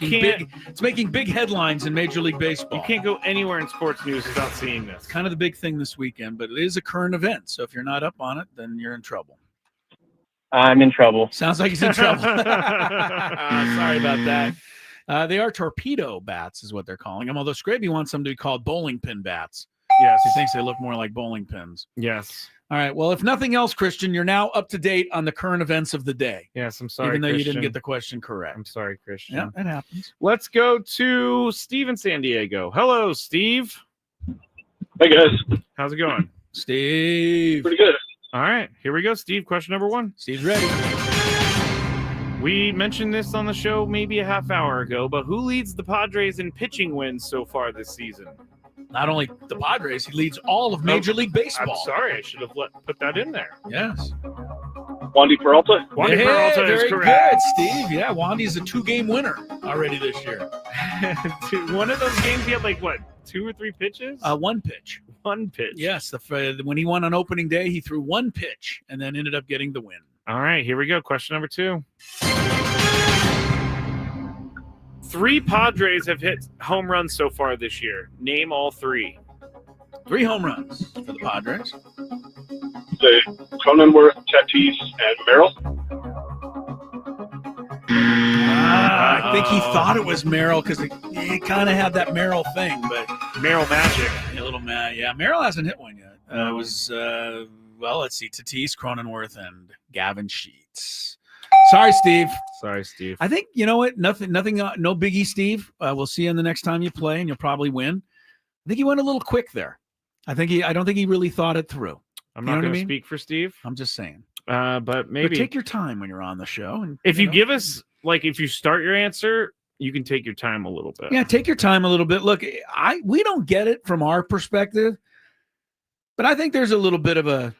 making big headlines in Major League Baseball. You can't go anywhere in sports news without seeing this. Kind of the big thing this weekend, but it is a current event. So if you're not up on it, then you're in trouble. I'm in trouble. Sounds like he's in trouble. Sorry about that. They are torpedo bats is what they're calling them, although Scraby wants them to be called bowling pin bats. Yes. He thinks they look more like bowling pins. Yes. All right. Well, if nothing else, Christian, you're now up to date on the current events of the day. Yes, I'm sorry, Even though you Christian. didn't get the question correct. I'm sorry, Christian. Yeah, it happens. Let's go to Steve in San Diego. Hello, Steve. Hey, guys. How's it going? Steve. Pretty good. All right, here we go, Steve. Question number 1. Steve's ready. We mentioned this on the show maybe a half hour ago, but who leads the Padres in pitching wins so far this season? Not only the Padres, he leads all of Major League Baseball. I'm sorry, I should have put that in there. Yes. Wandy Peralta? Wandy Peralta is very correct. good, Steve. Yeah, Wandy's a 2-game winner already this year. One of those games, he had like, what, 2 or 3 pitches? 1 pitch. 1 pitch. Yes, when he won on opening day, he threw 1 pitch and then ended up getting the win. All right, here we go. Question number 2. 3 Padres have hit home runs so far this year. Name all 3. 3 home runs for the Padres. Cronenworth, Tatis, and Merrill. I think he thought it was Merrill because he kind of had that Merrill thing, but Merrill magic. A little mad. Yeah, Merrill hasn't hit one yet. It was, let's see, Tatis, Cronenworth, and Gavin Sheets. Sorry, Steve. I think, you know what? Nothing, no biggie, Steve. We'll see you the next time you play, and you'll probably win. I think he went a little quick there. I don't think he really thought it through. I'm not going to speak for Steve. I'm just saying. But maybe. But take your time when you're on the show. And if you give us, if you start your answer, you can take your time a little bit. Yeah, take your time a little bit. Look, we don't get it from our perspective, but I think there's a little bit of an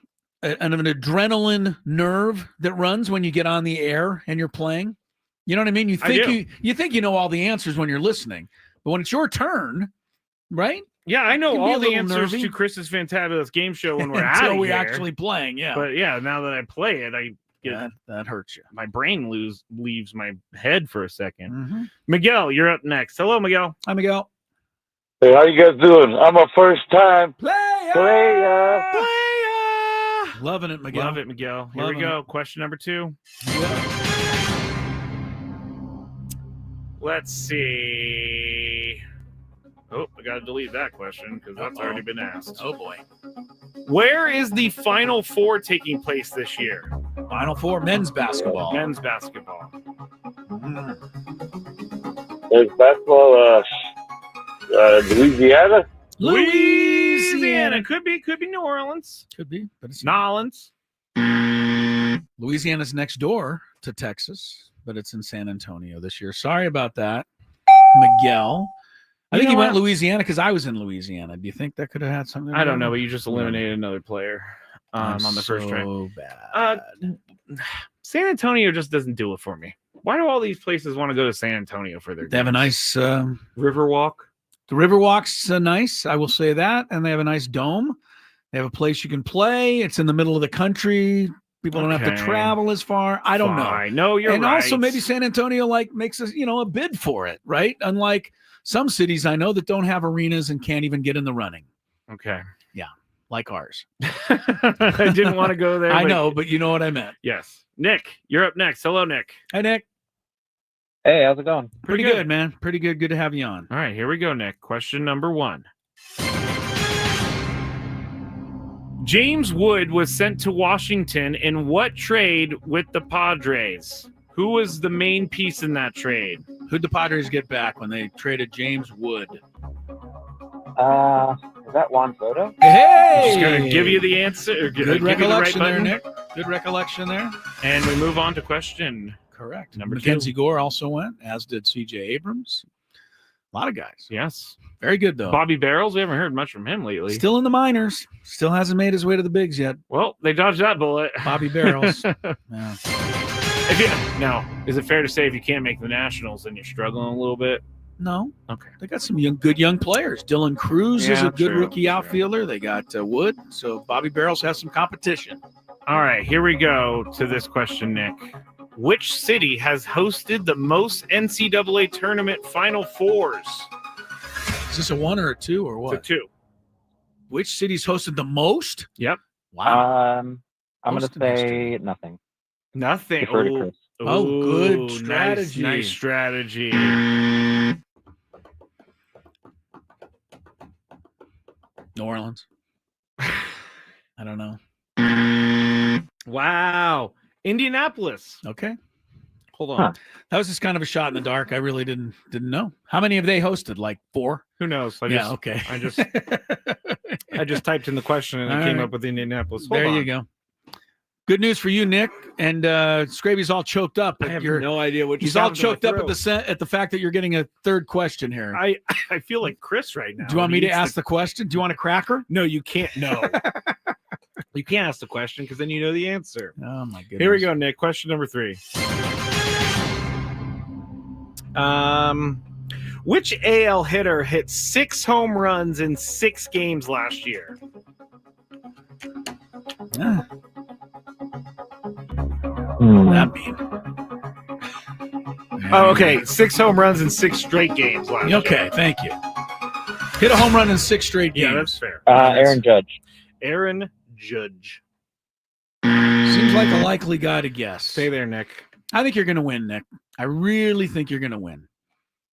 adrenaline nerve that runs when you get on the air and you're playing. You know what I mean? You think you know all the answers when you're listening, but when it's your turn, right? Yeah, I know all the answers to Chris's fantabulous game show when we're until we're actually playing. Yeah, but yeah, now that I play it, I get that hurts you. My brain leaves my head for a second. Mm-hmm. Miguel, you're up next. Hello, Miguel. Hi, Miguel. Hey, how you guys doing? I'm a first-time player. Loving it, Miguel. Love it, Miguel. Here we go. Question number 2. Yeah. Let's see. Oh, I got to delete that question because that's already been asked. Oh, boy. Where is the Final Four taking place this year? Final Four, men's basketball. Men's basketball. There's basketball, Louisiana? Louisiana. Could be New Orleans. Could be, but it's Nolans. Louisiana's next door to Texas, but it's in San Antonio this year. Sorry about that, Miguel. I think he went Louisiana because I was in Louisiana. Do you think that could have had something? I don't know, but you just eliminated another player on the first try. Bad. San Antonio just doesn't do it for me. Why do all these places want to go to San Antonio for their games? They have a nice Riverwalk. The Riverwalk's nice, I will say that, and they have a nice dome. They have a place you can play. It's in the middle of the country. People don't have to travel as far. I don't know. No, you're right. And also maybe San Antonio makes us, a bid for it, right? Unlike some cities I know that don't have arenas and can't even get in the running. Okay. Yeah, like ours. I didn't want to go there. I know, but you know what I meant. Yes. Nick, you're up next. Hello, Nick. Hi, Nick. Hey, how's it going? Pretty good, man. Pretty good. Good to have you on. All right, here we go, Nick. Question number 1. James Wood was sent to Washington in what trade with the Padres? Who was the main piece in that trade? Who'd the Padres get back when they traded James Wood? Is that Juan Soto? Hey! I'm just going to give you the answer. Good recollection there, Nick. Good recollection there. And we move on to question. Correct. Number 2. Mackenzie Gore also went, as did C.J. Abrams. A lot of guys. Yes. Very good, though. Bobby Barrels, we haven't heard much from him lately. Still in the minors. Still hasn't made his way to the bigs yet. Well, they dodged that bullet. Bobby Barrels. Yeah. Now, is it fair to say if you can't make the Nationals, then you're struggling a little bit? No. Okay. They got some good young players. Dylan Cruz is a good rookie outfielder. True. They got Wood. So Bobby Barrels has some competition. All right, here we go to this question, Nick. Which city has hosted the most NCAA tournament Final Fours? Is this a 1 or a 2 or what? It's a 2. Which city's hosted the most? Yep. Wow. I'm going to say nothing. Nothing. Oh, good strategy. Nice strategy. New Orleans. I don't know. Wow. Indianapolis. Okay. Hold on. That was just kind of a shot in the dark. I really didn't know. How many have they hosted? Like 4? Who knows? Okay. I just typed in the question and I came up with Indianapolis. There you go. Good news for you, Nick. And Scraby's all choked up. I have no idea what he's all choked up at the fact that you're getting a third question here. I feel like Chris right now. Do you want me to ask the question? Do you want a cracker? No, you can't. No. You can't ask the question because then you know the answer. Oh, my goodness. Here we go, Nick. Question number 3. Which AL hitter hit 6 home runs in 6 games last year? That mean? Oh, okay. 6 home runs in 6 straight games last year. Okay, thank you. Hit a home run in 6 straight games. Yeah, that's fair. Aaron Judge. Aaron Judge. Seems like a likely guy to guess. Stay there, Nick. I think you're going to win, Nick. I really think you're going to win.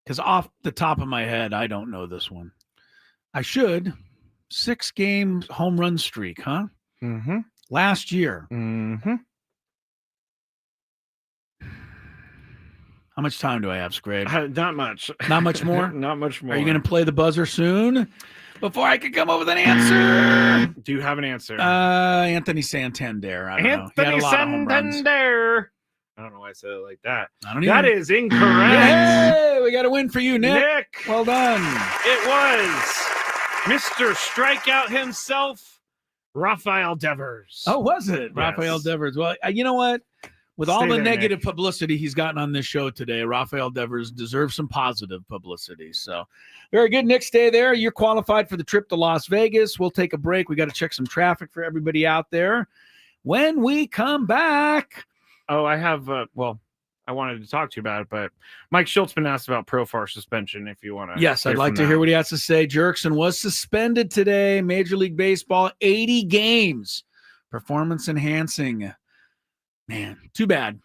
Because off the top of my head, I don't know this one. I should. 6 game home run streak, huh? Mm-hmm. Last year. Mm-hmm. How much time do I have, Scrabe? Not much. Not much more? Not much more. Are you going to play the buzzer soon? Before I can come up with an answer. Do you have an answer? Anthony Santander. I don't know. He had a lot of home runs. Santander. I don't know why I said it like that. I don't That either. is incorrect. Hey, we got a win for you, Nick. Well done. It was Mr. Strikeout himself, Rafael Devers. Oh, was it? Yes. Rafael Devers. Well, you know what? With all Stay the there, negative Nick. publicity he's gotten on this show today, Rafael Devers deserves some positive publicity. So very good, Nick. Stay there. You're qualified for the trip to Las Vegas. We'll take a break. We got to check some traffic for everybody out there. When we come back. Oh, I have, I wanted to talk to you about it, but Mike Schultzman asked about Profar suspension if you want to. Yes, I'd like to hear what he has to say. Jerkson was suspended today. Major League Baseball, 80 games. Performance enhancing. Man, too bad.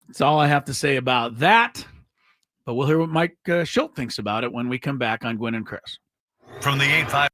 That's all I have to say about that. But we'll hear what Mike Schultz thinks about it when we come back on Gwynn and Chris. From the 8-5.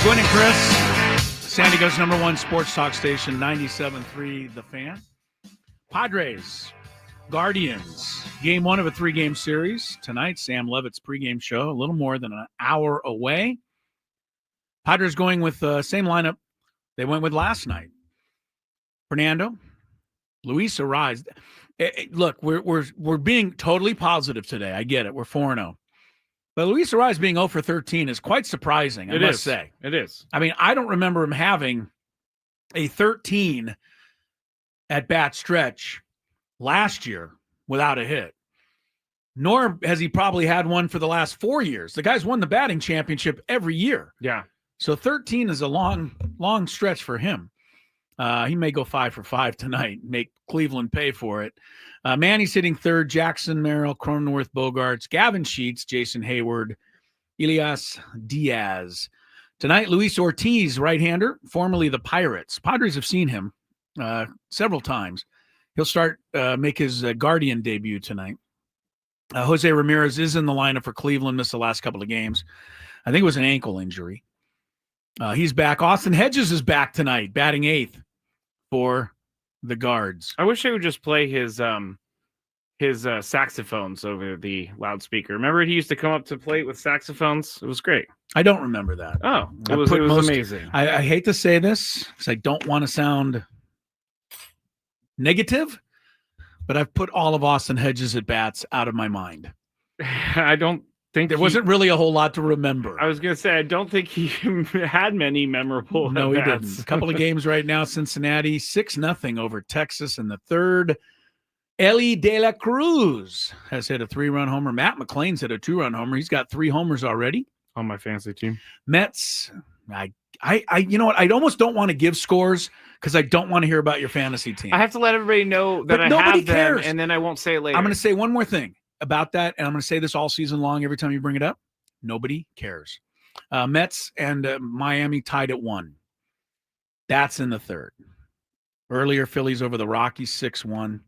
Gwynn and Chris, San Diego's #1 sports talk station, 97.3 The Fan. Padres, Guardians, game 1 of a 3-game series. Tonight, Sam Levitt's pregame show, a little more than an hour away. Padres going with the same lineup they went with last night. Fernando, Luis Arraez. Look, we're being totally positive today. I get it. We're 4-0. But Luis Arraez being 0 for 13 is quite surprising, I must say. It is. I mean, I don't remember him having a 13 at-bat stretch last year without a hit. Nor has he probably had one for the last 4 years. The guy's won the batting championship every year. Yeah. So 13 is a long stretch for him. He may go 5 for 5 tonight, make Cleveland pay for it. Manny's hitting third, Jackson, Merrill, Cronenworth, Bogarts, Gavin Sheets, Jason Hayward, Elias Diaz. Tonight, Luis Ortiz, right-hander, formerly the Pirates. Padres have seen him several times. He'll make his Guardian debut tonight. Jose Ramirez is in the lineup for Cleveland, missed the last couple of games. I think it was an ankle injury. He's back. Austin Hedges is back tonight, batting 8th for the Guards. I wish they would just play his saxophones over the loudspeaker. Remember he used to come up to plate with saxophones? It was great. I don't remember that. Oh, it was amazing. I hate to say this because I don't want to sound negative, but I've put all of Austin Hedges at bats out of my mind. I don't think there wasn't really a whole lot to remember. I was going to say, I don't think he had many memorable No, at-bats. he didn't. A couple of games right now. Cincinnati 6-0 over Texas in the third. Ellie De La Cruz has hit a 3-run homer. Matt McClain's hit a 2-run homer. He's got 3 homers already on my fantasy team. Mets. I you know what? I almost don't want to give scores because I don't want to hear about your fantasy team. I have to let everybody know that nobody have them, cares. and then I won't say it later. I'm going to say one more thing about that, and I'm going to say this all season long every time you bring it up. Nobody cares. Mets and Miami tied at 1. That's in the third. Earlier, Phillies over the Rockies 6-1.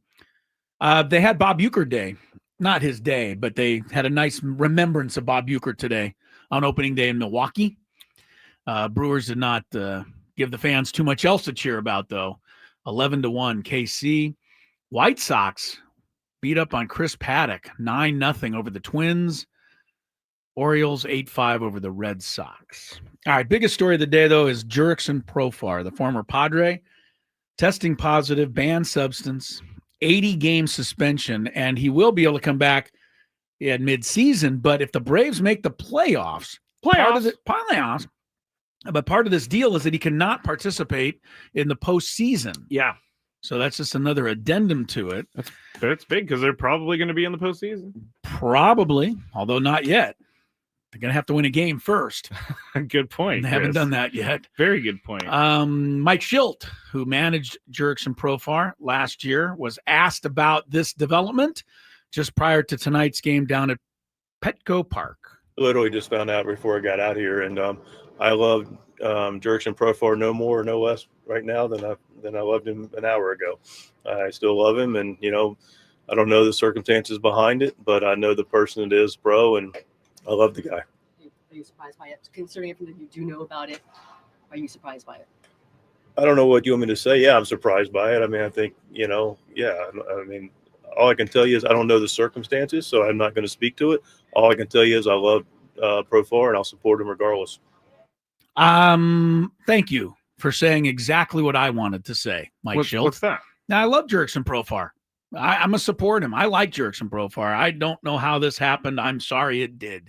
They had Bob Uecker Day. Not his day, but they had a nice remembrance of Bob Uecker today on opening day in Milwaukee. Brewers did not give the fans too much else to cheer about, though. 11-1 KC. White Sox beat up on Chris Paddock, 9-0 over the Twins. Orioles 8-5 over the Red Sox. All right, biggest story of the day, though, is Jurickson Profar, the former Padre, testing positive, banned substance, 80-game suspension, and he will be able to come back at midseason. But if the Braves make the playoffs, part of this deal is that he cannot participate in the postseason. Yeah. So that's just another addendum to it. That's big because they're probably going to be in the postseason. Probably, although not yet. They're going to have to win a game first. Good point. And they haven't done that yet. Very good point. Mike Schilt, who managed Jurickson Profar last year, was asked about this development just prior to tonight's game down at Petco Park. Literally just found out before I got out here, and I love Jurickson Profar no more or no less right now than I loved him an hour ago. I still love him, and I don't know the circumstances behind it, but I know the person it is, bro, and I love the guy. Are you surprised by it? Considering everything you do know about it, are you surprised by it? I don't know what you want me to say. Yeah, I'm surprised by it. I mean, I think, I mean, all I can tell you is I don't know the circumstances, so I'm not going to speak to it. All I can tell you is I love Profar, and I'll support him regardless. Thank you for saying exactly what I wanted to say, Mike Schilt. What's that? Now, I love Jurickson Profar. I'm going to support him. I like Jurickson Profar. I don't know how this happened. I'm sorry it did.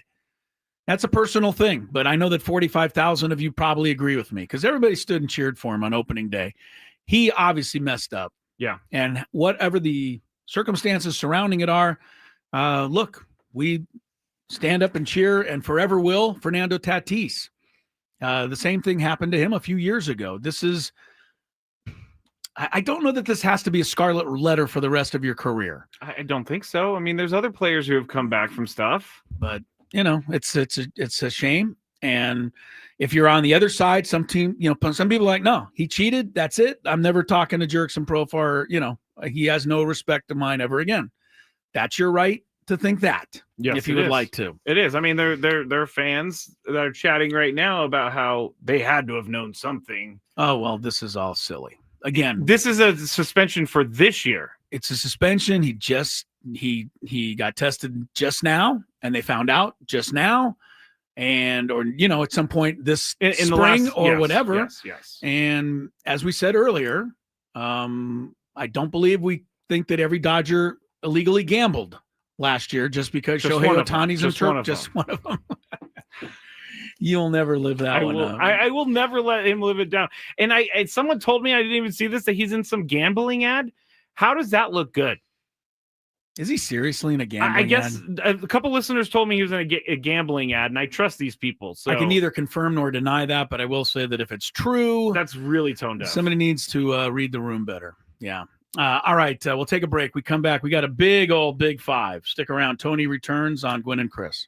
That's a personal thing, but I know that 45,000 of you probably agree with me because everybody stood and cheered for him on opening day. He obviously messed up. Yeah. And whatever the circumstances surrounding it are, look, we stand up and cheer and forever will Fernando Tatis. The same thing happened to him a few years ago. I don't know that this has to be a scarlet letter for the rest of your career. I don't think so. I mean, there's other players who have come back from stuff, but it's a shame. And if you're on the other side, some people are like, no, he cheated. That's it. I'm never talking to Jurickson Profar. He has no respect of mine ever again. That's your right. to think that. Yes, if you it would is. like to. It is. I mean, they're fans that are chatting right now about how they had to have known something. Oh, well, this is all silly. Again, This is a suspension for this year. it's a suspension. He got tested just now, and they found out just now, and or at some point this In the spring last- or yes, whatever. Yes. And as we said earlier, I don't believe we think that every Dodger illegally gambled last year just because Just Shohei one of them. Ohtani's Just in one of just one of them. You'll never live that one up. I will never let him live it down. And someone told me, I didn't even see this, that he's in some gambling ad. How does that look good? Is he seriously in a gambling I guess ad? a couple listeners told me he was in a gambling ad, and I trust these people. So I can neither confirm nor deny that, but I will say that if it's true, that's really toned down. somebody needs to read the room better. Yeah. All right. We'll take a break. We come back. We got a big five. Stick around. Tony returns on Gwynn and Chris.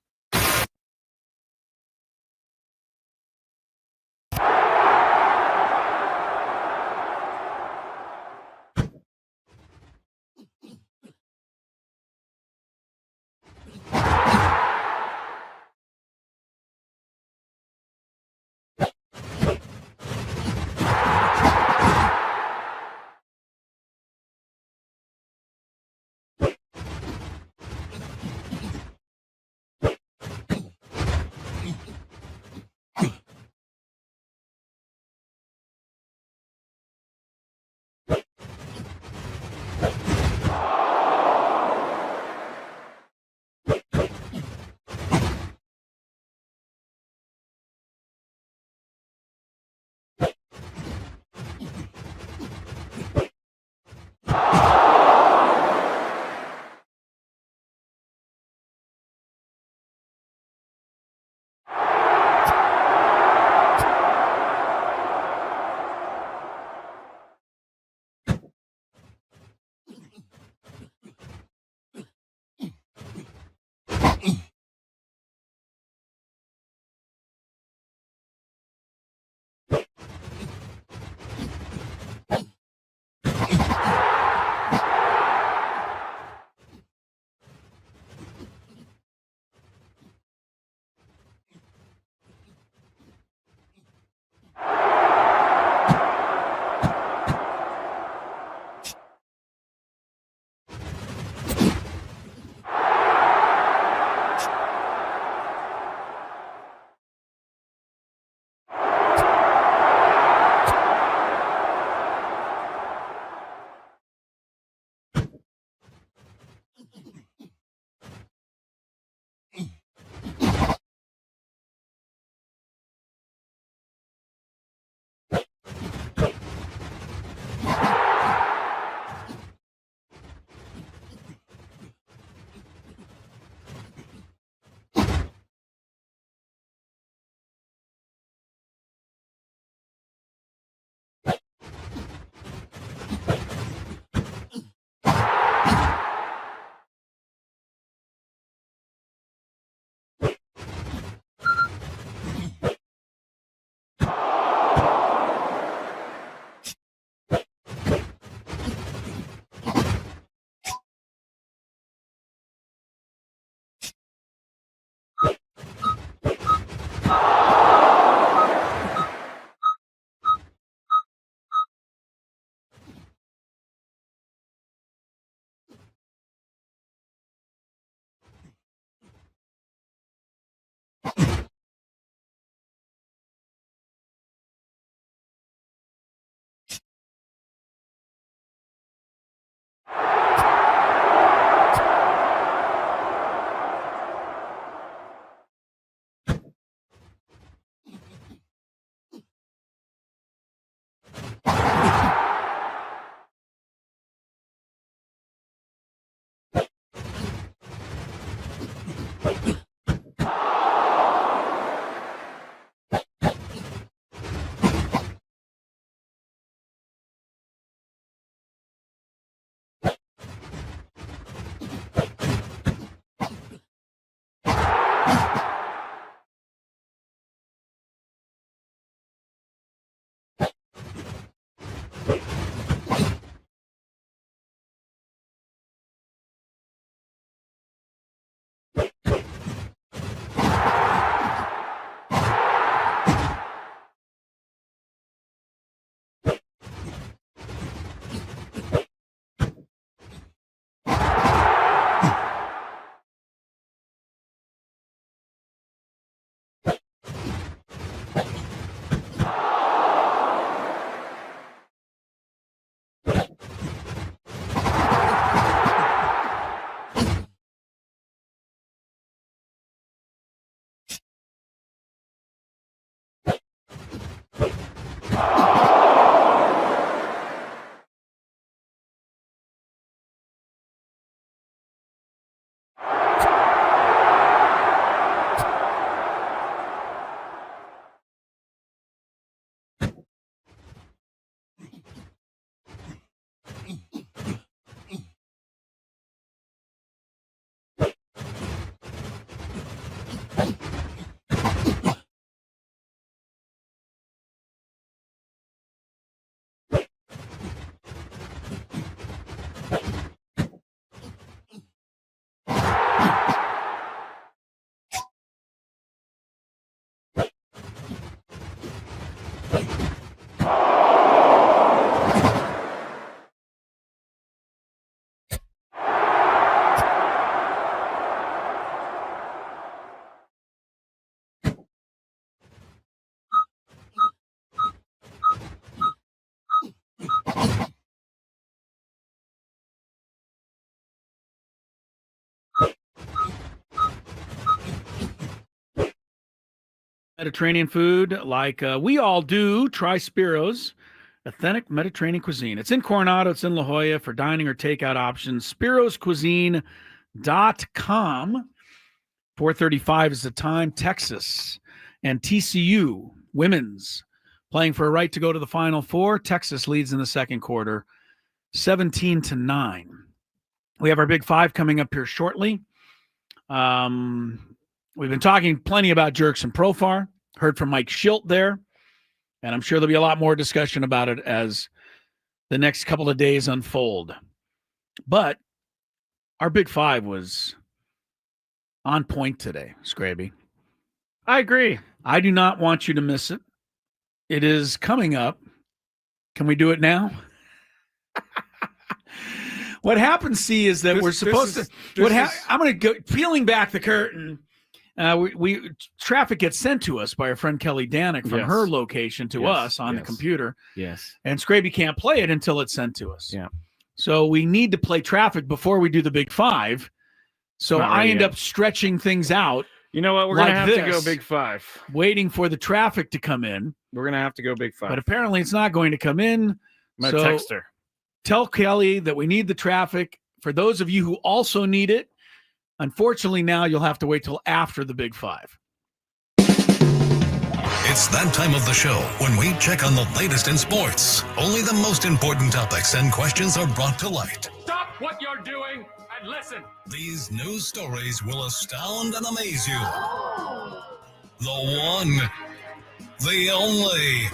Mediterranean food like we all do. Try Spiro's authentic Mediterranean cuisine. It's in Coronado. It's in La Jolla for dining or takeout options. SpirosCuisine.com. 4:35 is the time. Texas and TCU women's playing for a right to go to the Final Four. Texas leads in the second quarter, 17-9. We have our Big Five coming up here shortly. We've been talking plenty about Jerks and Profar. Heard from Mike Schilt there, and I'm sure there'll be a lot more discussion about it as the next couple of days unfold. But our Big Five was on point today, Scraby. I agree. I do not want you to miss it. It is coming up. Can we do it now? What happens, see, is that we're supposed to. I'm going to go peeling back the curtain. We traffic gets sent to us by our friend Kelly Danick from her location to us on the computer. Yes. And Scraby can't play it until it's sent to us. Yeah. So we need to play traffic before we do the Big Five. So I end up stretching things out. You know what? We're going to have to go Big Five. Waiting for the traffic to come in. We're going to have to go Big Five. But apparently it's not going to come in. I'm going to text her. Tell Kelly that we need the traffic. For those of you who also need it, unfortunately now you'll have to wait till after the Big Five. It's that time of the show when we check on the latest in sports. Only the most important topics and questions are brought to light. Stop what you're doing and listen. These news stories will astound and amaze you. The one, the only.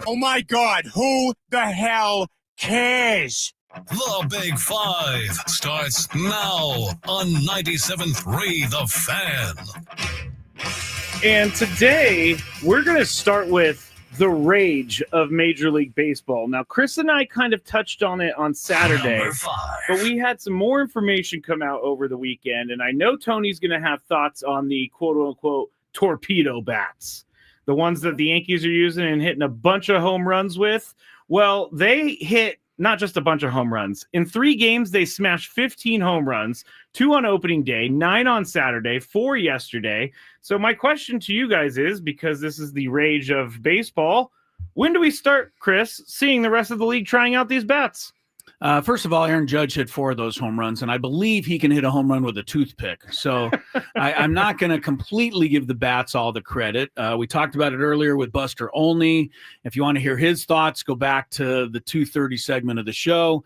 Oh my God, who the hell cares? The Big Five starts now on 97.3 The Fan. And today, we're going to start with the rage of Major League Baseball. Now, Chris and I kind of touched on it on Saturday, but we had some more information come out over the weekend, and I know Tony's going to have thoughts on the quote-unquote torpedo bats, the ones that the Yankees are using and hitting a bunch of home runs with. Well, they hit not just a bunch of home runs. In 3 games, they smashed 15 home runs, 2 on opening day, 9 on Saturday, 4 yesterday. So my question to you guys is, because this is the rage of baseball, when do we start, Chris, seeing the rest of the league trying out these bats? First of all, Aaron Judge hit 4 of those home runs, and I believe he can hit a home run with a toothpick. So I'm not going to completely give the bats all the credit. We talked about it earlier with Buster Olney. If you want to hear his thoughts, go back to the 2:30 segment of the show.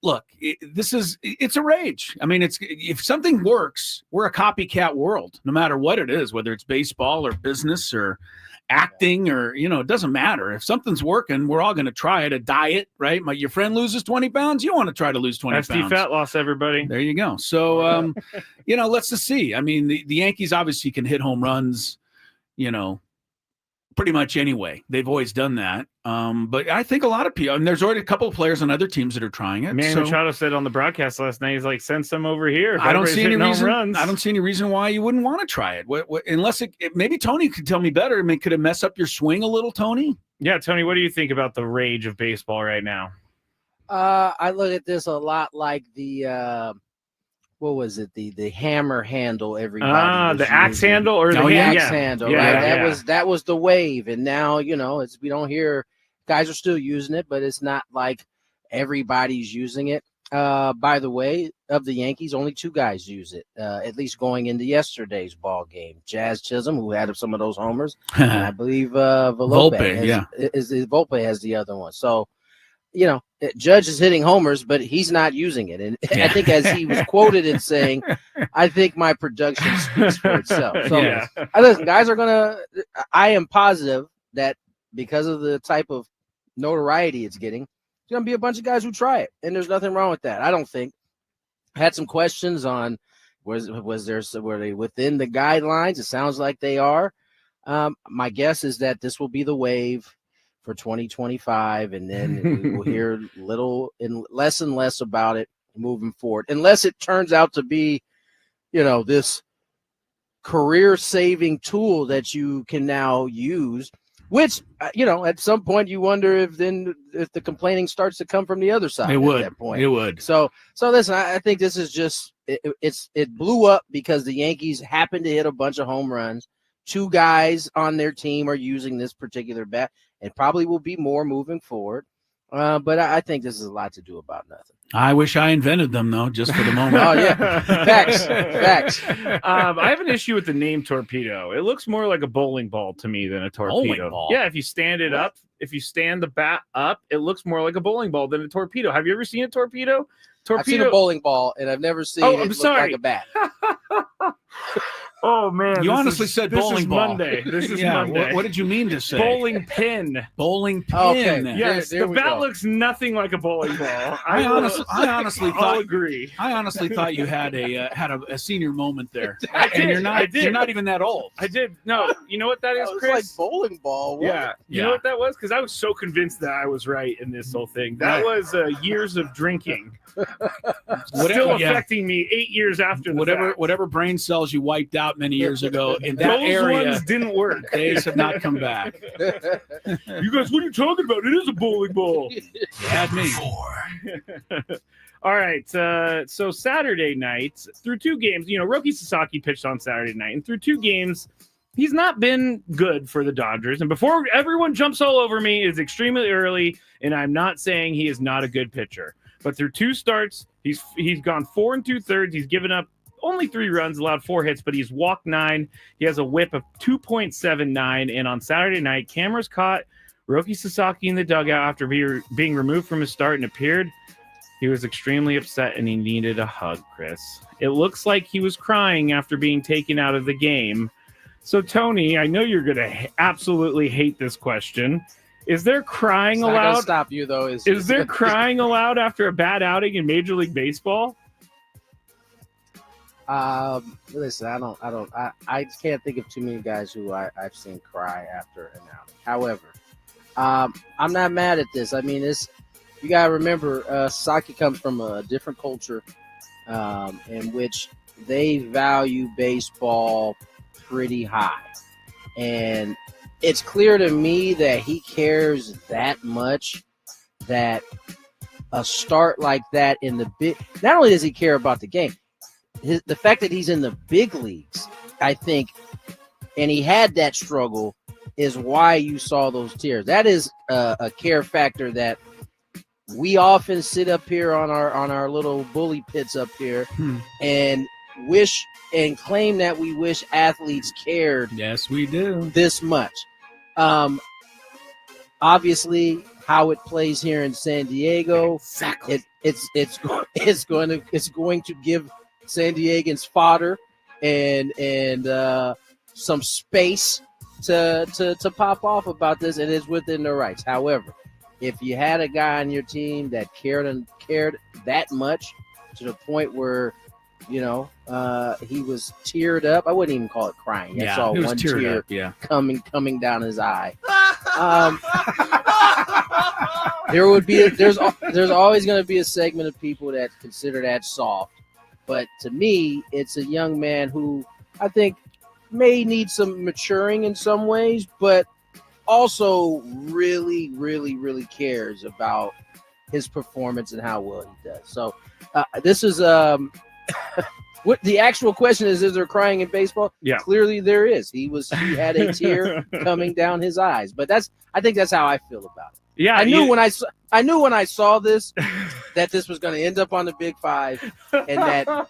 Look, it's a rage. I mean, if something works, we're a copycat world, no matter what it is, whether it's baseball or business or acting or, it doesn't matter. If something's working, we're all going to try it. A diet, right? Your friend loses 20 pounds. You want to try to lose 20 pounds. SD fat loss, everybody. There you go. So, let's just see. I mean, the Yankees obviously can hit home runs, pretty much anyway. They've always done that. But I think a lot of people, and there's already a couple of players on other teams that are trying it. Manny Machado said on the broadcast last night, he's like, send some over here. I don't see any reason. I don't see any reason why you wouldn't want to try it. Unless maybe Tony could tell me better. I mean, could it mess up your swing a little, Tony? Yeah, Tony, what do you think about the rage of baseball right now? I look at this a lot like the what was it? The hammer handle everybody. The axe handle or the axe handle. Yeah, right? That was the wave, and now we don't hear guys are still using it, but it's not like everybody's using it. By the way, of the Yankees, only 2 guys use it, at least going into yesterday's ball game. Jazz Chisholm, who had some of those homers, and I believe Volpe has the other one. So, Judge is hitting homers, but he's not using it. And I think as he was quoted in saying, I think my production speaks for itself. So listen, guys I am positive that because of the type of notoriety it's getting, there's going to be a bunch of guys who try it. And there's nothing wrong with that. I don't think. I had some questions on were they within the guidelines? It sounds like they are. My guess is that this will be the wave for 2025, and then we will hear less and less about it moving forward, unless it turns out to be, this career-saving tool that you can now use, which, at some point you wonder if the complaining starts to come from the other side. It would. At that point. It would. So listen, I think this is just it blew up because the Yankees happened to hit a bunch of home runs, 2 guys on their team are using this particular bat, and probably will be more moving forward. But I think this is a lot to do about nothing. I wish I invented them, though, just for the moment. Oh, yeah. Facts. I have an issue with the name Torpedo. It looks more like a bowling ball to me than a torpedo. Bowling ball? Yeah, if you stand it up, if you stand the bat up, it looks more like a bowling ball than a torpedo. Have you ever seen a torpedo? I've seen a bowling ball, and I've never seen it look like a bat. Oh, man. You honestly said bowling ball. Monday. This is Yeah, Monday. what did you mean to say? Bowling pin. Bowling pin. Okay. Yes, There the we bat go. looks nothing like a bowling ball. I honestly I'll thought agree. I honestly thought you had a senior moment there. I did. You're not even that old. I did. No, you know what that is, It was Chris? like bowling ball. What? Yeah. You know what that was? Because I was so convinced that I was right in this whole thing. That was years of drinking. Still affecting me 8 years after the fact. Whatever brain cells you wiped out many years ago in that Those area ones didn't work. Days have not come back. You guys, what are you talking about? It is a bowling ball. You had me. All right. So Saturday night, through 2 games, Roki Sasaki pitched on Saturday night, and through 2 games, he's not been good for the Dodgers. And before everyone jumps all over me, it's extremely early, and I'm not saying he is not a good pitcher. But through 2 starts, he's gone 4 2/3. He's given up only 3 runs, allowed 4 hits, but he's walked 9. He has a whip of 2.79. And on Saturday night, cameras caught Roki Sasaki in the dugout after being removed from his start and appeared. He was extremely upset and he needed a hug, Chris. It looks like he was crying after being taken out of the game. So, Tony, I know you're going to absolutely hate this question. Is there crying It's not gonna allowed? stop you, though. Is there crying allowed after a bad outing in Major League Baseball? Listen, I can't think of too many guys who I've seen cry after an outing. However, I'm not mad at this. I mean, you gotta remember, Sasaki comes from a different culture, in which they value baseball pretty high, and it's clear to me that he cares that much that a start like that in the big. Not only does he care about the game. The fact that he's in the big leagues, I think, and he had that struggle, is why you saw those tears. That is a care factor that we often sit up here on our little bully pits up here and wish and claim that we wish athletes cared. Yes, we do. This much. Obviously, how it plays here in San Diego, exactly. It's going to give San Diegans fodder and some space to pop off about this, and it's within their rights. However, if you had a guy on your team that cared that much to the point where he was teared up, I wouldn't even call it crying. I saw one tear coming down his eye. There's always going to be a segment of people that consider that soft. But to me, it's a young man who I think may need some maturing in some ways, but also really, really, really cares about his performance and how well he does. So this is what the actual question is there crying in baseball? Yeah. Clearly there is. He had a tear coming down his eyes. But I think that's how I feel about it. Yeah, I knew when I saw this that this was going to end up on the Big Five, and that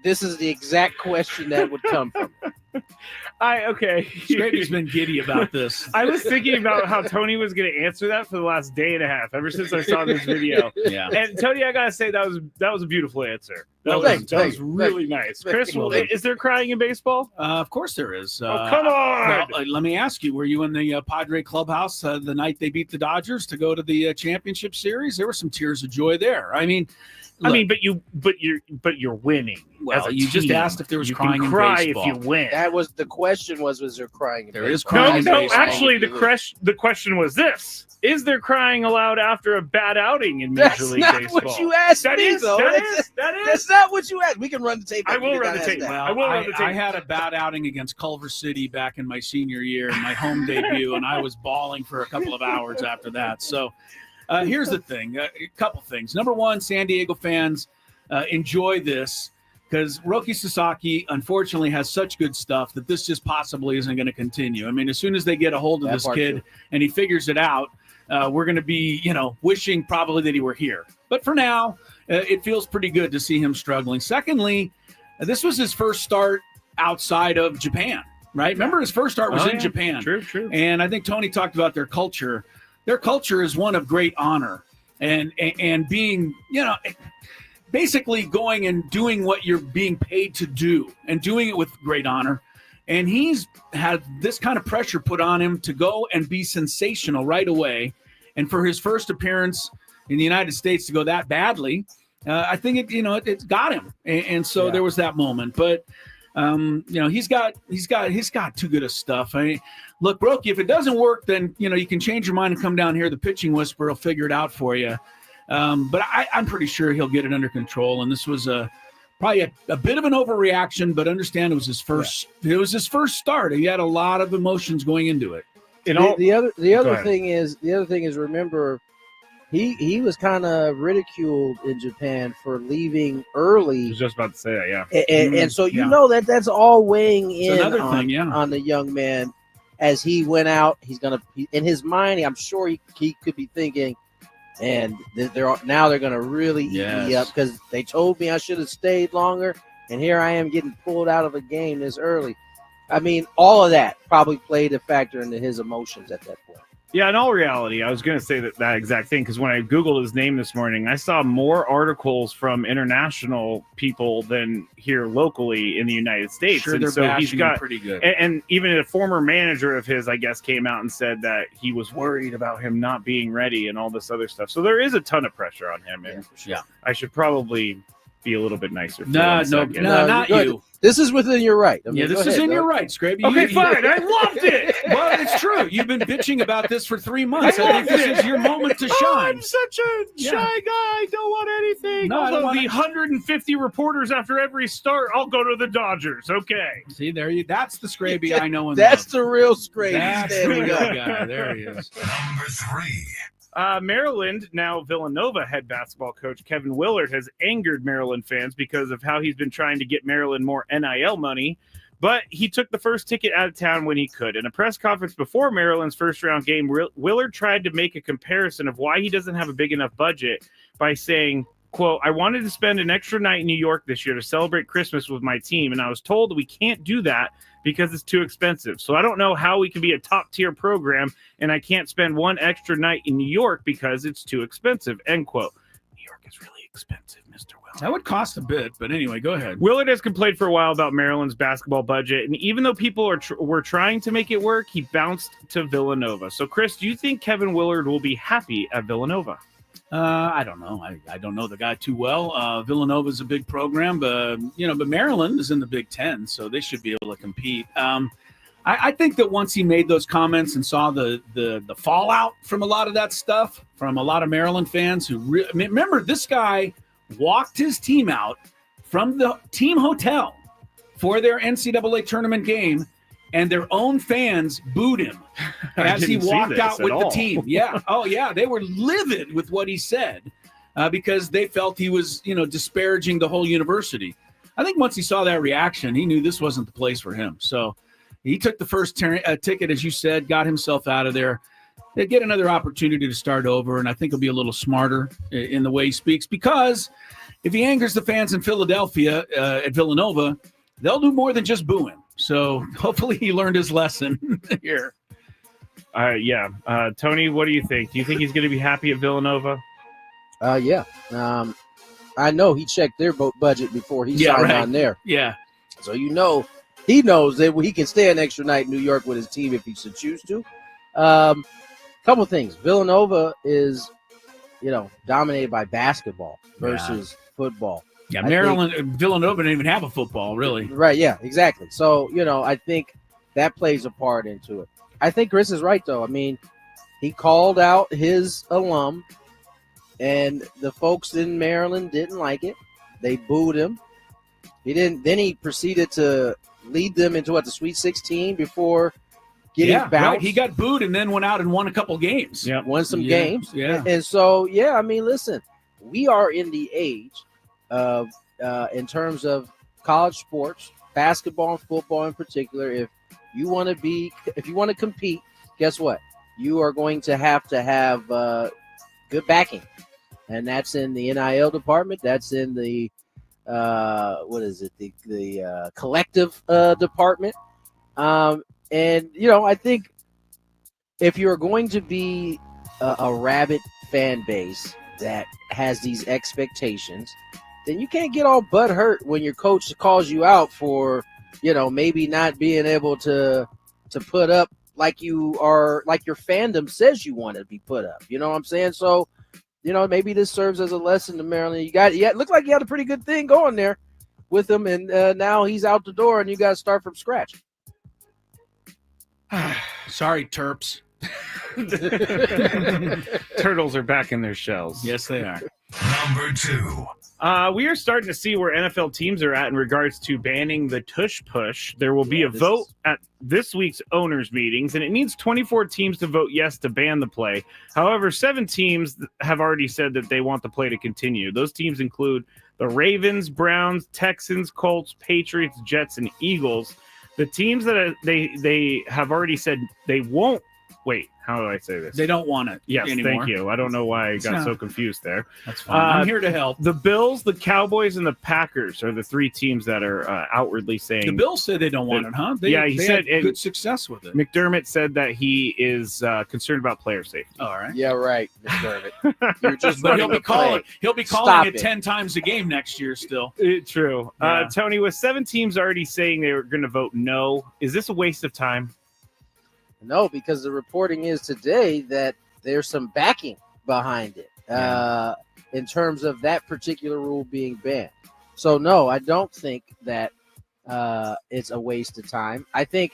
this is the exact question that would come from it. Scrappy's been giddy about this. I was thinking about how Tony was going to answer that for the last day and a half, ever since I saw this video. Yeah. And Tony, I gotta say that was a beautiful answer. That was really nice. Chris, is there crying in baseball? Of course there is. Come on! Well, let me ask you: were you in the Padre clubhouse the night they beat the Dodgers to go to the championship series? There were some tears of joy there. I mean, but you're winning. Well, you just asked if there was crying in baseball. If you win. That was the question. Was there crying? There is crying. No. Actually, the question was this: is there crying allowed after a bad outing in Major League Baseball? That's not what you asked me, though. That's not what you asked. We can run the tape. I will run the tape. I had a bad outing against Culver City back in my senior year, in my home debut, and I was bawling for a couple of hours after that. So here's the thing: a couple things. Number one, San Diego fans enjoy this, because Roki Sasaki, unfortunately, has such good stuff that this just possibly isn't going to continue. I mean, as soon as they get a hold of this kid and he figures it out, we're going to be, wishing probably that he were here. But for now, it feels pretty good to see him struggling. Secondly, this was his first start outside of Japan, right? Remember, his first start was in Japan. True. And I think Tony talked about their culture. Their culture is one of great honor and being, basically going and doing what you're being paid to do and doing it with great honor. And he's had this kind of pressure put on him to go and be sensational right away. And for his first appearance in the United States to go that badly, I think it's got him. And so there was that moment. But he's got too good of stuff. I mean, look, Brokey, if it doesn't work, then you can change your mind and come down here. The pitching whisperer will figure it out for you. But I'm pretty sure he'll get it under control. And this was probably a bit of an overreaction, but understand it was his first. It was his first start. He had a lot of emotions going into it. The other thing is remember, he was kind of ridiculed in Japan for leaving early. I was just about to say that, yeah. And so that's all weighing in on the young man as he went out. He's gonna in his mind. I'm sure he could be thinking. And they're going to really eat me up because they told me I should have stayed longer, and here I am getting pulled out of a game this early. I mean, all of that probably played a factor into his emotions at that point. Yeah, in all reality, I was going to say that exact thing because when I Googled his name this morning, I saw more articles from international people than here locally in the United States. Sure, and they're so he's got pretty good. And even a former manager of his, I guess, came out and said that he was worried about him not being ready and all this other stuff. So there is a ton of pressure on him. And I should probably be a little bit nicer. No, not you. This is within your right. I mean, this is in your right, Scraby. Okay, fine. I loved it. Well, it's true. You've been bitching about this for 3 months. I think this is your moment to shine. I'm such a shy guy. I don't want anything. No, I don't want the 150 reporters after every start, I'll go to the Dodgers. Okay. See, that's the Scraby I know. That's the real Scraby. That's the real guy. There he is. Number 3. Maryland, now Villanova head basketball coach Kevin Willard has angered Maryland fans because of how he's been trying to get Maryland more NIL money, but he took the first ticket out of town when he could. In a press conference before Maryland's first-round game, Willard tried to make a comparison of why he doesn't have a big enough budget by saying, quote, I wanted to spend an extra night in New York this year to celebrate Christmas with my team, and I was told that we can't do that because it's too expensive. So I don't know how we can be a top-tier program, and I can't spend one extra night in New York because it's too expensive, end quote. New York is really expensive, Mr. Willard. That would cost a bit, but anyway, go ahead. Willard has complained for a while about Maryland's basketball budget, and even though people were trying to make it work, he bounced to Villanova. So, Chris, do you think Kevin Willard will be happy at Villanova? I don't know. I don't know the guy too well. Villanova is a big program, but Maryland is in the Big Ten, so they should be able to compete. I think that once he made those comments and saw the fallout from a lot of that stuff, from a lot of Maryland fans who remember this guy walked his team out from the team hotel for their NCAA tournament game, and their own fans booed him as he walked out with the team. Yeah. Oh, yeah. They were livid with what he said because they felt he was, disparaging the whole university. I think once he saw that reaction, he knew this wasn't the place for him. So he took the first ticket, as you said, got himself out of there. They get another opportunity to start over, and I think he'll be a little smarter in the way he speaks because if he angers the fans in Philadelphia at Villanova, they'll do more than just boo him. So hopefully he learned his lesson here. Tony, what do you think? Do you think he's going to be happy at Villanova? Yeah. I know he checked their budget before he signed on there. Yeah. So he knows that he can stay an extra night in New York with his team if he should choose to. Couple things. Villanova is, dominated by basketball versus football. Yeah, Villanova didn't even have a football, really. Right, yeah, exactly. So, I think that plays a part into it. I think Chris is right, though. I mean, he called out his alum, and the folks in Maryland didn't like it. They booed him. Then he proceeded to lead them into the Sweet 16 before getting bounced. Right. He got booed and then went out and won a couple games. Yeah, won some games. Yeah. And so, listen, we are in the age of, in terms of college sports, basketball and football in particular, if you want to compete, guess what? You are going to have good backing. And that's in the NIL department. That's in the the collective department. And I think if you're going to be a rabid fan base that has these expectations, then you can't get all butthurt when your coach calls you out for, maybe not being able to put up like your fandom says you want to be put up. You know what I'm saying? So, maybe this serves as a lesson to Maryland. It looked like you had a pretty good thing going there with him, and now he's out the door, and you got to start from scratch. Sorry, Terps. Turtles are back in their shells. Yes, they are. Number 2. We are starting to see where NFL teams are at in regards to banning the Tush push. There will be a vote at this week's owners' meetings, and it needs 24 teams to vote yes to ban the play. However, 7 teams have already said that they want the play to continue. Those teams include the Ravens, Browns, Texans, Colts, Patriots, Jets, and Eagles. The teams that they have already said they won't. Wait, how do I say this? They don't want it. Yes, anymore. Thank you. I don't know why I got so confused there. That's fine. I'm here to help. The Bills, the Cowboys, and the Packers are the 3 teams that are outwardly saying. The Bills said they don't want it, huh? He said had good success with it. McDermott said that he is concerned about player safety. All right. Yeah, right, McDermott. You're just but he'll be calling Stop it 10 times a game next year still. True. Yeah. Tony, with 7 teams already saying they were going to vote no, is this a waste of time? No, because the reporting is today that there's some backing behind it in terms of that particular rule being banned. So, no, I don't think that it's a waste of time. I think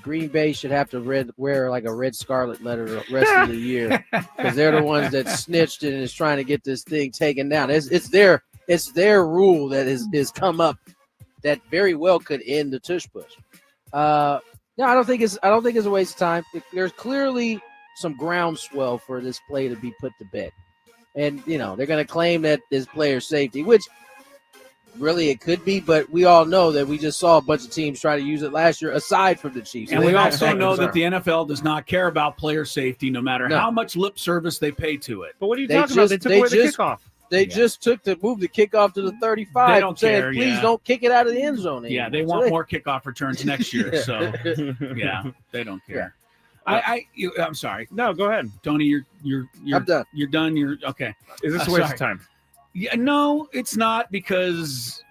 Green Bay should have to wear like a red scarlet letter the rest of the year because they're the ones that snitched and is trying to get this thing taken down. It's their rule that is come up that very well could end the tush push. No, I don't think it's a waste of time. There's clearly some groundswell for this play to be put to bed. And, they're going to claim that there's player safety, which really it could be, but we all know that we just saw a bunch of teams try to use it last year aside from the Chiefs. And we also know that the NFL does not care about player safety no matter how much lip service they pay to it. But what are you talking about? They took away the kickoff. They just took to move the kickoff to the 35. They don't care. Please don't kick it out of the end zone anymore. Yeah, they want more kickoff returns next year. So, yeah, they don't care. Yeah. I'm sorry. No, go ahead, Tony. You're I'm done. You're done. You're okay. Is this a waste of time? Yeah, no, it's not because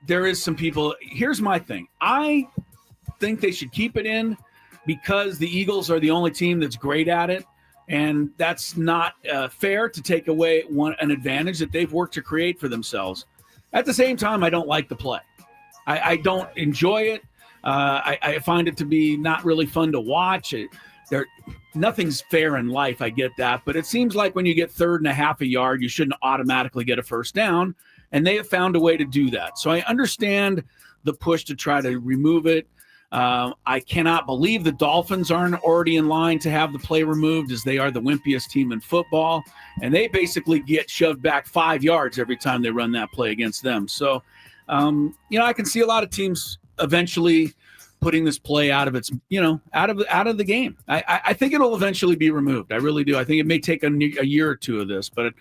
there is some people. Here's my thing. I think they should keep it in because the Eagles are the only team that's great at it. And that's not fair to take away an advantage that they've worked to create for themselves. At the same time, I don't like the play. I don't enjoy it. I find it to be not really fun to watch. Nothing's fair in life. I get that. But it seems like when you get 3rd and a half a yard, you shouldn't automatically get a first down. And they have found a way to do that. So I understand the push to try to remove it. I cannot believe the Dolphins aren't already in line to have the play removed as they are the wimpiest team in football. And they basically get shoved back 5 yards every time they run that play against them. So, I can see a lot of teams eventually putting this play out of its, out of the game. I think it'll eventually be removed. I really do. I think it may take a year or 2 of this, but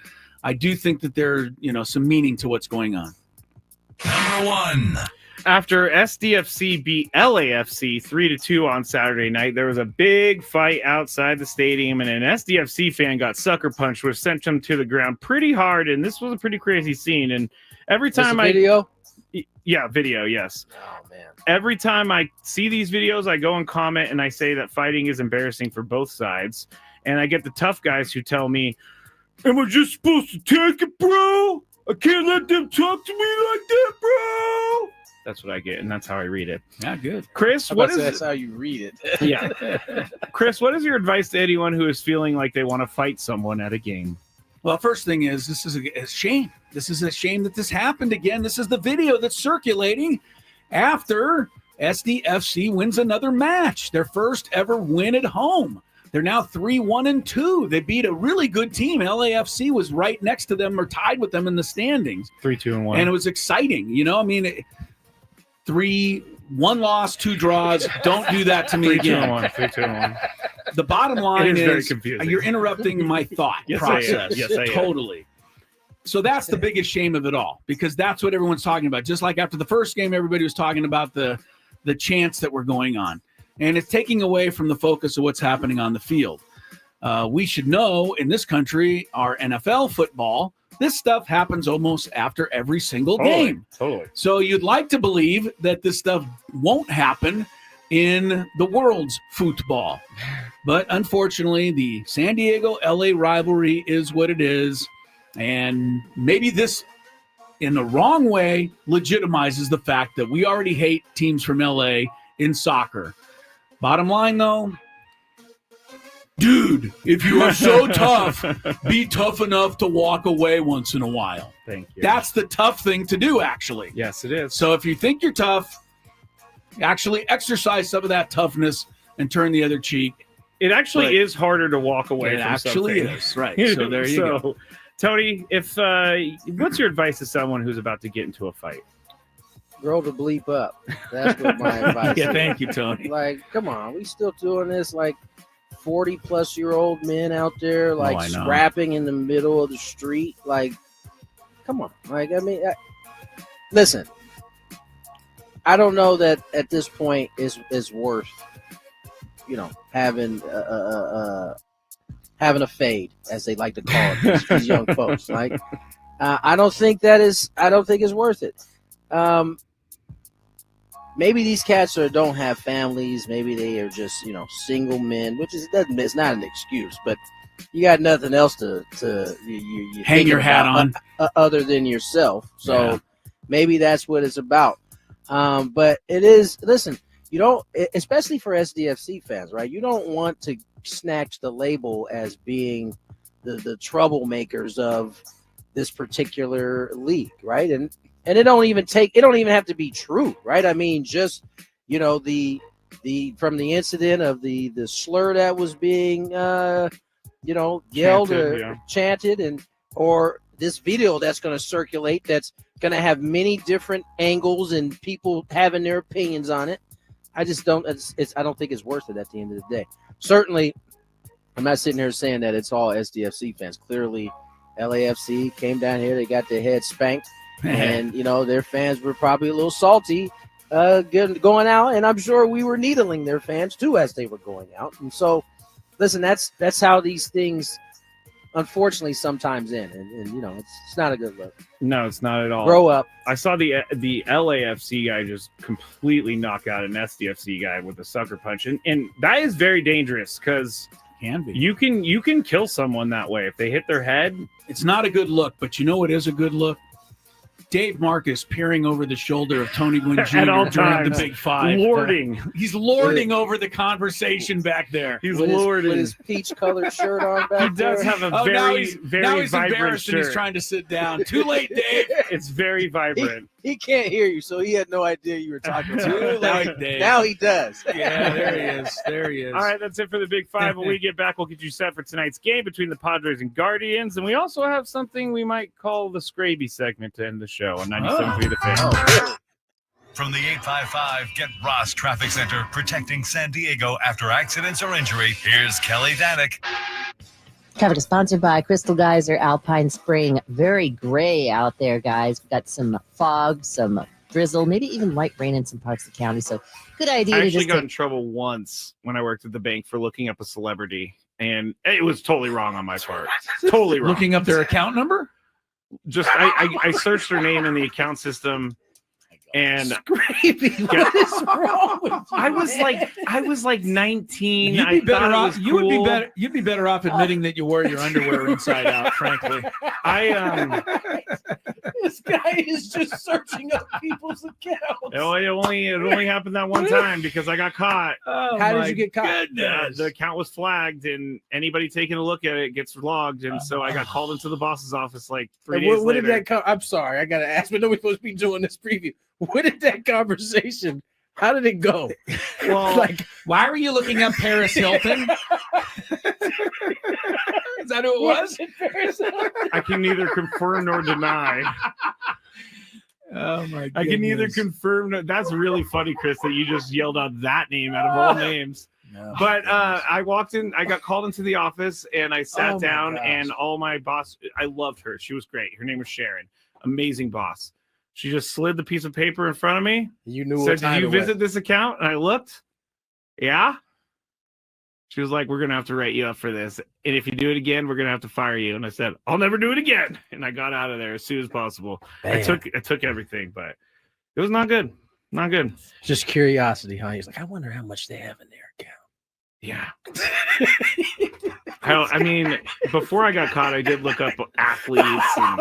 I do think that there's, some meaning to what's going on. Number 1. After SDFC beat LAFC 3-2 on Saturday night, there was a big fight outside the stadium, and an SDFC fan got sucker punched, which sent him to the ground pretty hard. And this was a pretty crazy scene. And every time video, yes. Oh man! Every time I see these videos, I go and comment and I say that fighting is embarrassing for both sides. And I get the tough guys who tell me, "Am I just supposed to take it, bro? I can't let them talk to me like that, bro." That's what I get, and that's how I read it. Yeah, good. Chris, that's how you read it. Yeah. Chris, what is your advice to anyone who is feeling like they want to fight someone at a game? Well, first thing is, this is a shame. This is a shame that this happened again. This is the video that's circulating after SDFC wins another match, their first ever win at home. They're now 3-1-2. They beat a really good team. LAFC was right next to them or tied with them in the standings. 3-2-1. And it was exciting. You know, I mean, 1 loss, 2 draws. Don't do that to me again. 3-2-1. The bottom line very is confusing. you're interrupting my thought Yes, I am. process. Yes, I am. Totally. So that's the biggest shame of it all, because that's what everyone's talking about. Just like after the first game, everybody was talking about the chants that were going on. And it's taking away from the focus of what's happening on the field. We should know in this country, our NFL football, this stuff happens almost after every single game. Totally. So you'd like to believe that this stuff won't happen in the world's football. But unfortunately, the San Diego-LA rivalry is what it is. And maybe this, in the wrong way, legitimizes the fact that we already hate teams from LA in soccer. Bottom line, though, dude, if you are so tough, be tough enough to walk away once in a while. Thank you. That's the tough thing to do, actually. Yes, it is. So if you think you're tough, actually exercise some of that toughness and turn the other cheek. It actually is harder to walk away It from actually something. is, right. So there you go. Tony, what's your advice to someone who's about to get into a fight? Grow the bleep up. That's what my advice Yeah, is. thank you, Tony. Like, come on. We still doing this like 40-plus-year-old men out there, like I know. scrapping in the middle of the street. Like, come on. Like, I mean, listen, I don't know that at this point is worth, having a fade, as they like to call it, these young folks. Like, I don't think it's worth it. Maybe these cats don't have families. Maybe they are just, single men, which it's not an excuse, but you got nothing else to you Hang your hat on other than yourself. So maybe that's what it's about. But it is, listen, especially for SDFC fans, right? You don't want to snatch the label as being the troublemakers of this particular league, right? And it don't even have to be true, right? I mean, just the from the incident of the slur that was being yelled or chanted, or this video that's going to circulate that's going to have many different angles and people having their opinions on it. I just don't. I don't think it's worth it at the end of the day. Certainly, I'm not sitting here saying that it's all SDFC fans. Clearly, LAFC came down here. They got their heads spanked. And, their fans were probably a little salty going out. And I'm sure we were needling their fans, too, as they were going out. And so, listen, that's how these things, unfortunately, sometimes end. And it's not a good look. No, it's not at all. Grow up. I saw the LAFC guy just completely knock out an SDFC guy with a sucker punch. And that is very dangerous because you can kill someone that way. If they hit their head, it's not a good look. But you know what is a good look? Dave Marcus peering over the shoulder of Tony Gwynn Jr. At all during times. the Big Five. Lording. He's lording over the conversation back there. He's with lording. His peach-colored shirt on back He does there. have a now very he's vibrant embarrassed shirt. and he's trying to sit down. Too late, Dave. It's very vibrant. He can't hear you, so he had no idea you were talking to him. Too late, Dave. Now he does. Yeah, there he is. There he is. All right, that's it for the Big Five. When we get back, we'll get you set for tonight's game between the Padres and Guardians. And we also have something we might call the Scraby segment to end the show on 97.3 The Fan. From the 855 Get Ross Traffic Center, protecting San Diego after accidents or injury, here's Kelly Danick. Traffic is sponsored by Crystal Geyser Alpine Spring. Very gray out there, guys. We've got some fog, some drizzle, maybe even light rain in some parts of the county. So good idea. I to actually just got in trouble once when I worked at the bank for looking up a celebrity, and it was totally wrong on my part. Totally wrong. Looking up their account number? Just I searched their name in the account system. And Scrappy, what is wrong with you? I was like 19. You'd be better off. Was You would be cool. better. You'd be better off admitting that you wore your underwear inside out. Frankly, This guy is just searching up people's accounts. It only happened that one time because I got caught. Oh, How did you get caught? The account was flagged, and anybody taking a look at it gets logged. And so I got called into the boss's office like 3 days What later. did that come? I'm sorry, I gotta ask. But nobody's supposed to be doing this preview. What did that conversation? How did it go? Well, why were you looking up Paris Hilton? Is that who it was? I can neither confirm nor deny. Oh my! I can neither confirm. That's really funny, Chris, that you just yelled out that name out of all names. No, but I walked in. I got called into the office, and I sat down. gosh. And all my boss. I loved her. She was great. Her name was Sharon. Amazing boss. She just slid the piece of paper in front of me. You knew. Said, "Did you visit this account?" And I looked. Yeah. She was like, "We're gonna have to write you up for this, and if you do it again, we're gonna have to fire you." And I said, "I'll never do it again." And I got out of there as soon as possible. I took everything, but it was not good. Not good. Just curiosity, huh? He's like, I wonder how much they have in their account. Yeah. I mean, before I got caught, I did look up athletes. And,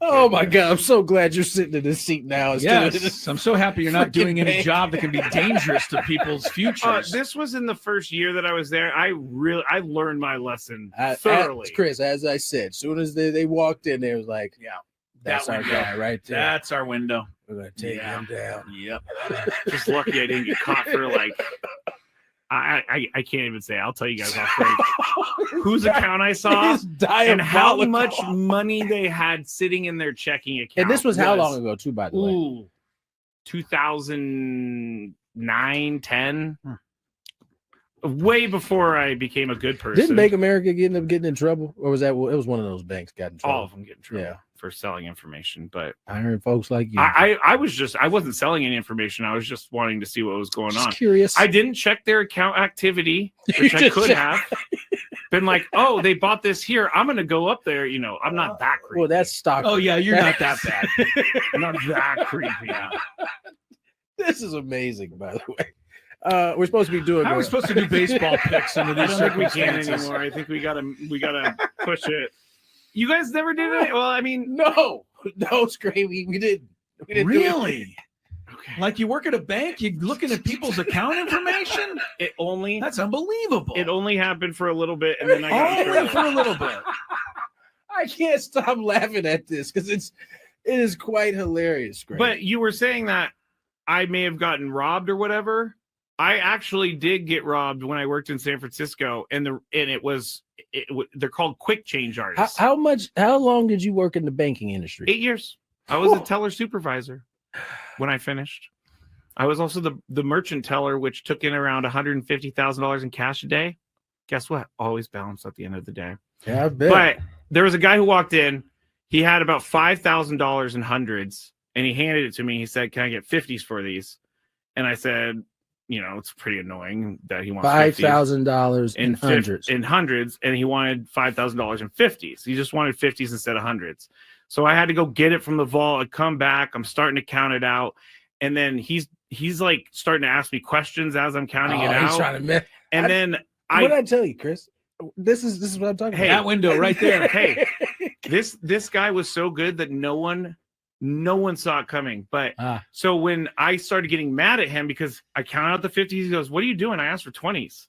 oh my God! I'm so glad you're sitting in this seat now. Yes, I'm so happy you're not doing any job that can be dangerous to people's futures. This was in the first year that I was there. I learned my lesson thoroughly. Chris, as I said, as soon as they walked in, they was like, "Yeah, that's our guy right there. That's our window. We're gonna take him down." Yep. Just lucky I didn't get caught for like. I can't even say. I'll tell you guys off break whose account I saw and how much money they had sitting in their checking account. And this was how long ago, too, by the way? 2009, 10. Way before I became a good person. Didn't Bank America end up getting in trouble? Or was that it was one of those banks got in trouble? All of them get in trouble for selling information. But I heard folks like you. I wasn't selling any information. I was just wanting to see what was going on. Curious. I didn't check their account activity, which I could have. Been like, oh, they bought this here. I'm going to go up there. You know, I'm not that creepy. Well, that's stock. Oh, yeah, you're not that bad. I'm not that creepy. This is amazing, by the way. We're supposed to be doing. How are we supposed to do baseball picks under I these don't think we can circumstances? anymore. I think we gotta push it. You guys never did it? Well, I mean, no, it's great. We didn't. We didn't Really? Okay. Like you work at a bank, you're looking at people's account information? That's unbelievable. It only happened for a little bit, and then I got in trouble. for a little bit. I can't stop laughing at this because it is quite hilarious. Greg. But you were saying that I may have gotten robbed or whatever. I actually did get robbed when I worked in San Francisco, and they're called quick change artists. How long did you work in the banking industry? 8 years. I was a teller supervisor when I finished. I was also the merchant teller, which took in around $150,000 in cash a day. Guess what? Always balanced at the end of the day. Yeah, I bet. But there was a guy who walked in. He had about $5,000 in hundreds, and he handed it to me. He said, "Can I get 50s for these?" And I said, you know, it's pretty annoying that he wants $5,000 in hundreds. In hundreds, and he wanted $5,000 in 50s. He just wanted 50s instead of hundreds. So I had to go get it from the vault. I come back. I'm starting to count it out, and then he's like starting to ask me questions as I'm counting it out. He's trying to and then what did I tell you, Chris? This is what I'm talking hey, about. That window right there. Hey, this guy was so good that no one saw it coming. But so when I started getting mad at him because I counted out the 50s, he goes, "What are you doing?" I asked for 20s.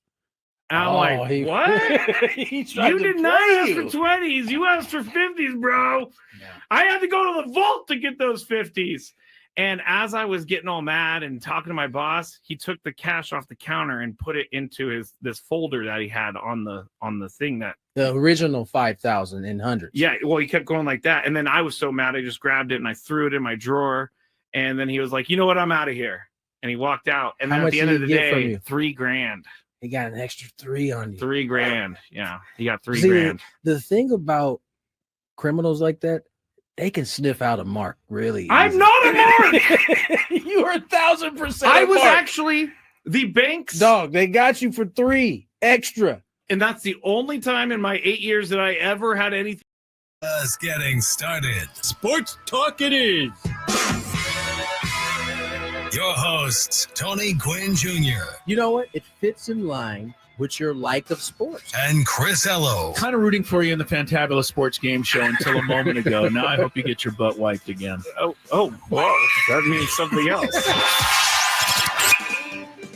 And I'm like, what? You did not ask for 20s. You asked for 50s, bro. Yeah. I had to go to the vault to get those 50s. And as I was getting all mad and talking to my boss, he took the cash off the counter and put it into this folder that he had on the thing that the original 5,000 in hundreds. Yeah, well, he kept going like that, and then I was so mad, I just grabbed it and I threw it in my drawer. And then he was like, "You know what? I'm out of here." And he walked out. And then at the end of the day, $3,000. He got an extra 3 on you. $3,000. Yeah, he got $3,000. The thing about criminals like that, they can sniff out a mark really. I'm not a mark. You are 1,000%. I was actually the bank's dog. They got you for 3 extra, and that's the only time in my 8 years that I ever had anything. Just getting started. Sports talk it is. Your hosts, Tony Gwynn Jr. You know what? It fits in line with your like of sports. And Chris Ello. Kind of rooting for you in the Fantabulous Sports Game Show until a moment ago. Now I hope you get your butt wiped again. Oh, whoa. That means something else.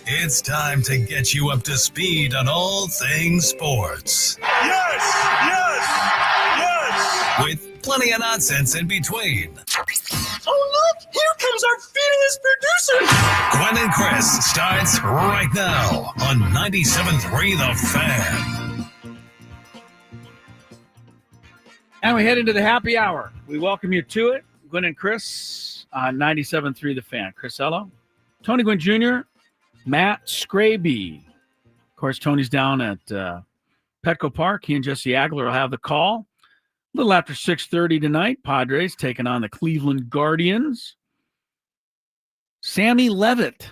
It's time to get you up to speed on all things sports. Yes! With plenty of nonsense in between. Oh, look! Here comes our fearless producer! Gwynn and Chris starts right now on 97.3 The Fan. And we head into the happy hour. We welcome you to it. Gwynn and Chris on 97.3 The Fan. Chris Ello, Tony Gwynn Jr., Matt Scraby. Of course, Tony's down at Petco Park. He and Jesse Agler will have the call. A little after 6:30 tonight, Padres taking on the Cleveland Guardians. Sammy Levitt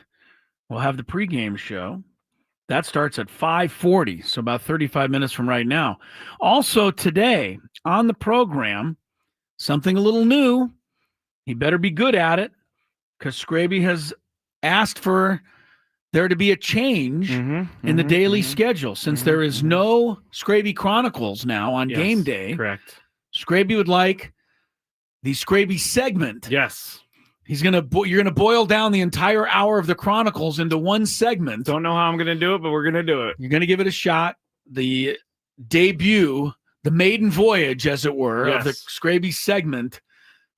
will have the pregame show. That starts at 5:40, so about 35 minutes from right now. Also today on the program, something a little new. He better be good at it because Scraby has asked for there to be a change in the daily schedule. Since there is no Scraby Chronicles now on game day, correct. Scraby would like the Scraby segment. Yes. You're gonna boil down the entire hour of the Chronicles into one segment. Don't know how I'm gonna do it, but we're gonna do it. You're gonna give it a shot. The debut, the maiden voyage, as it were, of the Scraby segment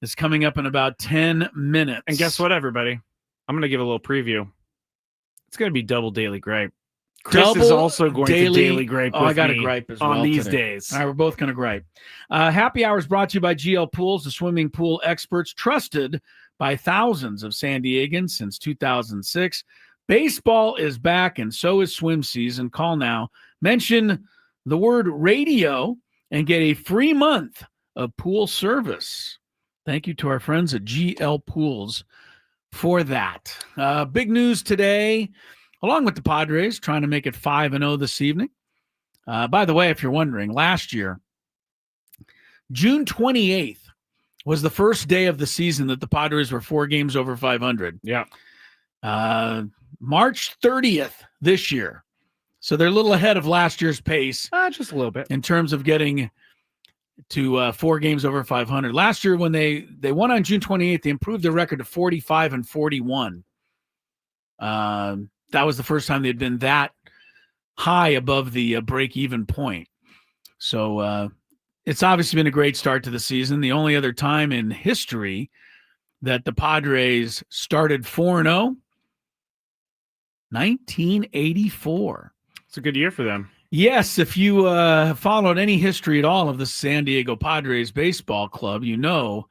is coming up in about 10 minutes. And guess what, everybody? I'm gonna give a little preview. It's gonna be double Daily Gripe. Chris is also going to Daily Gripe with I got me a gripe as well on these today. days. All right, we're both going to gripe. Happy Hour is brought to you by GL Pools, the swimming pool experts trusted by thousands of San Diegans since 2006. Baseball is back, and so is swim season. Call now. Mention the word radio and get a free month of pool service. Thank you to our friends at GL Pools for that. Big news today. Along with the Padres trying to make it 5-0 this evening. By the way, if you're wondering, last year, June 28th was the first day of the season that the Padres were 4 games over 500. Yeah. March 30th this year. So they're a little ahead of last year's pace. Just a little bit. In terms of getting to 4 games over 500. Last year when they won on June 28th, they improved their record to 45-41. That was the first time they'd been that high above the break-even point. So it's obviously been a great start to the season. The only other time in history that the Padres started 4-0, 1984. It's a good year for them. Yes, if you followed any history at all of the San Diego Padres baseball club, you know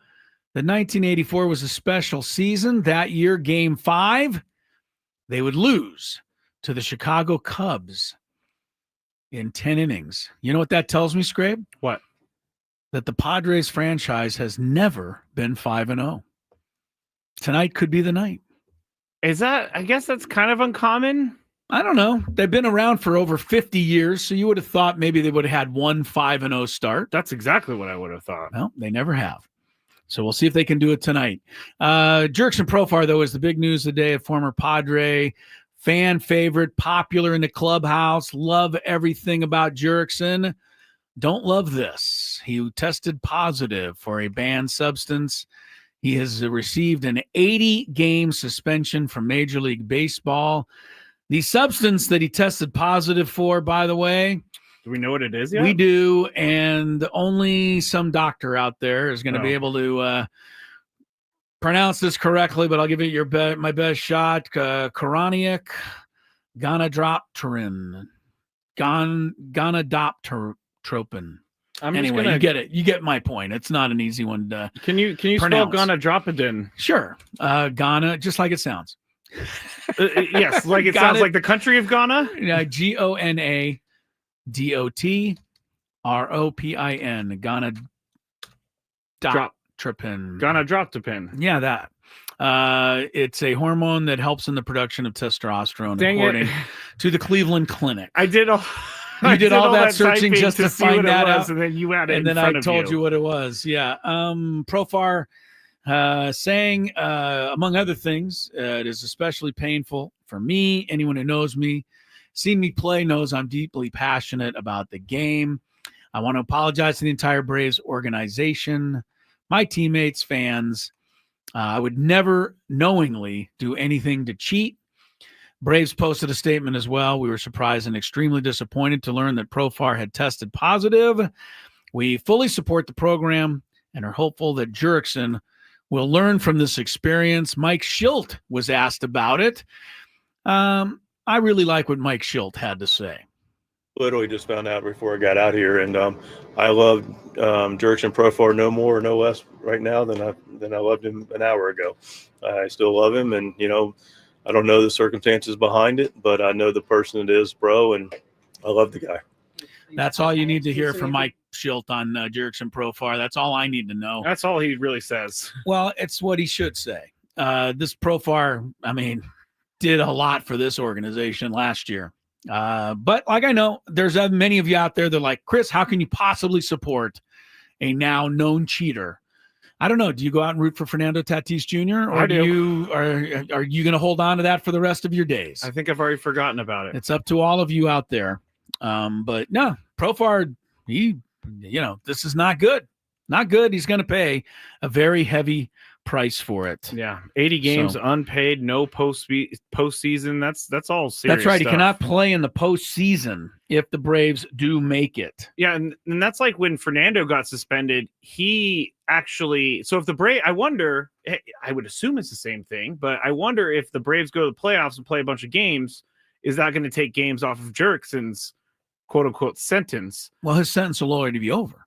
that 1984 was a special season. That year, Game 5, they would lose to the Chicago Cubs in 10 innings. You know what that tells me, Scrape? What? That the Padres franchise has never been 5-0. Tonight could be the night. I guess that's kind of uncommon. I don't know. They've been around for over 50 years, so you would have thought maybe they would have had one 5-0 start. That's exactly what I would have thought. Well, they never have. So we'll see if they can do it tonight. Jerks and Profar, though, is the big news today. A former Padre, fan favorite, popular in the clubhouse. Love everything about Jerkson. Don't love this. He tested positive for a banned substance. He has received an 80-game suspension from Major League Baseball. The substance that he tested positive for, by the way, do we know what it is yet? We do, and only some doctor out there is going to be able to pronounce this correctly, but I'll give it my best shot. Coronic gonadopterin. Gonadoptropin. Anyway, you get it. You get my point. It's not an easy one to Can you pronounce. spell gonadropidin? Sure. Ghana, just like it sounds. Yes, like it sounds like the country of Ghana? Gonadotropin. Gonadoptropin. Yeah, that. It's a hormone that helps in the production of testosterone, according to the Cleveland Clinic. I did all that searching just to find that out, and then you had it, and then I told you what it was. Yeah. Profar saying, among other things, it is especially painful for me. Anyone who knows me, seen me play, knows I'm deeply passionate about the game. I want to apologize to the entire Braves organization, my teammates, fans. I would never knowingly do anything to cheat. Braves posted a statement as well. We were surprised and extremely disappointed to learn that Profar had tested positive. We fully support the program and are hopeful that Jerkson will learn from this experience. Mike Schilt was asked about it. I really like what Mike Schilt had to say. Literally just found out before I got out here, and I love Jerks and Profar no more or no less right now than I loved him an hour ago. I still love him, and I don't know the circumstances behind it, but I know the person it is, bro, and I love the guy. That's all you need to hear from Mike Schilt on Jerks and Profar. That's all I need to know. That's all he really says. Well, it's what he should say. This Profar, I mean, did a lot for this organization last year. But like I know, there's many of you out there that are like, Chris, how can you possibly support a now known cheater? I don't know. Do you go out and root for Fernando Tatis Jr. or are you going to hold on to that for the rest of your days? I think I've already forgotten about it. It's up to all of you out there. But no, Profar, this is not good. Not good. He's going to pay a very heavy price for it. Yeah, 80 games unpaid, no postseason. That's all serious. That's right. Stuff. He cannot play in the postseason if the Braves do make it. Yeah, and that's like when Fernando got suspended. He actually, so if the Braves, I wonder, I would assume it's the same thing, but I wonder if the Braves go to the playoffs and play a bunch of games, is that going to take games off of Jerkson's quote unquote sentence? Well, his sentence will already be over.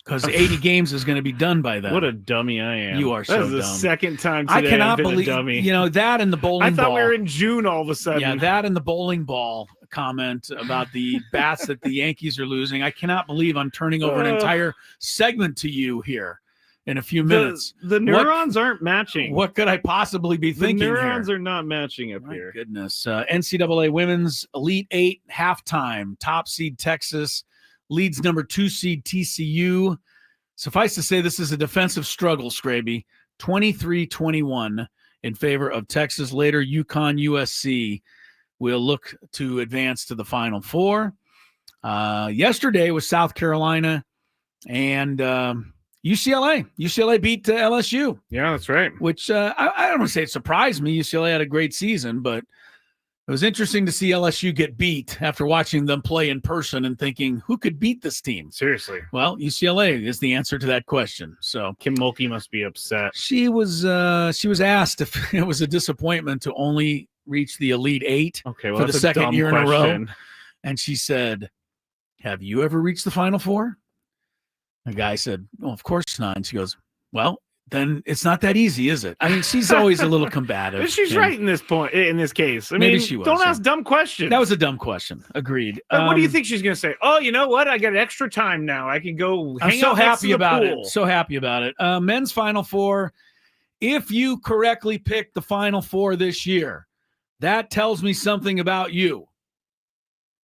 Because 80 games is going to be done by then. What a dummy I am. You are so dumb. That's the second time today I cannot I've been believe, a dummy. That and the bowling ball. I thought we were in June all of a sudden. Yeah, that and the bowling ball comment about the bats that the Yankees are losing. I cannot believe I'm turning over an entire segment to you here in a few minutes. The neurons aren't matching. What could I possibly be thinking here? The neurons are not matching up here. Goodness. NCAA Women's Elite 8 halftime. Top seed Texas leads number 2 seed TCU. Suffice to say, this is a defensive struggle, Scraby. 23-21 in favor of Texas. Later, UConn, USC will look to advance to the Final Four. Yesterday was South Carolina and UCLA. UCLA beat LSU. Yeah, that's right. Which I don't want to say it surprised me. UCLA had a great season, but it was interesting to see LSU get beat after watching them play in person and thinking, who could beat this team? Seriously. Well, UCLA is the answer to that question. So Kim Mulkey must be upset. She was asked if it was a disappointment to only reach the Elite 8 for the second year in a row. And she said, have you ever reached the Final Four? The guy said, well, of course not. And she goes, well, then it's not that easy, is it? I mean, she's always a little combative. She's right in this point, in this case. I mean, she was. Don't ask dumb questions. That was a dumb question. Agreed. What do you think she's going to say? Oh, you know what? I got extra time now. I can go hang I'm so out next happy to the about pool. it. So happy about it. Men's Final Four. If you correctly pick the Final Four this year, that tells me something about you.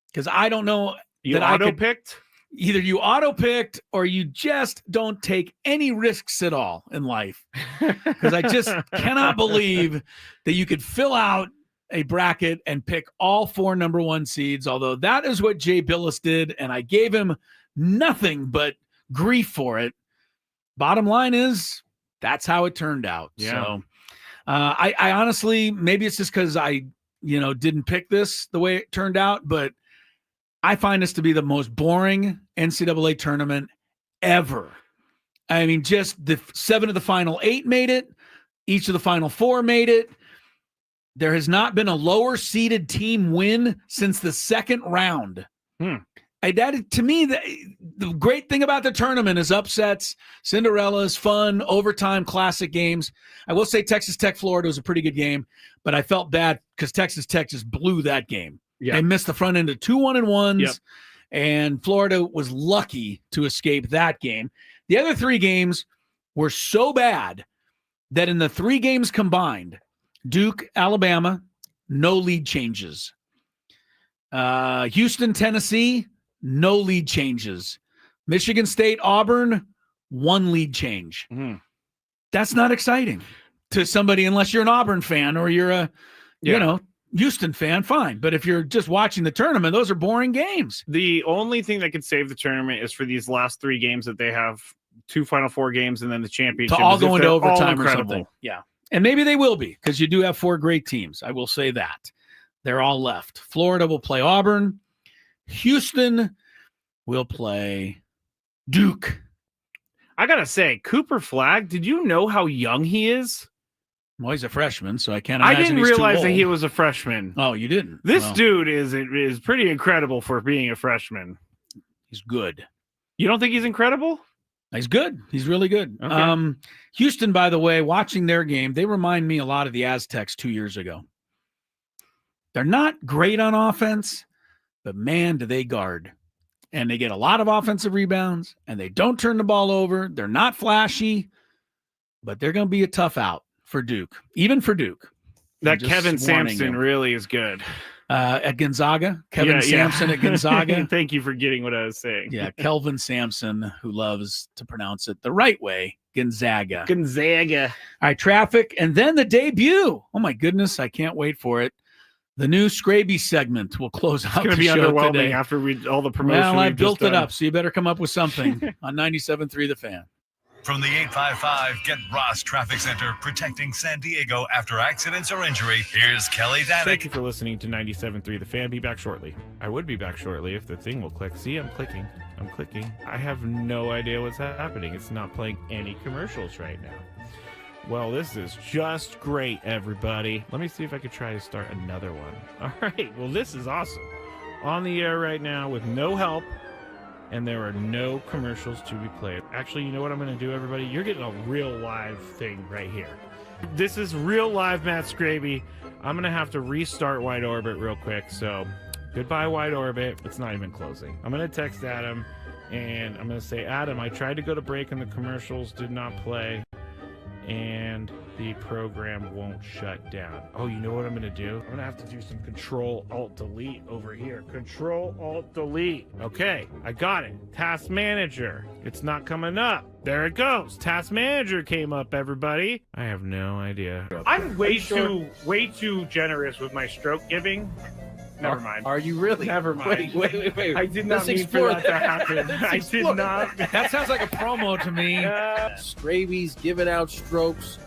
Because I don't know You auto-picked? Either you auto-picked or you just don't take any risks at all in life. Because I just cannot believe that you could fill out a bracket and pick all 4 number 1 seeds, although that is what Jay Billis did, and I gave him nothing but grief for it. Bottom line is, that's how it turned out. Yeah. So I honestly, maybe it's just because I, didn't pick this the way it turned out, but I find this to be the most boring NCAA tournament ever. I mean, just the 7 of the final 8 made it. Each of the final 4 made it. There has not been a lower seeded team win since the second round. To me, the great thing about the tournament is upsets, Cinderellas, fun, overtime, classic games. I will say Texas Tech, Florida was a pretty good game, but I felt bad because Texas Tech just blew that game. Yeah. They missed the front end of 2 1-1s, and Florida was lucky to escape that game. The other 3 games were so bad that in the 3 games combined, Duke, Alabama, no lead changes. Houston, Tennessee, no lead changes. Michigan State, Auburn, 1 lead change. That's not exciting to somebody unless you're an Auburn fan or you're a, Houston fan, fine. But if you're just watching the tournament, those are boring games. The only thing that could save the tournament is for these last 3 games that they have 2 Final Four games and then the championship. To all go into overtime or incredible. something. Yeah. And maybe they will be because you do have 4 great teams. I will say that. They're all left. Florida will play Auburn. Houston will play Duke. I got to say, Cooper Flagg, did you know how young he is? Well, he's a freshman, so I can't imagine I didn't he's too realize that old. he was a freshman. Oh, you didn't? This Well, dude is pretty incredible for being a freshman. He's good. You don't think he's incredible? He's good. He's really good. Okay. Houston, by the way, watching their game, they remind me a lot of the Aztecs 2 years ago. They're not great on offense, but man, do they guard. And they get a lot of offensive rebounds, and they don't turn the ball over. They're not flashy, but they're going to be a tough out for Duke, even for Duke. That Kevin Sampson really is good. At Gonzaga, Kevin Sampson at Gonzaga. Thank you for getting what I was saying. Yeah, Kelvin Sampson, who loves to pronounce it the right way, Gonzaga. Gonzaga. All right, traffic, and then the debut. Oh, my goodness, I can't wait for it. The new Scraby segment will close out It's going to the be show underwhelming today. after all the promotion. Well, I we've built just it done. up, so you better come up with something on 97.3 The Fan. From the 855 Get Ross Traffic Center, protecting San Diego after accidents or injury, here's Kelly Thank Danek. you for listening to 97.3 The Fan. Be back shortly. I would be back shortly if the thing will click. See, I'm clicking. I'm clicking. I have no idea what's happening. It's not playing any commercials right now. Well, this is just great, everybody. Let me see if I could try to start another one. All right. Well, this is awesome. On the air right now with no help, and there are no commercials to be played. Actually, you know what I'm going to do, everybody? You're getting a real live thing right here. This is real live Matt Scraby. I'm going to have to restart Wide Orbit real quick. So goodbye, Wide Orbit. It's not even closing. I'm going to text Adam, and I'm going to say, Adam, I tried to go to break and the commercials did not play, and the program won't shut down. Oh, you know what I'm going to do? I'm going to have to do some Control-Alt-Delete over here. Control-Alt-Delete. Okay, I got it. Task Manager. It's not coming up. There it goes. Task Manager came up, everybody. I have no idea. I'm way too generous with my stroke giving. Never mind. Are you really? Never mind. Wait. I did not Let's mean explore for that to happen. I did not. That sounds like a promo to me. Scraby's giving out strokes.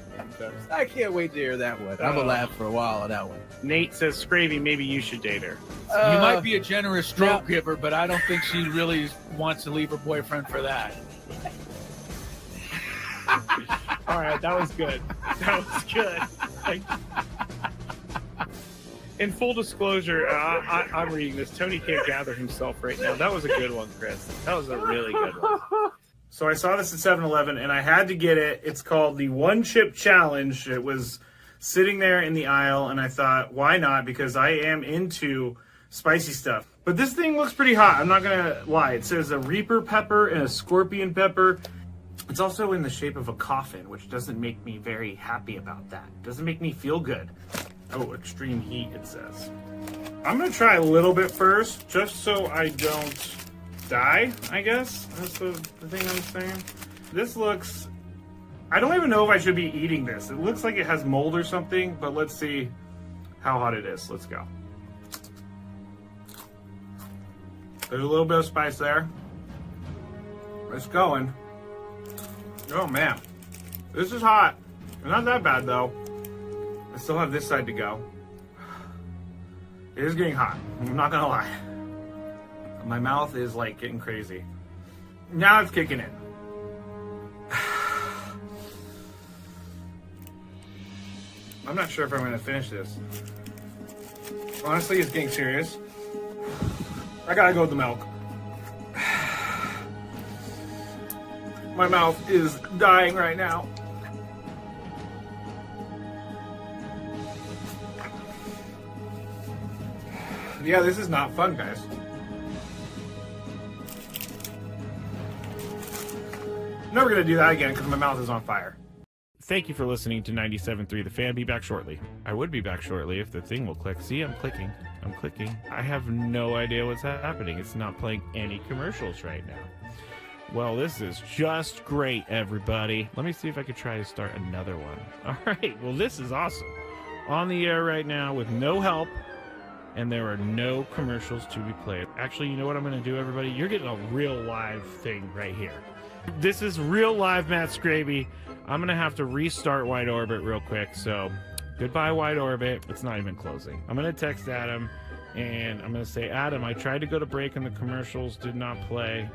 I can't wait to hear that one. I'm gonna laugh for a while on that one. Nate says, Scravy, maybe you should date her. You might be a generous stroke giver, but I don't think she really wants to leave her boyfriend for that. All right, that was good. That was good. In full disclosure, I'm reading this. Tony can't gather himself right now. That was a good one, Chris. That was a really good one. So I saw this at 7-Eleven, and I had to get it. It's called the One Chip Challenge. It was sitting there in the aisle, and I thought, why not? Because I am into spicy stuff. But this thing looks pretty hot. I'm not going to lie. It says a Reaper pepper and a Scorpion pepper. It's also in the shape of a coffin, which doesn't make me very happy about that. It doesn't make me feel good. Oh, extreme heat, it says. I'm going to try a little bit first, just so I don't die, I guess. That's the thing I'm saying. This looks... I don't even know if I should be eating this. It looks like it has mold or something, but let's see how hot it is. Let's go. There's a little bit of spice there. It's going. Oh, man. This is hot. Not that bad, though. I still have this side to go. It is getting hot. I'm not gonna lie. My mouth is like getting crazy. Now it's kicking in. I'm not sure if I'm gonna finish this. Honestly, it's getting serious. I gotta go with the milk. My mouth is dying right now. Yeah, this is not fun, guys. Never gonna do that again because my mouth is on fire. Thank you for listening to 97.3 The Fan. Be back shortly. I would be back shortly if the thing will click. See, I'm clicking. I'm clicking. I have no idea what's happening. It's not playing any commercials right now. Well, this is just great, everybody. Let me see if I could try to start another one. All right. Well, this is awesome. On the air right now with no help, and there are no commercials to be played. Actually, you know what I'm going to do, everybody? You're getting a real live thing right here. This is real live Matt Scraby. I'm going to have to restart Wide Orbit real quick. So goodbye, Wide Orbit. It's not even closing. I'm going to text Adam, and I'm going to say, Adam, I tried to go to break and the commercials did not play,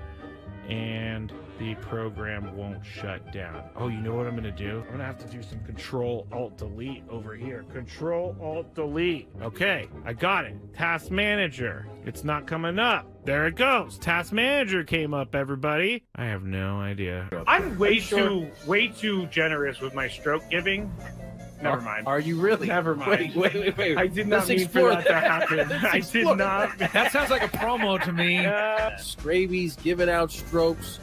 and the program won't shut down. Oh, you know what I'm going to do? I'm going to have to do some Control-Alt-Delete over here. Control-Alt-Delete. Okay, I got it. Task Manager. It's not coming up. There it goes. Task Manager came up, everybody. I have no idea. I'm way too generous with my stroke giving. Never mind. Are you really? Never mind. Wait. I did not mean for that to happen. I did not. That sounds like a promo to me. Scraby's giving out strokes.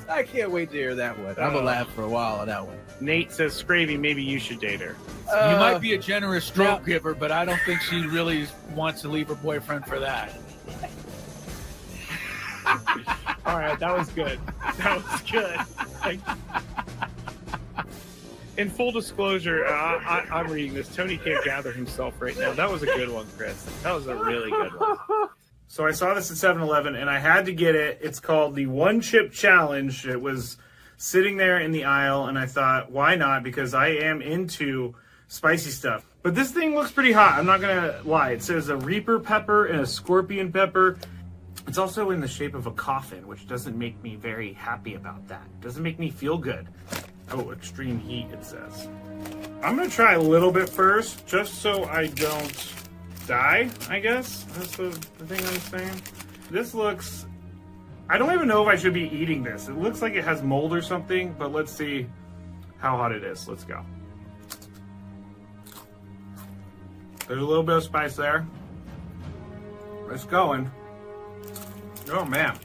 I can't wait to hear that one. I'm gonna laugh for a while on that one. Nate says, Scravy, maybe you should date her. You might be a generous stroke giver, but I don't think she really wants to leave her boyfriend for that. All right, that was good. That was good. In full disclosure, I'm reading this. Tony can't gather himself right now. That was a good one, Chris. That was a really good one. So I saw this at 7-Eleven, and I had to get it. It's called the One Chip Challenge. It was sitting there in the aisle, and I thought, why not? Because I am into spicy stuff. But this thing looks pretty hot. I'm not going to lie. It says a Reaper pepper and a Scorpion pepper. It's also in the shape of a coffin, which doesn't make me very happy about that. It doesn't make me feel good. Oh, extreme heat, it says. I'm going to try a little bit first, just so I don't die, I guess. That's the thing I'm saying. This looks... I don't even know if I should be eating this. It looks like it has mold or something, but let's see how hot it is. Let's go. There's a little bit of spice there. It's going. Oh, man.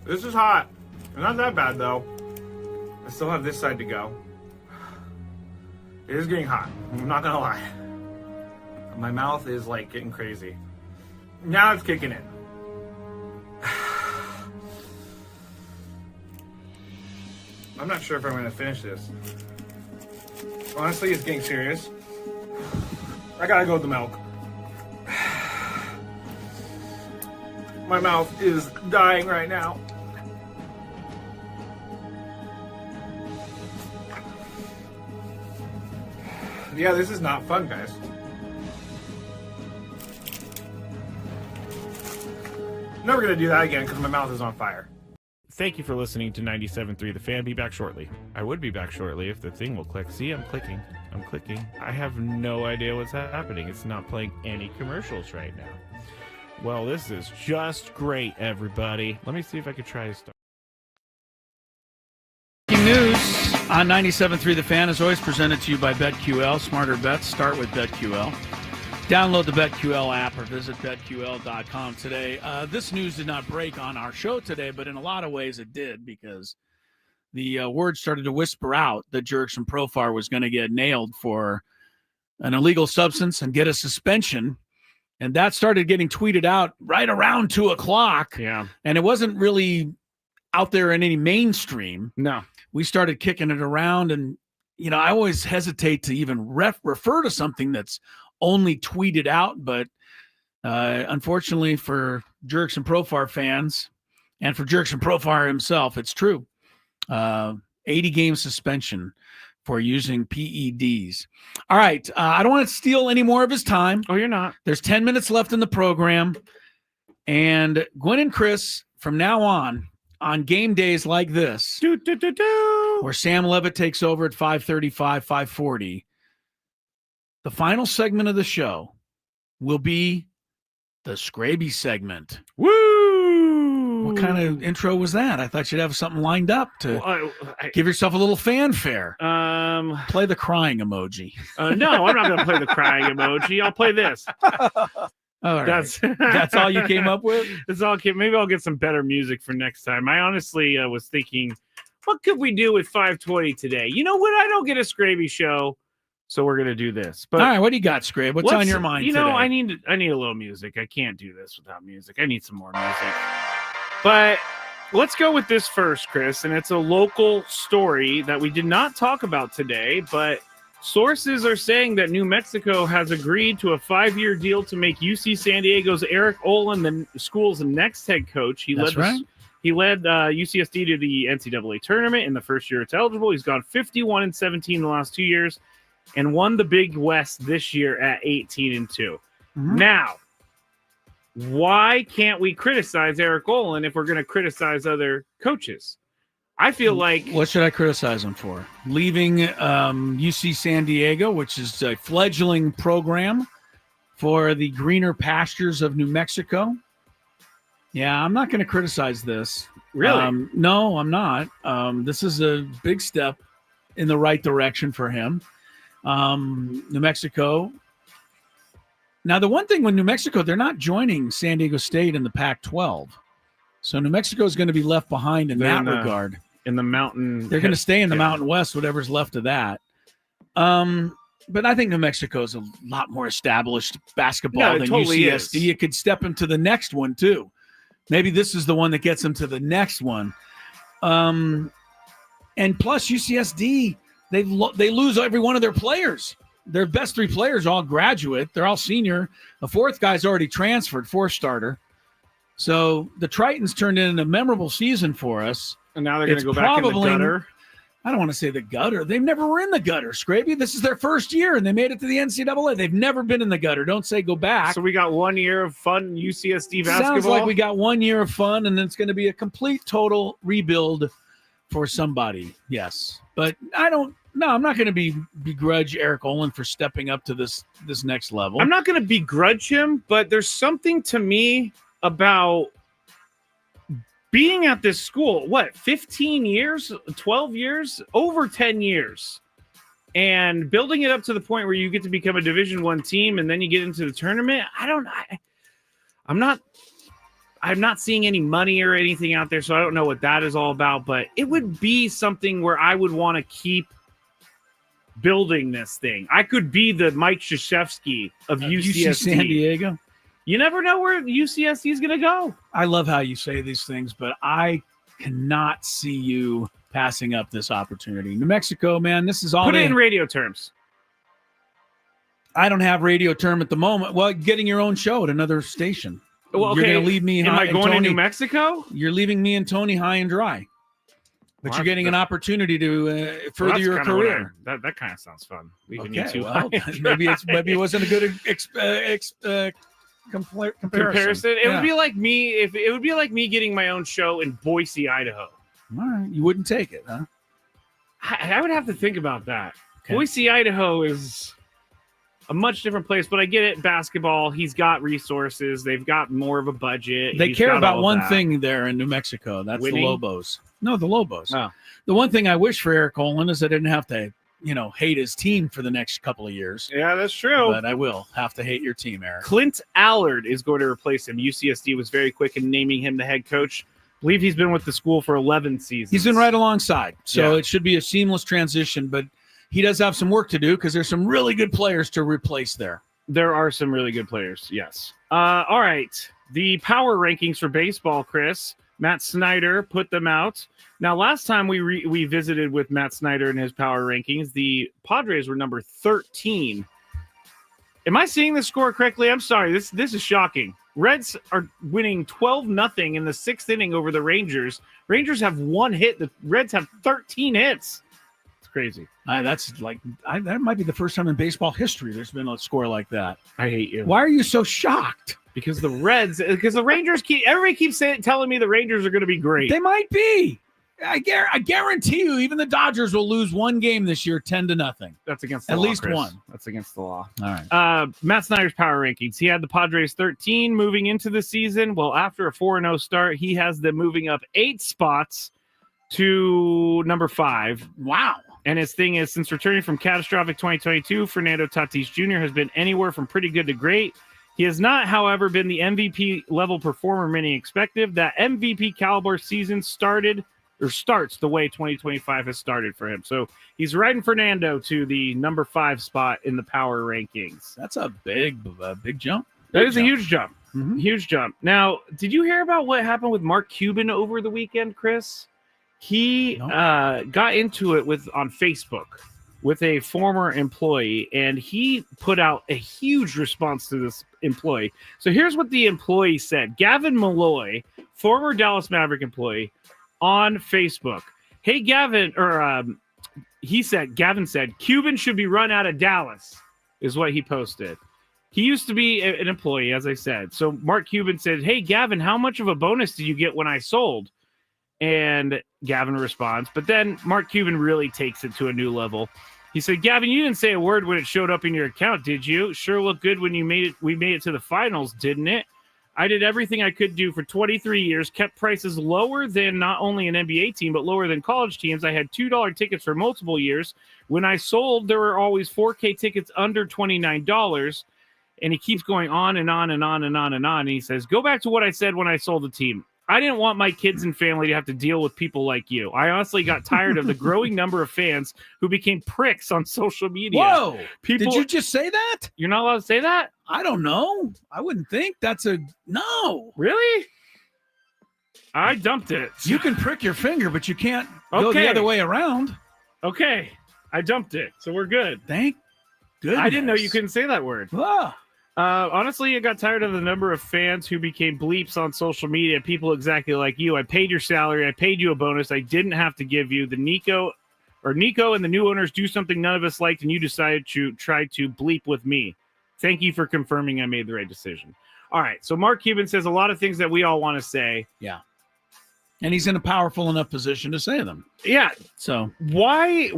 This is hot. It's not that bad, though. I still have this side to go. It is getting hot. I'm not gonna lie. My mouth is like getting crazy. Now it's kicking in. I'm not sure if I'm gonna finish this. Honestly, it's getting serious. I gotta go with the milk. My mouth is dying right now. Yeah, this is not fun, guys. Never gonna do that again because my mouth is on fire. Thank you for listening to 97.3 The Fan. Be back shortly. I would be back shortly if the thing will click. See, I'm clicking. I'm clicking. I have no idea what's happening. It's not playing any commercials right now. Well, this is just great, everybody. Let me see if I can try to start. News on 97.3 The Fan is always presented to you by BetQL. Smarter bets start with BetQL. Download the BetQL app or visit BetQL.com today. This news did not break on our show today, but in a lot of ways it did because the word started to whisper out that Jurickson Profar was going to get nailed for an illegal substance and get a suspension. And that started getting tweeted out right around 2 o'clock. Yeah. And it wasn't really out there in any mainstream. No. We started kicking it around, and I always hesitate to even refer to something that's only tweeted out, but unfortunately for Jurickson Profar fans and for Jurickson Profar himself, it's true. 80-game suspension for using PEDs. All right, I don't want to steal any more of his time. Oh, you're not. There's 10 minutes left in the program, and Gwynn and Chris, from now on game days like this, where Sam Levitt takes over at 5:35, 5:40, the final segment of the show will be the Scraby segment. Woo! What kind of intro was that? I thought you'd have something lined up to give yourself a little fanfare. Play the crying emoji. No, I'm not going to play the crying emoji. I'll play this. All right. That's all you came up with? That's all. Maybe I'll get some better music for next time. I honestly was thinking, what could we do with 520 today? You know what? I don't get a Scraby show, so we're gonna do this. But all right, what do you got, Scrabe? What's on your mind? You know, today? I need a little music. I can't do this without music. I need some more music. But let's go with this first, Chris. And it's a local story that we did not talk about today, but sources are saying that New Mexico has agreed to a 5-year deal to make UC San Diego's Eric Olin the school's next head coach. He led UCSD to the NCAA tournament in the first year it's eligible. He's gone 51-17 in the last 2 years and won the Big West this year at 18-2. Mm-hmm. Now, why can't we criticize Eric Olin if we're going to criticize other coaches? I feel like... What should I criticize him for? Leaving UC San Diego, which is a fledgling program, for the greener pastures of New Mexico. Yeah, I'm not going to criticize this. Really? No, I'm not. This is a big step in the right direction for him. New Mexico. Now, the one thing with New Mexico, they're not joining San Diego State in the Pac-12. So New Mexico is going to be left behind in that regard. In the mountain. They're going to stay in the Mountain West, whatever's left of that. But I think New Mexico is a lot more established basketball than totally UCSD. is. You could step him to the next one, too. Maybe this is the one that gets him to the next one. And plus, UCSD, they lose every one of their players. Their best 3 players all graduate. They're all senior. The 4th guy's already transferred, 4th starter. So the Tritons turned in a memorable season for us. And now they're going to go back in the gutter. I don't want to say the gutter. They never were in the gutter, Scrappy. This is their first year, and they made it to the NCAA. They've never been in the gutter. Don't say go back. So we got 1 year of fun UCSD basketball? Sounds like we got 1 year of fun, and then it's going to be a complete, total rebuild for somebody. Yes. But I'm not going to begrudge Eric Olin for stepping up to this next level. I'm not going to begrudge him, but there's something to me about being at this school, 15 years, 12 years, over 10 years, and building it up to the point where you get to become a Division I team and then you get into the tournament. I'm not seeing any money or anything out there, so I don't know what that is all about, but it would be something where I would want to keep building this thing. I could be the Mike Krzyzewski of UCSD. San Diego. You never know where UCSD is going to go. I love how you say these things, but I cannot see you passing up this opportunity. New Mexico, man, this is all. Put it in radio terms. I don't have radio term at the moment. Well, getting your own show at another station. Well, okay. You're going to leave me. Am I going to New Mexico? You're leaving me and Tony high and dry. But you're getting an oppority to further your career. That kind of sounds fun. Leaving Okay, you two well, maybe it wasn't a good comparison. It would be like me if it would be like me getting my own show in Boise, Idaho. All right, you wouldn't take it, huh? I would have to think about that. Okay. Boise, Idaho is a much different place, but I get it. Basketball, he's got resources. They've got more of a budget. They He's care got about all one that. thing there in New Mexico. That's Winning? the Lobos. No, the Lobos. Oh. The one thing I wish for Eric Olin is I didn't have to, hate his team for the next couple of years. Yeah, that's true. But I will have to hate your team, Eric. Clint Allard is going to replace him. UCSD was very quick in naming him the head coach. I believe he's been with the school for 11 seasons. He's been right alongside. So Yeah. it should be a seamless transition, but he does have some work to do because there's some really good players to replace there. There are some really good players, yes. All right. The power rankings for baseball, Chris. Matt Snyder put them out. Now, last time we visited with Matt Snyder and his power rankings, the Padres were number 13. Am I seeing the score correctly? I'm sorry. This is shocking. Reds are winning 12-0 in the 6th inning over the Rangers. Rangers have 1 hit. The Reds have 13 hits. It's crazy. That might be the first time in baseball history there's been a score like that. I hate you. Why are you so shocked? Because the Rangers everybody keeps telling me the Rangers are going to be great. They might be. I guarantee you, even the Dodgers will lose one game this year, 10-0. That's against the at law, least Chris. one. That's against the law. All right. Matt Snyder's power rankings. He had the Padres 13 moving into the season. Well, after a 4-0 start, he has them moving up 8 spots to number 5. Wow. And his thing is, since returning from catastrophic 2022, Fernando Tatis Jr. has been anywhere from pretty good to great. He has not, however, been the MVP level performer many expected. That MVP caliber season starts the way 2025 has started for him. So he's riding Fernando to the number 5 spot in the power rankings. That's a big jump. That is a huge jump. Mm-hmm. Huge jump. Now, did you hear about what happened with Mark Cuban over the weekend, Chris? He got into it on Facebook with a former employee, and he put out a huge response to this employee. So here's what the employee said. Gavin Malloy, former Dallas Maverick employee, on Facebook. Hey, Gavin, Gavin said, Cuban should be run out of Dallas, is what he posted. He used to be an employee, as I said. So Mark Cuban said, "Hey, Gavin, how much of a bonus did you get when I sold?" And Gavin responds, but then Mark Cuban really takes it to a new level. He said, "Gavin, you didn't say a word when it showed up in your account, did you? Sure looked good when you made it. We made it to the finals, didn't it? I did everything I could do for 23 years, kept prices lower than not only an NBA team, but lower than college teams. I had $2 tickets for multiple years. When I sold, there were always 4K tickets under $29. And he keeps going on and on and on and on and on. And he says, "Go back to what I said when I sold the team. I didn't want my kids and family to have to deal with people like you. I honestly got tired of the growing number of fans who became pricks on social media." Whoa! People, did you just say that? You're not allowed to say that? I don't know. I wouldn't think that's a no. Really? I dumped it. You can prick your finger, but you can't go the other way around. Okay. I dumped it. So we're good. Thank goodness. I didn't know you couldn't say that word. Ah. Honestly, I got tired of the number of fans who became bleeps on social media. People exactly like you. I paid your salary. I paid you a bonus I didn't have to give you. Nico and the new owners do something none of us liked, and you decided to try to bleep with me. Thank you for confirming I made the right decision. All right. So Mark Cuban says a lot of things that we all want to say. Yeah. And he's in a powerful enough position to say them. Yeah. So why do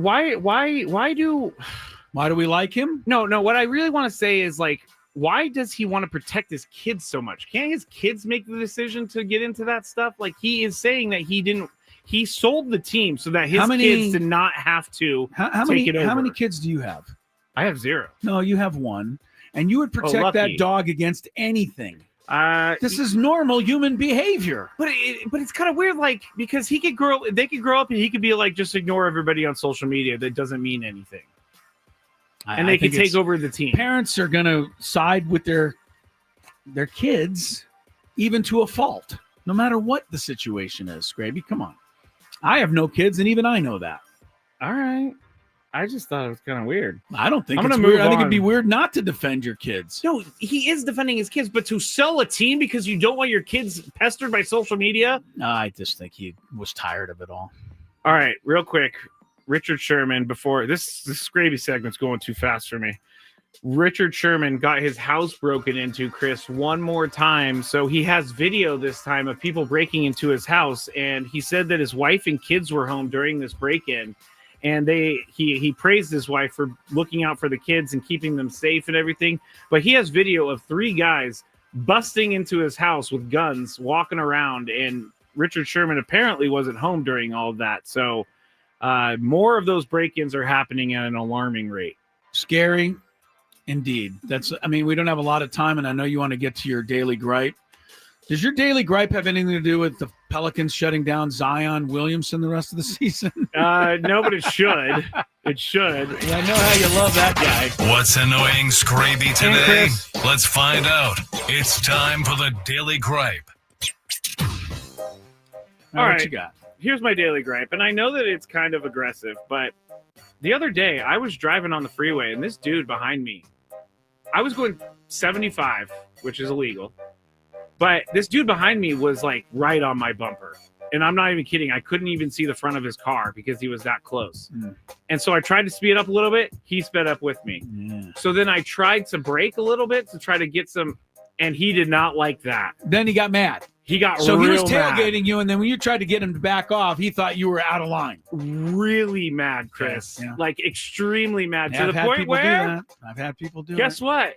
we like him? No. What I really want to say is, like, why does he want to protect his kids so much? Can't his kids make the decision to get into that stuff? Like, he is saying that he sold the team so that his kids did not have to take it over. How many kids do you have? I have 0. No, you have 1. And you would protect that dog against anything. This is normal human behavior. But it's kind of weird, like, because they could grow up and he could be like, just ignore everybody on social media. That doesn't mean anything. And they can take over the team. Parents are going to side with their kids, even to a fault, no matter what the situation is. Gravy, come on. I have no kids, and even I know that. All right. I just thought it was kind of weird. I don't think it's weird. I think it'd be weird not to defend your kids. No, he is defending his kids, but to sell a team because you don't want your kids pestered by social media? I just think he was tired of it all. All right, real quick. Richard Sherman, before this gravy segment's going too fast for me. Richard Sherman got his house broken into, Chris, one more time. So he has video this time of people breaking into his house. And he said that his wife and kids were home during this break-in. And he praised his wife for looking out for the kids and keeping them safe and everything. But he has video of 3 guys busting into his house with guns, walking around. And Richard Sherman apparently wasn't home during all of that. So more of those break-ins are happening at an alarming rate. Scary. Indeed. We don't have a lot of time, and I know you want to get to your daily gripe. Does your daily gripe have anything to do with the Pelicans shutting down Zion Williamson the rest of the season? No, but it should. It should. Yeah, I know how you love that guy. What's annoying Scraby today? Let's find out. It's time for the daily gripe. All right. What you got? Here's my daily gripe, and I know that it's kind of aggressive, but the other day I was driving on the freeway, and this dude behind me, I was going 75, which is illegal, but this dude behind me was like right on my bumper, and I'm not even kidding. I couldn't even see the front of his car because he was that close. And so I tried to speed up a little bit. He sped up with me. So then I tried to brake a little bit to try to get some, and he did not like that. Then he got mad. He got so real he was tailgating mad. you, and then when you tried to get him to back off, he thought you were out of line. Really mad, Chris. Yeah. Like extremely mad, Yeah, to the point where I've had people do guess what?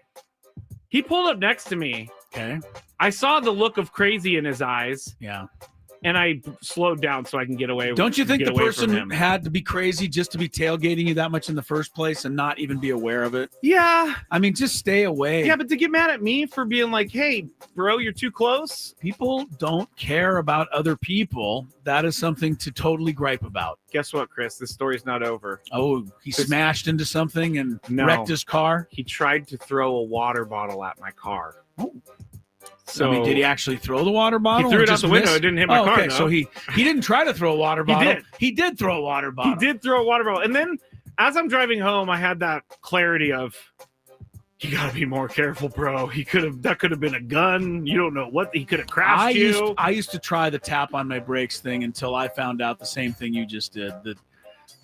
He pulled up next to me. Okay. I saw the look of crazy in his eyes. Yeah. And I slowed down so I can get away. Don't you think get the away from person him. had to be crazy just to be tailgating you that much in the first place and not even be aware of it? Yeah. I mean, just stay away. Yeah, but to get mad at me for being like, hey, bro, you're too close. People don't care about other people. That is something to totally gripe about. Guess what, Chris? This story's not over. Oh, he smashed into something and wrecked his car? He tried to throw a water bottle at my car. Oh. So, I mean, did he actually throw the water bottle? He threw it out the window. It didn't hit my car. Okay, so he didn't try to throw a water bottle. He did throw a water bottle. He did throw a water bottle. And then as I'm driving home, I had that clarity of, you got to be more careful, bro. That could have been a gun. You don't know what he could have crashed I used to try the tap on my brakes thing until I found out the same thing you just did.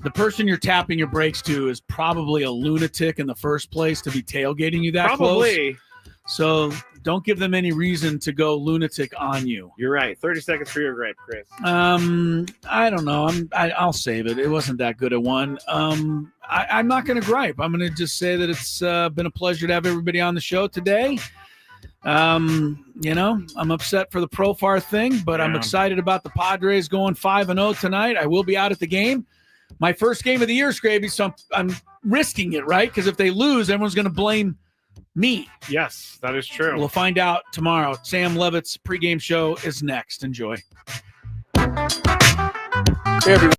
the person you're tapping your brakes to is probably a lunatic in the first place to be tailgating you that Probably. close. So don't give them any reason to go lunatic on you. You're right. 30 seconds for your gripe, Chris. I don't know. I'll save it. It wasn't that good a one. I'm not going to gripe. I'm going to just say that it's been a pleasure to have everybody on the show today. I'm upset for the Profar thing, but I'm excited about the Padres going 5-0 tonight. I will be out at the game. My first game of the year, Scraby, so I'm risking it, right? Because if they lose, everyone's going to blame me. Yes, that is true. We'll find out tomorrow. Sam Levitt's pregame show is next. Enjoy. Hey, everyone.